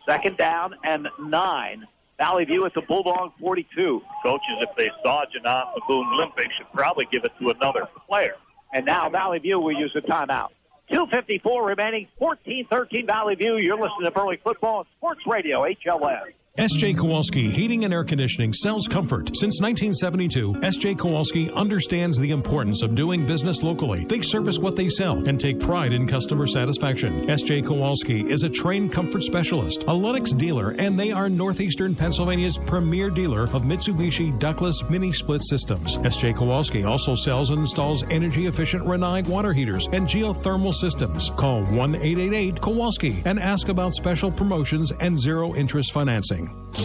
2nd down and 9. Valley View at the Bulldog 42. Coaches, if they saw Janasa Boone limping, should probably give it to another player. And now Valley View will use a timeout. 2:54 remaining, 14-13 Valley View. You're listening to Berwick Football on Sports Radio HLN. S.J. Kowalski Heating and Air Conditioning sells comfort. Since 1972, S.J. Kowalski understands the importance of doing business locally. They service what they sell and take pride in customer satisfaction. S.J. Kowalski is a trained comfort specialist, a Lennox dealer, and they are Northeastern Pennsylvania's premier dealer of Mitsubishi ductless mini-split systems. S.J. Kowalski also sells and installs energy-efficient Rinnai water heaters and geothermal systems. Call 1-888-KOWALSKI and ask about special promotions and zero-interest financing.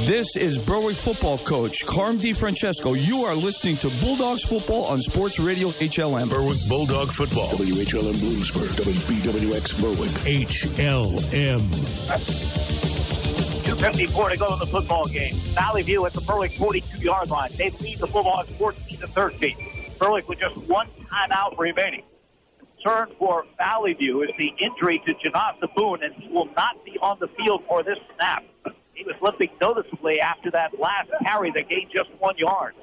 This is Berwick football coach Carm DiFrancesco. You are listening to Bulldogs football on Sports Radio HLM. Berwick Bulldog football. WHLM Bloomsburg, WBWX Berwick. HLM. 2:54 to go in the football game. Valley View at the Berwick 42-yard line. They lead the Bulldogs 14-13. Berwick with just one timeout remaining. Concern for Valley View is the injury to Janasa Boone, and he will not be on the field for this snap. He was limping noticeably after that last carry that gained just 1 yard.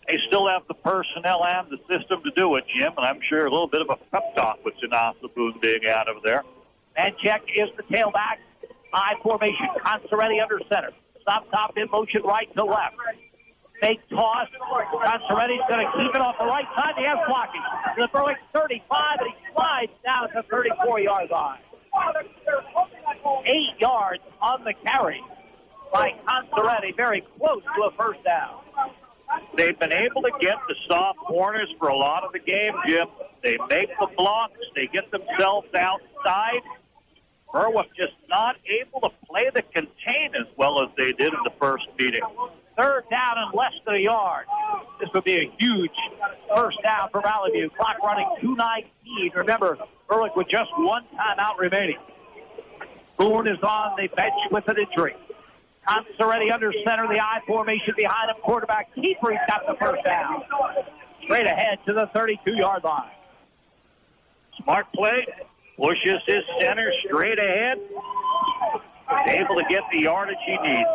They still have the personnel and the system to do it, Jim, and I'm sure a little bit of a pep talk with Janasa Boone being out of there. Man check is the tailback. High formation. Consoretti under center. Stop top in motion right to left. Fake toss. Consoretti's going to keep it off the right side. He has blocking. To the Berwick 35, and he slides down to the 34-yard line. 8 yards on the carry by Consoretti. Very close to a first down. They've been able to get the soft corners for a lot of the game, Jim. They make the blocks. They get themselves outside. Berwick just not able to play the contain as well as they did in the first meeting. Third down and less than a yard. This would be a huge first down for Valley View. Clock running 2:19. Remember, Berwick with just one timeout remaining. Boone is on the bench with an injury. Consoretti under center, the I formation behind him. Quarterback keeper, he's got the first down. Straight ahead to the 32-yard line. Smart play. Pushes his center straight ahead. Able to get the yardage he needs.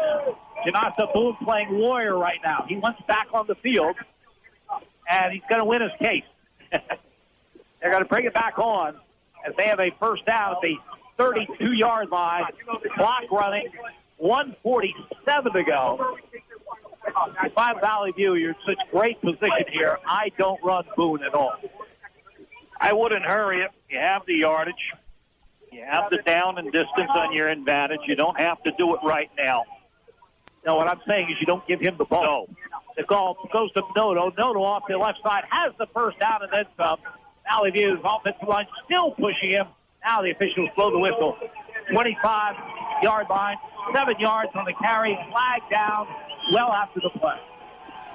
Janasa Boone playing warrior right now. He wants back on the field, and he's going to win his case. They're going to bring it back on as they have a first down at the 32-yard line. Clock running, 1:47 to go. If I'm Valley View, you're in such great position here. I don't run Boone at all. I wouldn't hurry it. You have the yardage. You have the down and distance on your advantage. You don't have to do it right now. No, what I'm saying is you don't give him the ball. No. The ball goes to Noto. Noto off the left side has the first down and then some. Valley View's offensive line still pushing him. Now the officials blow the whistle. 25-yard line, 7 yards on the carry, flag down well after the play.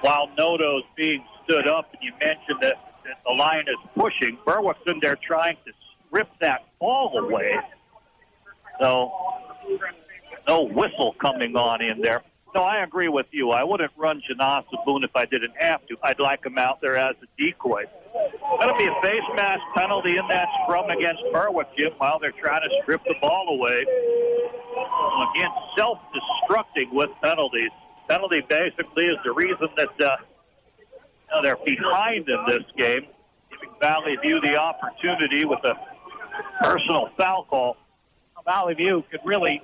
While Noto's being stood up, and you mentioned that the line is pushing, Berwick's in there trying to strip that ball away. So no whistle coming on in there. No, I agree with you. I wouldn't run Janasa Boone if I didn't have to. I'd like him out there as a decoy. That'll be a face mask penalty in that scrum against Berwick, Jim, while they're trying to strip the ball away. Again, self-destructing with penalties. Penalty basically is the reason that they're behind in this game, giving Valley View the opportunity with a personal foul call. Valley View could really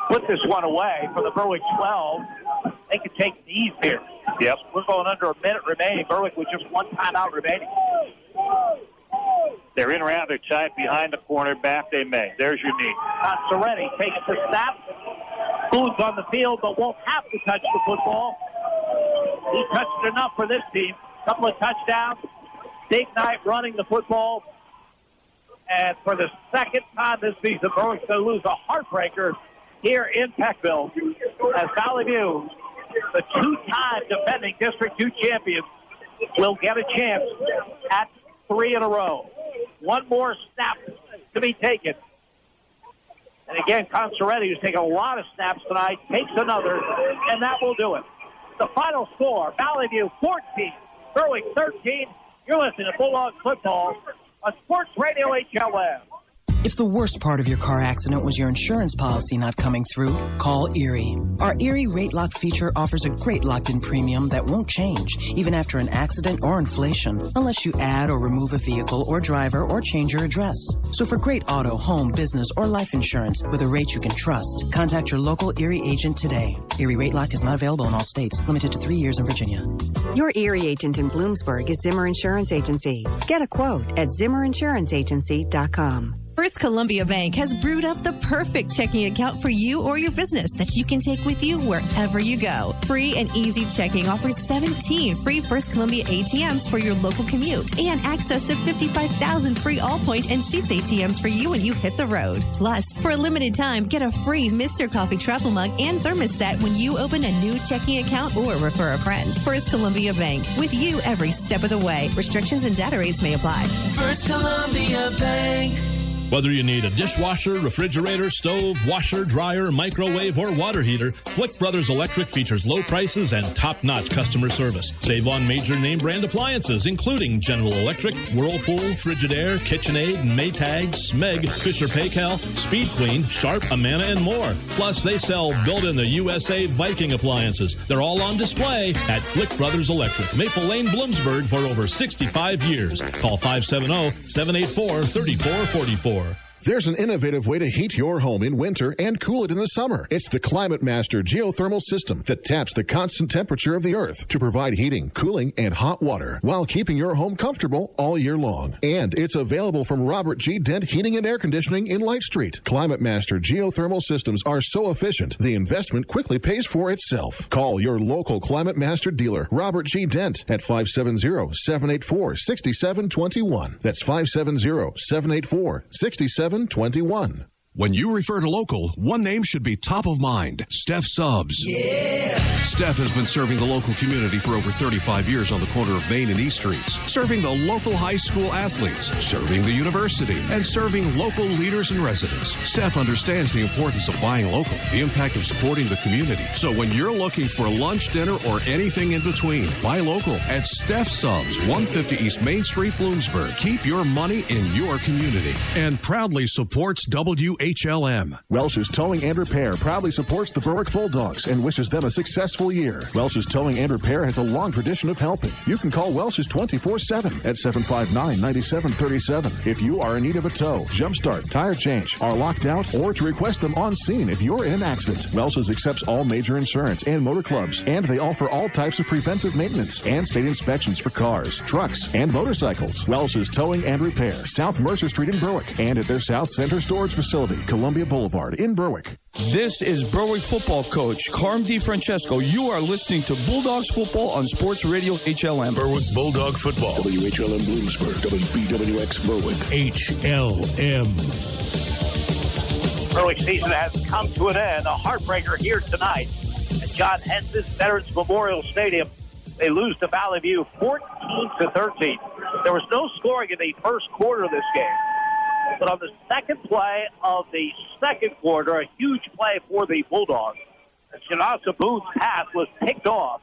put this one away for the Berwick 12. They could take these here. Yep. We're going under a minute remaining. Berwick with just one timeout remaining. They're in rather tight behind the cornerback. They may. There's your knee. Consoretti takes the snap. Boone's on the field, but won't have to touch the football. He touched enough for this team. Couple of touchdowns. Big night running the football. And for the second time this season, Berwick's going to lose a heartbreaker here in Peckville as Valley View, the two-time defending District 2 champions, will get a chance at 3 in a row. One more snap to be taken. And again, Consoretti, who's taken a lot of snaps tonight, takes another, and that will do it. The final score, Valley View 14, Berwick 13. You're listening to Bulldogs football on Sports Radio HLM. If the worst part of your car accident was your insurance policy not coming through, call Erie. Our Erie Rate Lock feature offers a great locked-in premium that won't change, even after an accident or inflation, unless you add or remove a vehicle or driver or change your address. So for great auto, home, business, or life insurance with a rate you can trust, contact your local Erie agent today. Erie Rate Lock is not available in all states, limited to 3 years in Virginia. Your Erie agent in Bloomsburg is Zimmer Insurance Agency. Get a quote at zimmerinsuranceagency.com. First Columbia Bank has brewed up the perfect checking account for you or your business that you can take with you wherever you go. Free and Easy Checking offers 17 free First Columbia ATMs for your local commute and access to 55,000 free Allpoint and Sheets ATMs for you when you hit the road. Plus, for a limited time, get a free Mr. Coffee travel mug and thermos set when you open a new checking account or refer a friend. First Columbia Bank, with you every step of the way. Restrictions and data rates may apply. First Columbia Bank. Whether you need a dishwasher, refrigerator, stove, washer, dryer, microwave, or water heater, Flick Brothers Electric features low prices and top-notch customer service. Save on major name-brand appliances, including General Electric, Whirlpool, Frigidaire, KitchenAid, Maytag, Smeg, Fisher-Paykel, Speed Queen, Sharp, Amana, and more. Plus, they sell built-in-the-USA Viking appliances. They're all on display at Flick Brothers Electric, Maple Lane, Bloomsburg, for over 65 years. Call 570-784-3444. There's an innovative way to heat your home in winter and cool it in the summer. It's the Climate Master geothermal system that taps the constant temperature of the earth to provide heating, cooling, and hot water while keeping your home comfortable all year long. And it's available from Robert G. Dent Heating and Air Conditioning in Light Street. Climate Master geothermal systems are so efficient, the investment quickly pays for itself. Call your local Climate Master dealer, Robert G. Dent, at 570-784-6721. That's 570-784-6721. When you refer to local, one name should be top of mind: Steph Subs. Yeah! Steph has been serving the local community for over 35 years on the corner of Main and East Streets, serving the local high school athletes, serving the university, and serving local leaders and residents. Steph understands the importance of buying local, the impact of supporting the community. So when you're looking for lunch, dinner, or anything in between, buy local at Steph Subs, 150 East Main Street, Bloomsburg. Keep your money in your community. And proudly supports WHLM. Welsh's Towing and Repair proudly supports the Berwick Bulldogs and wishes them a successful year. Welsh's Towing and Repair has a long tradition of helping. You can call Welsh's 24/7 at 759-9737 if you are in need of a tow, jumpstart, tire change, are locked out, or to request them on scene if you're in an accident. Welsh's accepts all major insurance and motor clubs, and they offer all types of preventive maintenance and state inspections for cars, trucks, and motorcycles. Welsh's Towing and Repair, South Mercer Street in Berwick, and at their South Center Storage Facility, Columbia Boulevard in Berwick. This is Berwick football coach Carm DiFrancesco. You are listening to Bulldogs football on Sports Radio HLM. Berwick Bulldog football. WHLM Bloomsburg, WBWX Berwick. HLM. Berwick season has come to an end. A heartbreaker here tonight at John Henson's Veterans Memorial Stadium. They lose to Valley View 14-13. There was no scoring in the first quarter of this game. But on the second play of the second quarter, a huge play for the Bulldogs. Janasa Boone's pass was picked off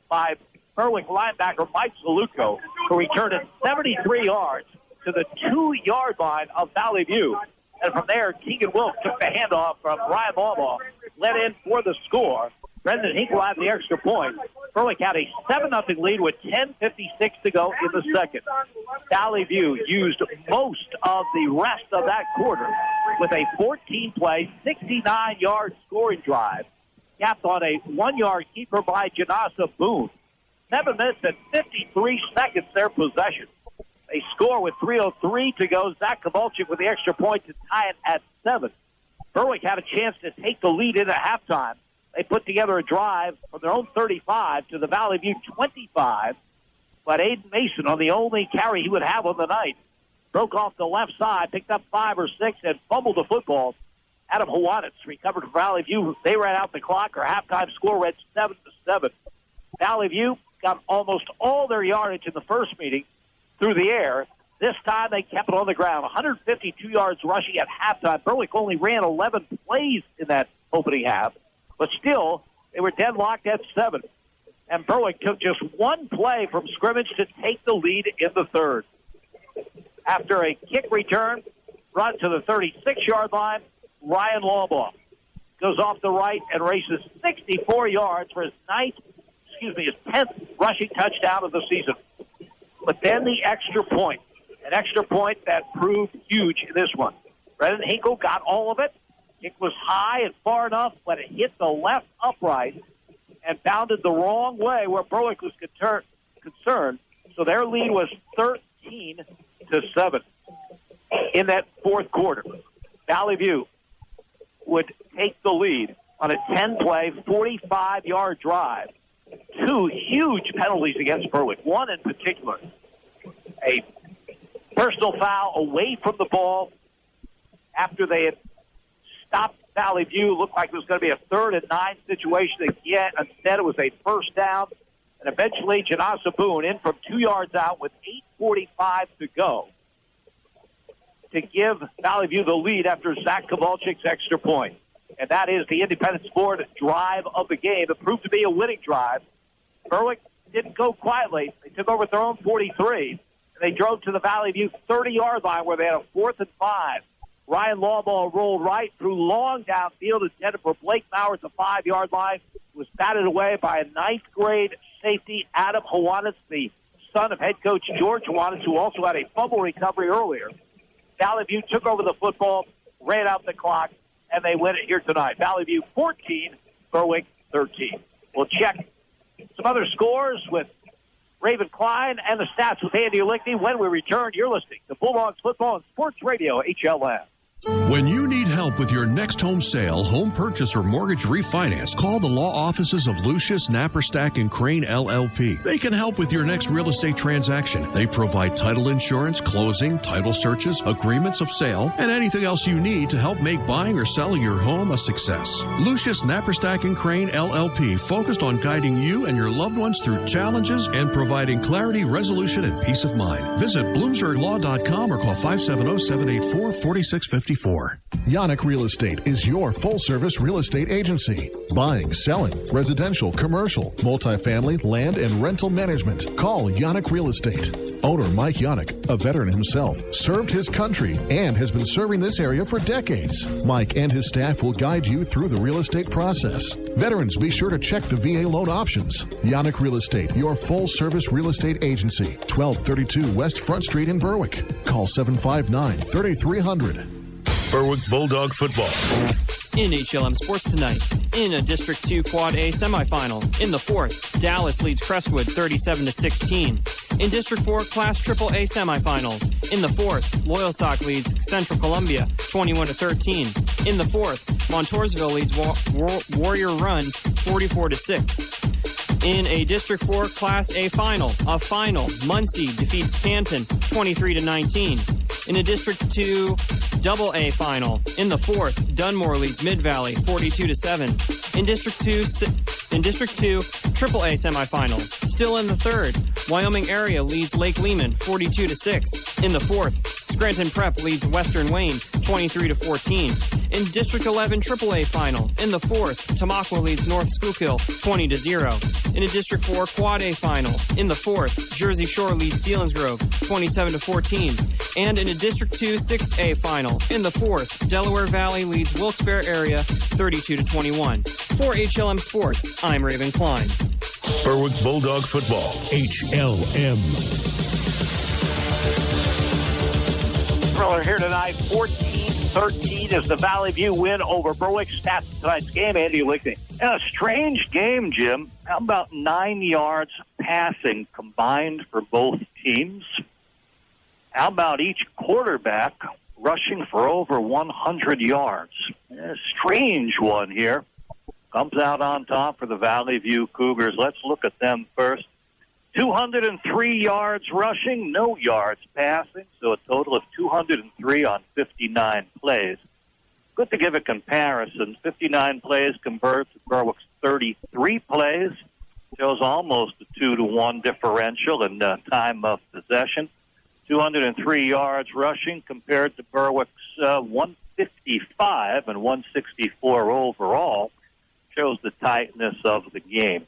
by Berwick linebacker Mike Zalutko, who returned it 73 yards to the 2-yard line of Valley View. And from there, Keegan Wilk took the handoff from Brian Ballball, led in for the score. Brendan Hinkle had the extra point. Berwick had a 7-0 lead with 10:56 to go in the second. Valley View used most of the rest of that quarter with a 14-play, 69-yard scoring drive, capped on a 1-yard keeper by Janasa Boone. 7 minutes and 53 seconds their possession. They score with 3:03 to go. Zach Kowalczyk with the extra point to tie it at 7. Berwick had a chance to take the lead in at halftime. They put together a drive from their own 35 to the Valley View 25. But Aiden Mason, on the only carry he would have on the night, broke off the left side, picked up 5 or 6, and fumbled the football. Adam Hawatitz recovered for Valley View. They ran out the clock. Our halftime score read 7-7. Valley View got almost all their yardage in the first meeting through the air. This time they kept it on the ground. 152 yards rushing at halftime. Berwick only ran 11 plays in that opening half. But still, they were deadlocked at 7. And Berwick took just one play from scrimmage to take the lead in the third. After a kick return run to the 36-yard line. Ryan Lawbaugh goes off the right and races 64 yards for his 10th rushing touchdown of the season. But then the extra point, an extra point that proved huge in this one. Brendan Hinkle got all of it. It was high and far enough, but it hit the left upright and bounded the wrong way where Berwick was concerned. So their lead was 13-7 in that fourth quarter. Valley View would take the lead on a 10-play, 45-yard drive. Two huge penalties against Berwick. One in particular, a personal foul away from the ball after they had stopped Valley View. Looked like it was going to be a 3rd and 9 situation again. Instead, it was a first down. And eventually, Janasa Boone in from 2 yards out with 8:45 to go to give Valley View the lead after Zach Kowalczyk's extra point. And that is the Independent Sport drive of the game. It proved to be a winning drive. Berwick didn't go quietly. They took over their own 43, and they drove to the Valley View 30-yard line where they had a 4th and 5. Ryan Lawbaugh rolled right through long downfield, intended for Blake Maurer at the 5-yard line. Was batted away by a 9th-grade safety, Adam Hawanis, the son of head coach George Hawanis, who also had a fumble recovery earlier. Valley View took over the football, ran out the clock, and they win it here tonight. Valley View 14, Berwick 13. We'll check some other scores with Raven Klein and the stats with Andy Lickney. When we return, you're listening to Bulldogs Football and Sports Radio, HLN. When you need help with your next home sale, home purchase, or mortgage refinance, call the law offices of Lucius, Napperstack, and Crane LLP. They can help with your next real estate transaction. They provide title insurance, closing, title searches, agreements of sale, and anything else you need to help make buying or selling your home a success. Lucius, Napperstack, and Crane LLP focused on guiding you and your loved ones through challenges and providing clarity, resolution, and peace of mind. Visit BloomsburgLaw.com or call 570-784-4650. Yannick Real Estate is your full-service real estate agency. Buying, selling, residential, commercial, multifamily, land, and rental management. Call Yannick Real Estate. Owner Mike Yannick, a veteran himself, served his country and has been serving this area for decades. Mike and his staff will guide you through the real estate process. Veterans, be sure to check the VA loan options. Yannick Real Estate, your full-service real estate agency. 1232 West Front Street in Berwick. Call 759-3300. Berwick Bulldog Football. In HLM Sports tonight, in a District 2 Quad A semifinal. In the fourth, Dallas leads Crestwood 37-16. In District 4 Class AAA semifinals. In the fourth, Loyalsock leads Central Columbia 21-13. In the fourth, Montoursville leads Warrior Run 44-6. In a District 4 Class A final, Muncie defeats Canton 23-19. In a District 2 AA final, in the fourth, Dunmore leads Mid-Valley 42-7. In District 2 AAA semifinals, still in the third, Wyoming area leads Lake Lehman 42-6. In the fourth, Scranton Prep leads Western Wayne 23-14. In District 11 AAA final, in the fourth, Tamaqua leads North Schuylkill 20-0. In a District 4 Quad A final, in the fourth, Jersey Shore leads Selinsgrove 27-14. And in a District 2 6A final, in the fourth, Delaware Valley leads Wilkes-Barre area 32-21. For HLM Sports, I'm Raven Klein. Berwick Bulldog Football, HLM. Thriller here tonight, 14-13 is the Valley View win over Berwick. Stats tonight's game, Andy Lickney. A strange game, Jim. How about 9 yards passing combined for both teams? How about each quarterback rushing for over 100 yards? A strange one here. Comes out on top for the Valley View Cougars. Let's look at them first. 203 yards rushing, no yards passing, so a total of 203 on 59 plays. Good to give a comparison. 59 plays compared to Berwick's 33 plays. Shows almost a 2-to-1 differential in time of possession. 203 yards rushing compared to Berwick's 155 and 164 overall. Shows the tightness of the game.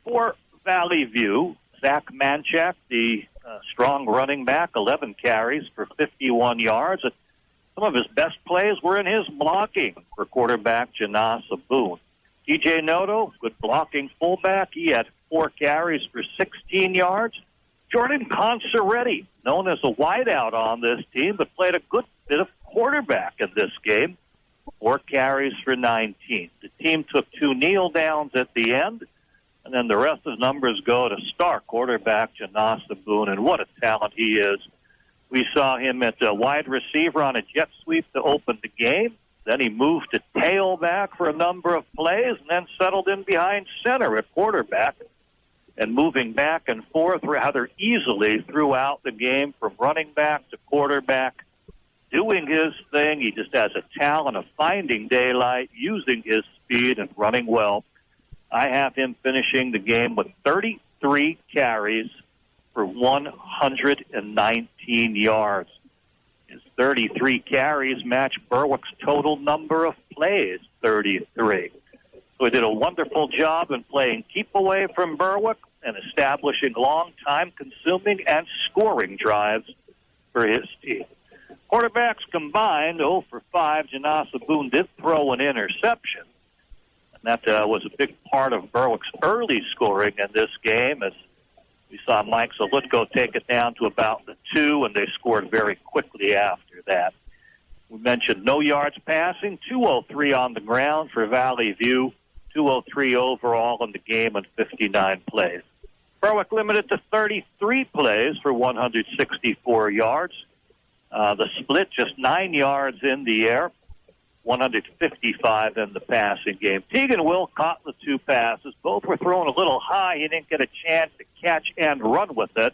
For Valley View, Zach Manchak, the strong running back, 11 carries for 51 yards. Some of his best plays were in his blocking for quarterback Janasa Boone. TJ Noto, good blocking fullback. He had 4 carries for 16 yards. Jordan Conceretti, known as a wideout on this team, but played a good bit of quarterback in this game. 4 carries for 19. The team took 2 kneel downs at the end, and then the rest of the numbers go to star quarterback Janasa Boone, and what a talent he is. We saw him at wide receiver on a jet sweep to open the game. Then he moved to tailback for a number of plays, and then settled in behind center at quarterback, and moving back and forth rather easily throughout the game from running back to quarterback, doing his thing. He just has a talent of finding daylight, using his speed, and running well. I have him finishing the game with 33 carries for 119 yards. His 33 carries match Berwick's total number of plays, 33. So he did a wonderful job in playing keep away from Berwick and establishing long, time-consuming and scoring drives for his team. Quarterbacks combined, 0 for 5. Janasa Boone did throw an interception. And that was a big part of Berwick's early scoring in this game, as we saw Mike Zalutko take it down to about the 2, and they scored very quickly after that. We mentioned no yards passing, 203 on the ground for Valley View, 203 overall in the game and 59 plays. Berwick limited to 33 plays for 164 yards. The split just 9 yards in the air, 155 in the passing game. Tegan Will caught the 2 passes. Both were thrown a little high. He didn't get a chance to catch and run with it.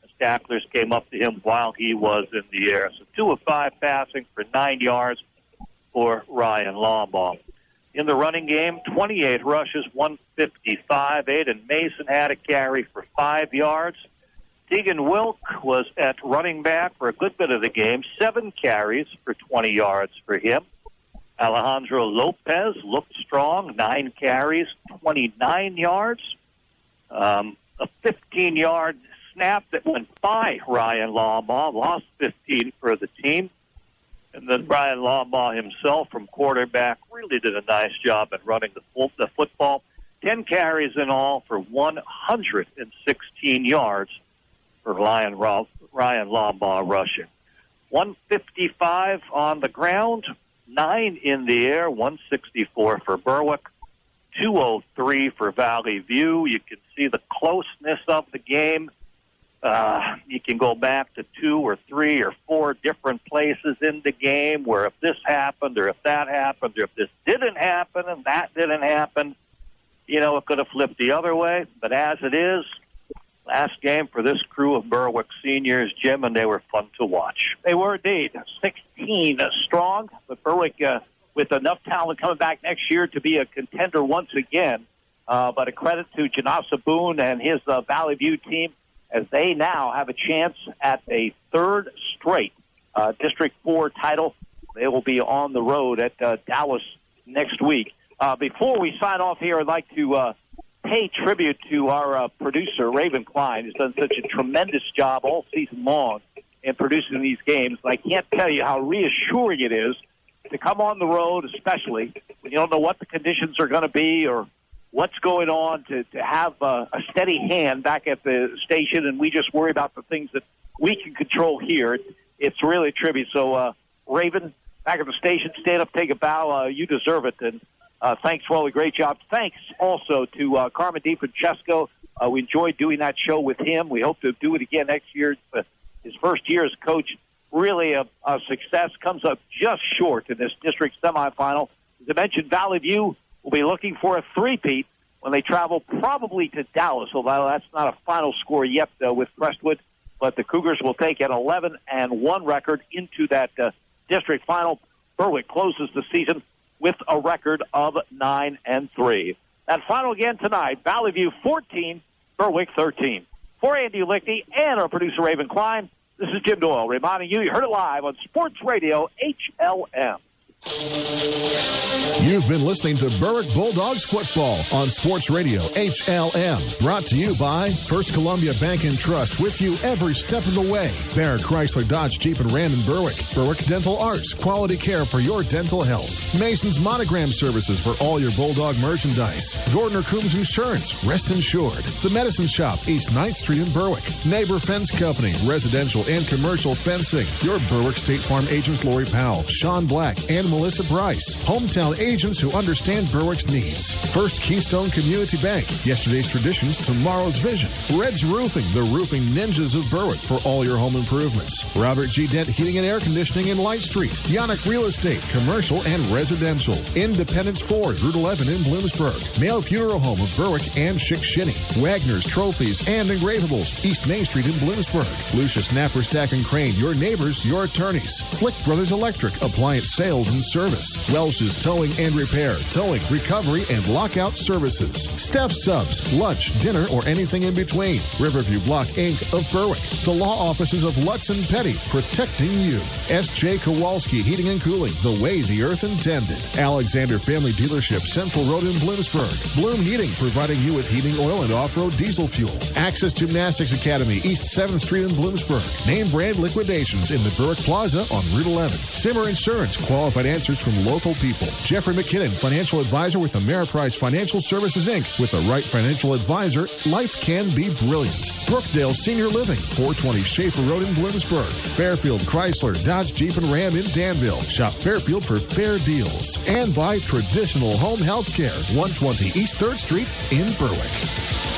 The tacklers came up to him while he was in the air. So 2 of 5 passing for 9 yards for Ryan Lawbaugh. In the running game, 28 rushes, 155. Aiden Mason had a carry for 5 yards. Tegan Wilk was at running back for a good bit of the game, 7 carries for 20 yards for him. Alejandro Lopez looked strong, 9 carries, 29 yards. A 15-yard snap that went by Ryan Lawbaugh, lost 15 for the team. And then Ryan Lawbaugh himself from quarterback really did a nice job at running the football. 10 carries in all for 116 yards for Ryan Lawbaugh rushing. 155 on the ground, 9 in the air, 164 for Berwick, 203 for Valley View. You can see the closeness of the game. You can go back to 2 or 3 or 4 different places in the game where if this happened or if that happened or if this didn't happen and that didn't happen, you know, it could have flipped the other way. But as it is, last game for this crew of Berwick seniors, Jim, and they were fun to watch. They were indeed. 16 strong, but Berwick with enough talent coming back next year to be a contender once again. But a credit to Janasa Boone and his Valley View team, as they now have a chance at a 3rd straight District 4 title. They will be on the road at Dallas next week. Before we sign off here, I'd like to pay tribute to our producer, Raven Klein, who's done such a tremendous job all season long in producing these games. I can't tell you how reassuring it is to come on the road, especially when you don't know what the conditions are going to be or what's going on, to have a steady hand back at the station, and we just worry about the things that we can control here. It's really a tribute. So, Raven, back at the station, stand up, take a bow. You deserve it, and thanks for all the great job. Thanks also to Carmen DiFrancesco. We enjoyed doing that show with him. We hope to do it again next year. His first year as coach, really a success, comes up just short in this district semifinal. As I mentioned, Valley View will be looking for a three-peat when they travel probably to Dallas, although that's not a final score yet with Crestwood. But the Cougars will take an 11-1 record into that district final. Berwick closes the season with a record of 9-3. That final again tonight, Valley View 14, Berwick 13. For Andy Lickney and our producer Raven Klein, this is Jim Doyle reminding you heard it live on Sports Radio HLM. You've been listening to Berwick Bulldogs football on Sports Radio HLM. Brought to you by First Columbia Bank and Trust, with you every step of the way. Bear Chrysler Dodge Jeep and Ram in Berwick. Berwick Dental Arts, quality care for your dental health. Mason's Monogram Services for all your Bulldog merchandise. Gordner Coombs Insurance, rest insured. The Medicine Shop, East 9th Street in Berwick. Neighbor Fence Company, residential and commercial fencing. Your Berwick State Farm agents Lori Powell, Sean Black, and Melissa Bryce. Hometown agents who understand Berwick's needs. First Keystone Community Bank. Yesterday's traditions, tomorrow's vision. Red's Roofing, the roofing ninjas of Berwick for all your home improvements. Robert G. Dent Heating and Air Conditioning in Light Street. Yannick Real Estate, commercial and residential. Independence Ford, Route 11 in Bloomsburg. Mayo Funeral Home of Berwick and Chickashinny. Wagner's Trophies and Engravables, East Main Street in Bloomsburg. Lucius Napper Stack and Crane, your neighbors, your attorneys. Flick Brothers Electric, appliance sales and service. Welsh's Towing and Repair, towing, recovery, and lockout services. Steph Subs, lunch, dinner, or anything in between. Riverview Block Inc. of Berwick. The law offices of Lutz and Petty, protecting you. S.J. Kowalski Heating and Cooling, the way the earth intended. Alexander Family Dealership, Central Road in Bloomsburg. Bloom Heating, providing you with heating oil and off-road diesel fuel. Access Gymnastics Academy, East 7th Street in Bloomsburg. Name brand liquidations in the Berwick Plaza on Route 11. Simmer Insurance, qualified answers from local people. Jeffrey McKinnon, financial advisor with Ameriprise Financial Services, Inc. With the right financial advisor, life can be brilliant. Brookdale Senior Living, 420 Schaefer Road in Bloomsburg. Fairfield Chrysler, Dodge Jeep and Ram in Danville. Shop Fairfield for fair deals. And by Traditional Home Health Care, 120 East 3rd Street in Berwick.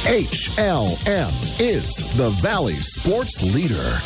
HLM is the Valley sports leader.